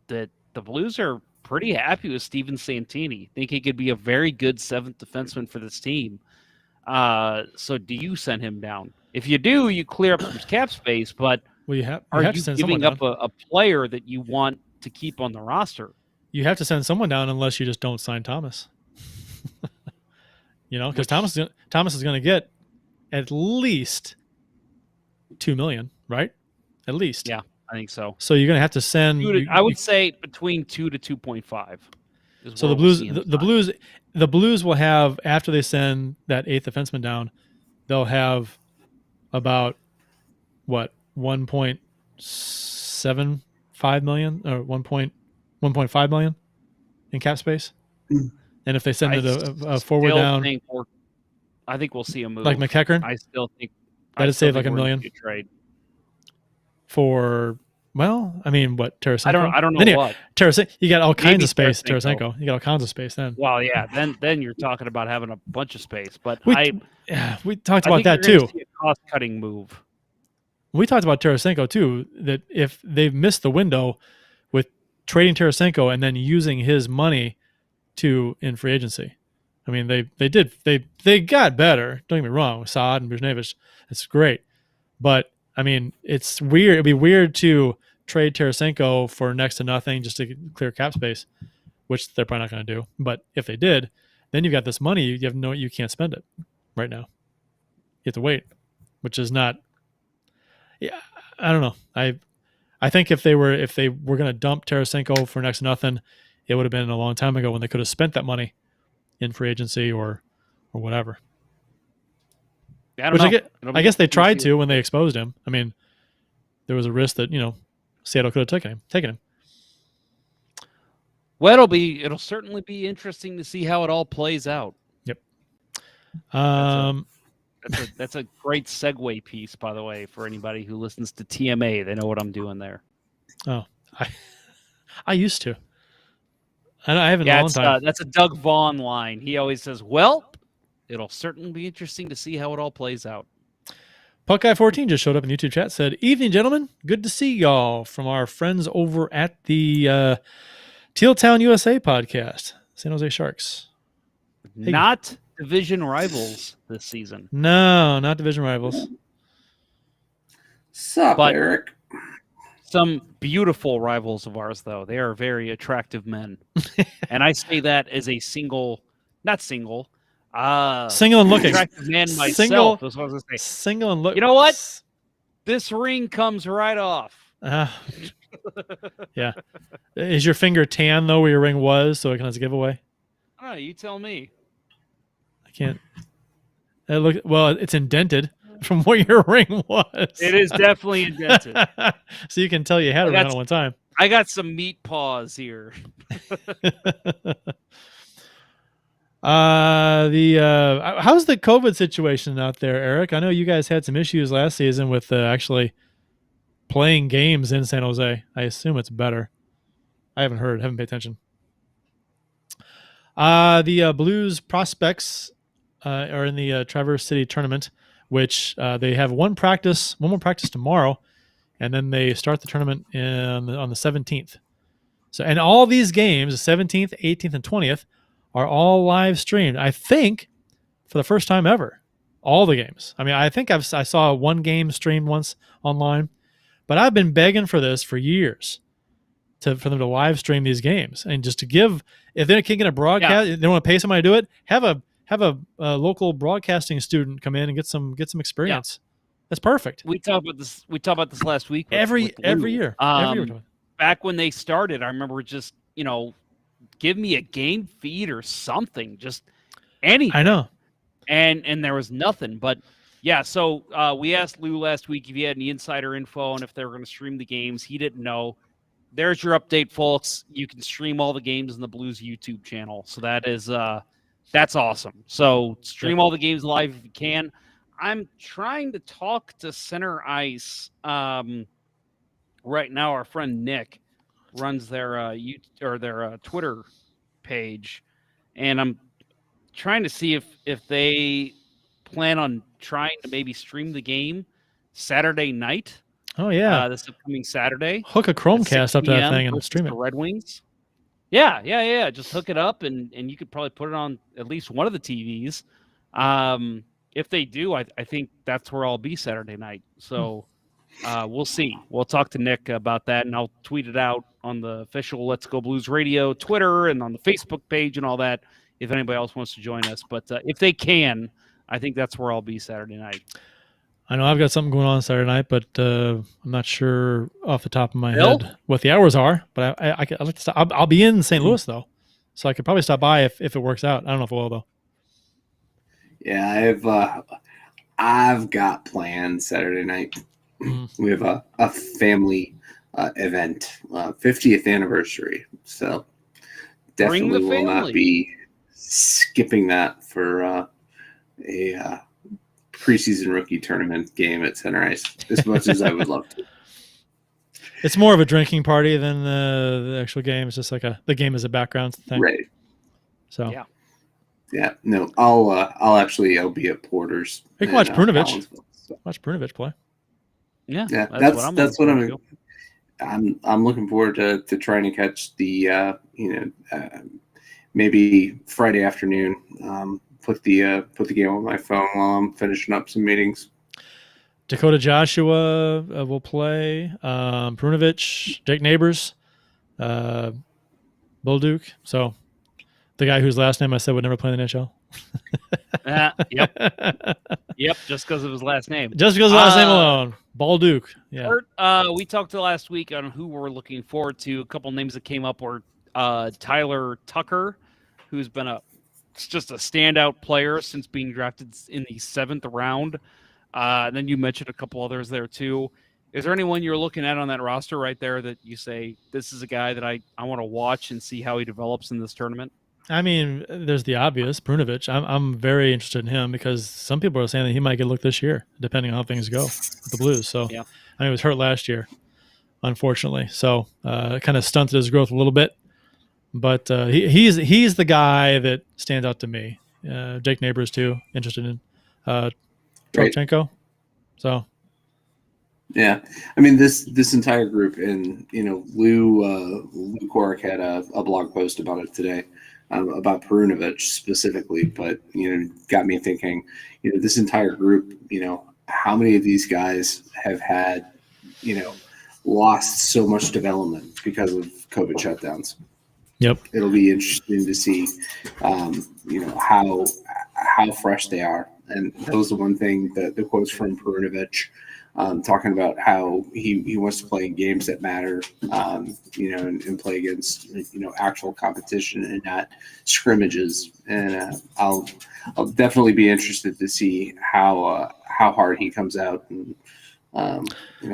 that the Blues are pretty happy with Steven Santini. Think he could be a very good 7th defenseman for this team. So do you send him down? If you do, you clear up some cap space, but are you giving up a player that you want to keep on the roster? You have to send someone down unless you just don't sign Thomas. Because Thomas is going to get at least $2 million, right? At least. Yeah, I think so. So you're going to have to send. I would say between 2 to 2.5. So the Blues will have, after they send that 8th defenseman down, they'll have about what, 1.75 million or 1.5 million in cap space. And if they send a forward down, I think we'll see a move like McEachern. I still think that'd save like $1 million trade for. Well, what, Tarasenko? I don't know what. Tarasenko, you got all kinds of space, Tarasenko. You got all kinds of space then. Well, yeah, then you're talking about having a bunch of space. But we talked about that too. See a cost-cutting move. We talked about Tarasenko too, that if they've missed the window with trading Tarasenko and then using his money in free agency. I mean, they got better. Don't get me wrong, with Saad and Brzezinski. It's great. But, I mean, it's weird. It'd be weird to trade Tarasenko for next to nothing just to clear cap space, which they're probably not going to do. But if they did, then you've got this money. You can't spend it right now. You have to wait, which is not. Yeah, I don't know. I think if they were going to dump Tarasenko for next to nothing, it would have been a long time ago when they could have spent that money in free agency or whatever. I guess they tried to when they exposed him. I mean, there was a risk that Seattle could have taken him. Well, it'll certainly be interesting to see how it all plays out. Yep. That's a great segue piece, by the way, for anybody who listens to TMA. They know what I'm doing there. Oh, I used to. I haven't in a long time. That's a Doug Vaughn line. He always says, "Well, it'll certainly be interesting to see how it all plays out." Puckeye14 just showed up in the YouTube chat. Said, "Evening, gentlemen. Good to see y'all from our friends over at the Teal Town USA podcast, San Jose Sharks." Hey. Not division rivals this season. No, not division rivals. Sup, Eric? Some beautiful rivals of ours, though. They are very attractive men. And I say that as a single and looking. Attractive man myself. That's what I was going to say. Single and looking. You know what? This ring comes right off. Yeah. Is your finger tan, though, where your ring was, so it can as a giveaway? Oh, you tell me. I can't. It's indented from what your ring was. It is definitely indented. So you can tell you had it around at one time. I got some meat paws here. How's the COVID situation out there, Eric? I know you guys had some issues last season with actually playing games in San Jose. I assume it's better. I haven't paid attention. The Blues prospects are in the Traverse City tournament, which they have one more practice tomorrow, and then they start the tournament on the 17th. So, and all these games, the 17th, 18th, and 20th, are all live streamed. I think for the first time ever, all the games. I mean, I think I saw one game streamed once online, but I've been begging for this for years, for them to live stream these games and just to give. If they're not going to broadcast, they don't want to pay somebody to do it. Have a local broadcasting student come in and get some experience. Yeah. That's perfect. We talked about this last week. Every year. Back when they started, I remember just give me a game feed or something, just anything. I know. And there was nothing. But yeah, so we asked Lou last week if he had any insider info and if they were going to stream the games. He didn't know. There's your update, folks. You can stream all the games in the Blues YouTube channel. So that is that's awesome. So stream all the games live if you can. I'm trying to talk to Center Ice right now. Our friend Nick runs their their Twitter page, and I'm trying to see if they plan on trying to maybe stream the game Saturday night. Oh yeah, this upcoming Saturday. Hook a Chromecast up to that thing and stream it. The Red Wings. Yeah. Just hook it up, and you could probably put it on at least one of the TVs. If they do, I think that's where I'll be Saturday night. So we'll see. We'll talk to Nick about that, and I'll tweet it out on the official Let's Go Blues Radio Twitter and on the Facebook page and all that if anybody else wants to join us. But if they can, I think that's where I'll be Saturday night. I know I've got something going on Saturday night, but I'm not sure off the top of my head what the hours are. But I'd like to stop. I'll be in St. Louis though, so I could probably stop by if it works out. I don't know if it will though. Yeah, I've got plans Saturday night. We have a family event, 50th anniversary. So definitely will not be skipping that for a preseason rookie tournament game at Center Ice, as much as I would love to. It's more of a drinking party than the actual game. It's just like the game is a background thing. Right. So yeah. No, I'll be at Porter's. You can watch Prunovich. Watch Prunovich play. Yeah. That's what I'm looking forward to trying to catch the maybe Friday afternoon. Put the game on my phone while I'm finishing up some meetings. Dakota Joshua will play. Prunovich, Jake Neighbors, Bolduc. So the guy whose last name I said would never play in the NHL. Yep. Just because of his last name. Just because of his last name alone. Bolduc. Yeah. Kurt, we talked last week on who we're looking forward to. A couple names that came up were Tyler Tucker, who's been just a standout player since being drafted in the 7th round. And then you mentioned a couple others there too. Is there anyone you're looking at on that roster right there that you say, this is a guy that I want to watch and see how he develops in this tournament? I mean, there's the obvious, Prunovich. I'm very interested in him because some people are saying that he might get a look this year, depending on how things go with the Blues. So yeah. I mean, he was hurt last year, unfortunately. So it kind of stunted his growth a little bit. But he's the guy that stands out to me. Jake Neighbors, too, interested in Trochenko. So, yeah, I mean this entire group, and Lou Korik had a blog post about it today, about Perunovic specifically. But got me thinking, this entire group, how many of these guys have had, lost so much development because of COVID shutdowns. Yep. It'll be interesting to see, how fresh they are. And that was the one thing that the quotes from Perunovic, talking about how he wants to play in games that matter, and play against, actual competition and not scrimmages. And I'll definitely be interested to see how hard he comes out, and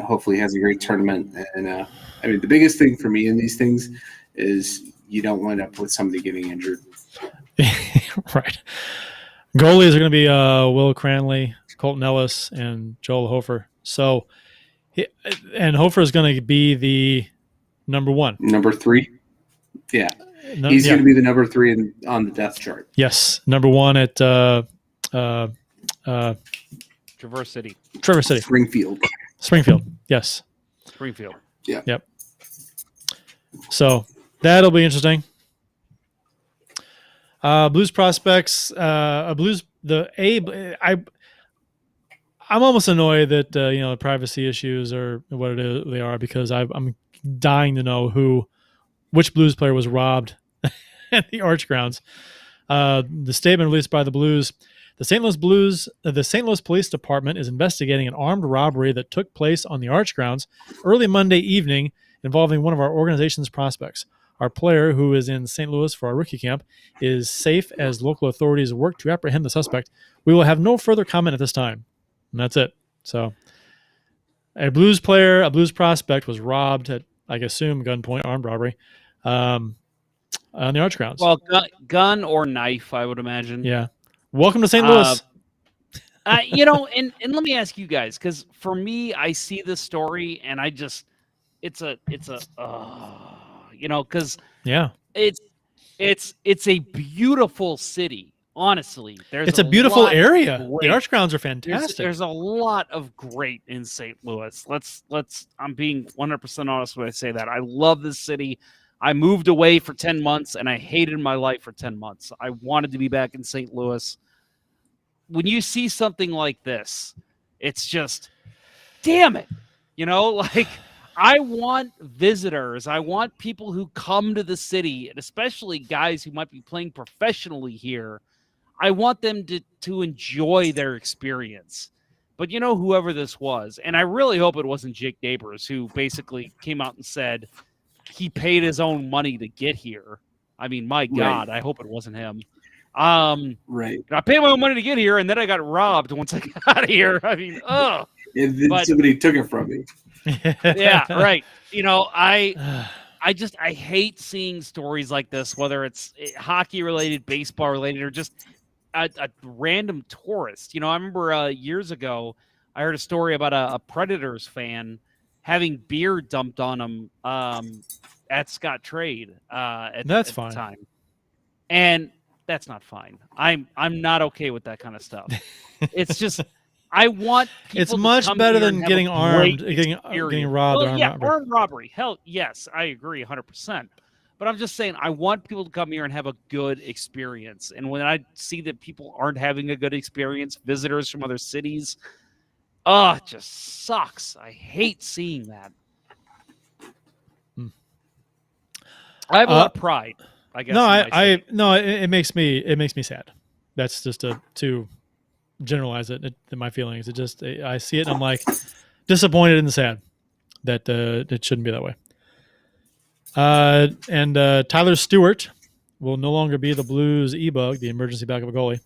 hopefully has a great tournament. And I mean, the biggest thing for me in these things is you don't wind up with somebody getting injured. Right. Goalies are going to be Will Cranley, Colton Ellis, and Joel Hofer. So, Hofer is going to be the number 1. Number 3? Yeah. He's going to be the number 3 on the depth chart. Yes. Number 1 at Traverse City. Springfield. Yes. Springfield. Yeah. Yep. So that'll be interesting. Blues prospects. I'm almost annoyed that privacy issues are what it is. They are, because I'm dying to know which Blues player was robbed at the Arch Grounds. The statement released by the Blues. The St. Louis Police Department is investigating an armed robbery that took place on the Arch Grounds early Monday evening involving one of our organization's prospects. Our player, who is in St. Louis for our rookie camp, is safe as local authorities work to apprehend the suspect. We will have no further comment at this time. And that's it. So a Blues prospect was robbed at, I assume, gunpoint, armed robbery, on the Arch Grounds. Well, gun or knife, I would imagine. Yeah. Welcome to St. Louis. And let me ask you guys, because for me, I see this story and I just, because yeah, it's a beautiful city. Honestly, it's a beautiful area. The Arch Grounds are fantastic. There's a lot of great in St. Louis. I'm being 100% honest when I say that. I love this city. I moved away for 10 months and I hated my life for 10 months. I wanted to be back in St. Louis. When you see something like this, it's just, damn it. I want visitors. I want people who come to the city, and especially guys who might be playing professionally here. I want them to enjoy their experience. But whoever this was, and I really hope it wasn't Jake Neighbors, who basically came out and said he paid his own money to get here. I mean, my God, right. I hope it wasn't him. Right. I paid my own money to get here, and then I got robbed once I got out of here. I mean, and then somebody took it from me. Yeah, right. I hate seeing stories like this, whether it's hockey related, baseball related, or just a random tourist. I remember years ago, I heard a story about a Predators fan having beer dumped on him at Scott Trade at the time. And that's not fine. I'm not okay with that kind of stuff. It's just, I want people it's much better than getting armed, getting robbed. Well, armed robbery. Hell, yes, I agree 100%. But I'm just saying, I want people to come here and have a good experience. And when I see that people aren't having a good experience, visitors from other cities, it just sucks. I hate seeing that. I have a lot of pride, I guess. No, it makes me sad. That's just to generalize it. My feelings. I see it and I'm like disappointed and sad that it shouldn't be that way. And Tyler Stewart will no longer be the Blues e-bug, the emergency backup goalie.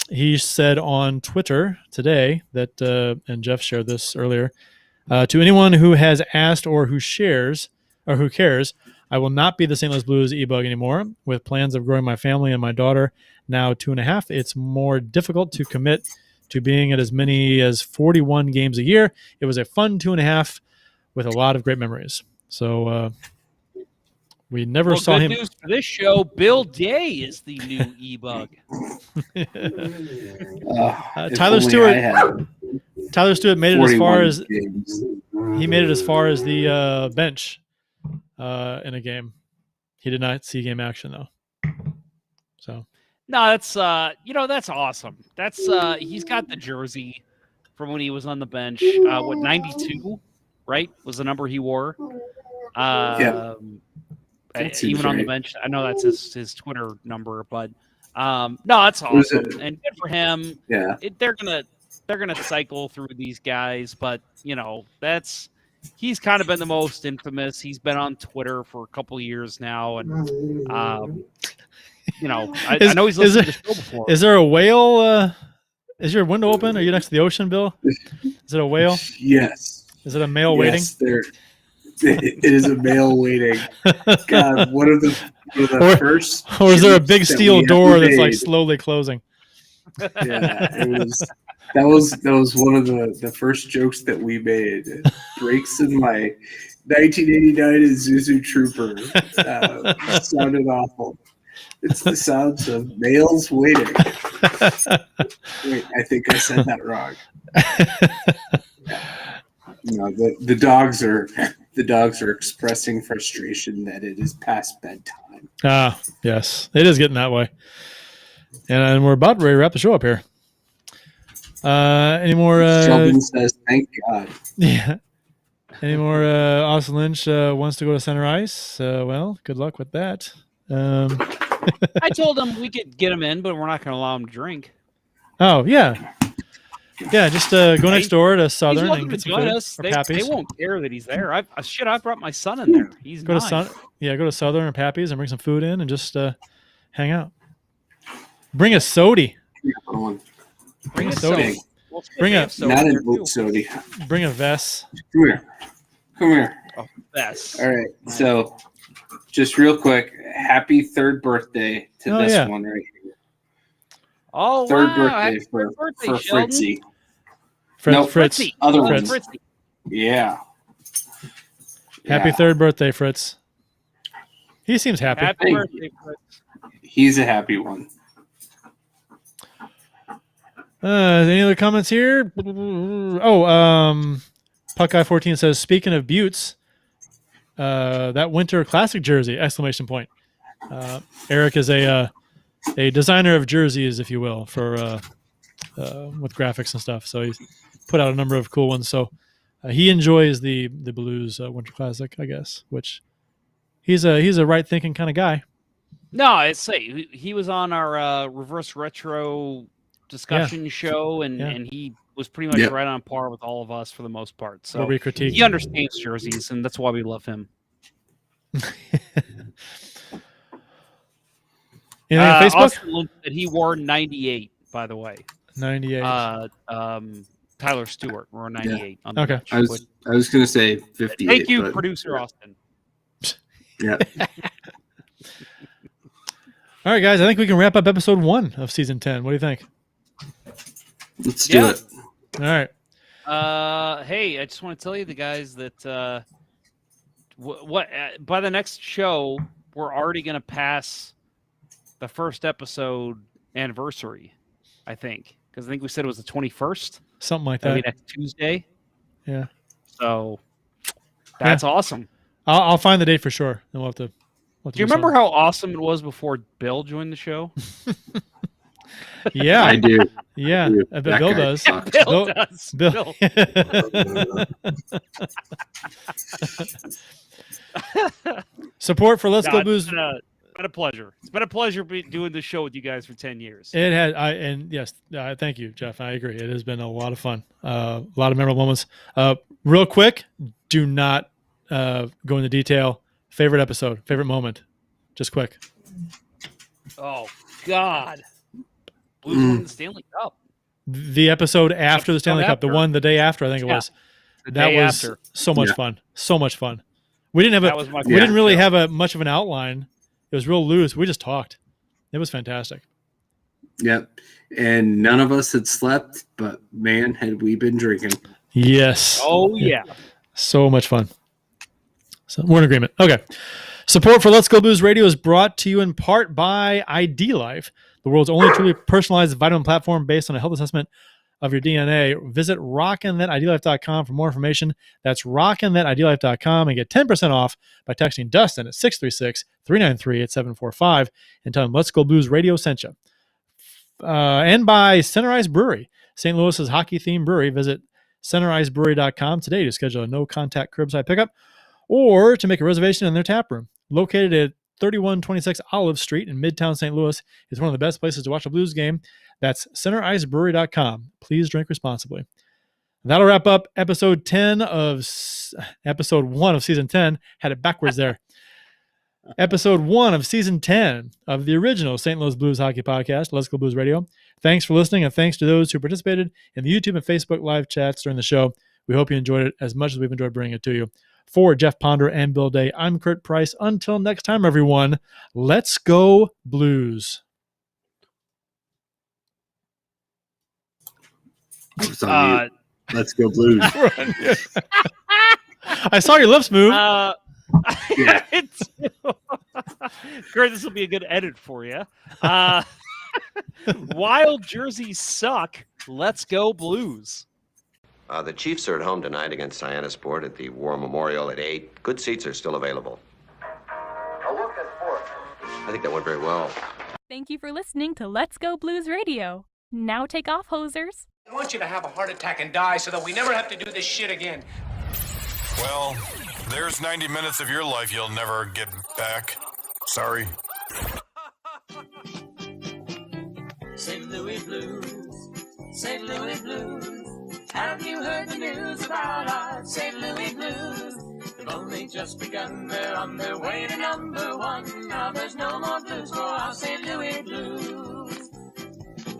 He said on Twitter today that, and Jeff shared this earlier, to anyone who has asked or who shares or who cares, I will not be the St. Louis Blues e-bug anymore. With plans of growing my family and my daughter now 2.5, it's more difficult to commit to being at as many as 41 games a year. It was a fun 2.5 with a lot of great memories. So we never saw him. Good news for this show: Bill Day is the new e-bug. Tyler Stewart made it as far as he made it as far as the bench in a game. He did not see game action though. So no, that's that's awesome. That's he's got the jersey from when he was on the bench. 92, right? Was the number he wore. Yeah. Even on the bench. I know that's his Twitter number, but no, that's awesome. And good for him. Yeah. They're gonna cycle through these guys, but he's kind of been the most infamous. He's been on Twitter for a couple of years now, and I know he's listened to the show before. Is there a whale? Is your window open? Are you next to the ocean, Bill? Is it a whale? Yes. Is it a male waiting? It is a male waiting. God, one of the first. Or is there a big steel door that's like slowly closing? Yeah, that was one of the first jokes that we made. It breaks in my 1989 Isuzu Trooper. Sounded awful. It's the sounds of males waiting. Wait, I think I said that wrong. No, the dogs are expressing frustration that it is past bedtime. Ah, yes, it is getting that way, and we're about ready to wrap the show up here. Any more? Sheldon says, "Thank God." Yeah. Any more? Austin Lynch wants to go to center ice. Well, good luck with that. I told him we could get him in, but we're not going to allow him to drink. Oh yeah. Yeah, just go next door to Southern and get some food. They won't care that he's there. I brought my son in there. He's go to Southern or Pappy's and bring some food in and just hang out. Bring a sody. Bring a sody. Bring a not an oat sody. Bring a vest. Come here. Oh, vest. All right. So, just real quick, happy third birthday to this one right here. Oh, third wow. birthday for Fritzy. Fritz. Other Fritz. one. Yeah. Happy third birthday, Fritz. He seems happy. Happy birthday, Fritz. He's a happy one. Any other comments here? Oh, Puckeye14 says, speaking of Buttes, that winter classic jersey, exclamation point. Eric is a designer of jerseys, if you will, for with graphics and stuff. So he's put out a number of cool ones. So he enjoys the Blues Winter Classic, I guess. Which he's a right thinking kind of guy. No, I say he was on our reverse retro discussion show, and he was pretty much right on par with all of us for the most part. So he understands jerseys, and that's why we love him. Facebook? Also, that he wore 98, by the way. 98. Tyler Stewart wore 98. On the okay. bench, I was going to say 58. Thank you, producer Austin. Yeah. All right, guys. I think we can wrap up episode 1 of season 10. What do you think? Let's do it. All right. Hey, I just want to tell you the guys that by the next show we're already going to pass the first episode anniversary, I think, because I think we said it was the 21st, something like that'll that. be next Tuesday. Yeah. So that's awesome. I'll find the date for sure. And we'll have to. Do you remember how awesome it was before Bill joined the show? Yeah, I do. Yeah, That Bill guy does. sucks. Bill does. Bill. Support for Let's Go Blues. It's been a pleasure. It's been a pleasure doing this show with you guys for 10 years. It had. Yes, thank you, Jeff. I agree. It has been a lot of fun. A lot of memorable moments. Real quick, do not go into detail. Favorite episode, favorite moment, just quick. Oh God, Blues won the Stanley Cup. The episode after the Stanley Cup, the day after, I think it was. That was so much fun. So much fun. We didn't have we didn't really have much of an outline. It was real loose. We just talked. It was fantastic. Yep. And none of us had slept, but man, had we been drinking. Yes. Oh yeah. So much fun. So we're in agreement. Okay. Support for Let's Go Blues Radio is brought to you in part by ID Life, the world's only truly personalized vitamin platform based on a health assessment of your DNA. Visit rockinthatidlife.com for more information. That's rockinthatidlife.com and get 10% off by texting Dustin at 636-393-8745 and tell him Let's Go Blues Radio sent you. And by Centerize Brewery, St. Louis's hockey-themed brewery. Visit centerizebrewery.com today to schedule a no-contact curbside pickup or to make a reservation in their tap room. Located at 3126 Olive Street in Midtown St. Louis, is one of the best places to watch a Blues game. That's centerizebrewery.com. Please drink responsibly. That'll wrap up episode 1 of season 10. Had it backwards there. Episode 1 of season 10 of the original St. Louis Blues Hockey Podcast, Let's Go Blues Radio. Thanks for listening, and thanks to those who participated in the YouTube and Facebook live chats during the show. We hope you enjoyed it as much as we've enjoyed bringing it to you. For Jeff Ponder and Bill Day, I'm Kurt Price. Until next time, everyone, let's go Blues. Let's go Blues. I saw your lips move. Yeah. Kurt, this will be a good edit for you. Wild jerseys suck. Let's go Blues. The Chiefs are at home tonight against Sport at the War Memorial at 8. Good seats are still available. A look at sports. I think that went very well. Thank you for listening to Let's Go Blues Radio. Now take off, hosers. I want you to have a heart attack and die so that we never have to do this shit again. Well, there's 90 minutes of your life you'll never get back. Sorry. St. Louis Blues, St. Louis Blues. Have you heard the news about our St. Louis Blues? They've only just begun, they're on their way to #1. Now there's no more blues for our St. Louis Blues.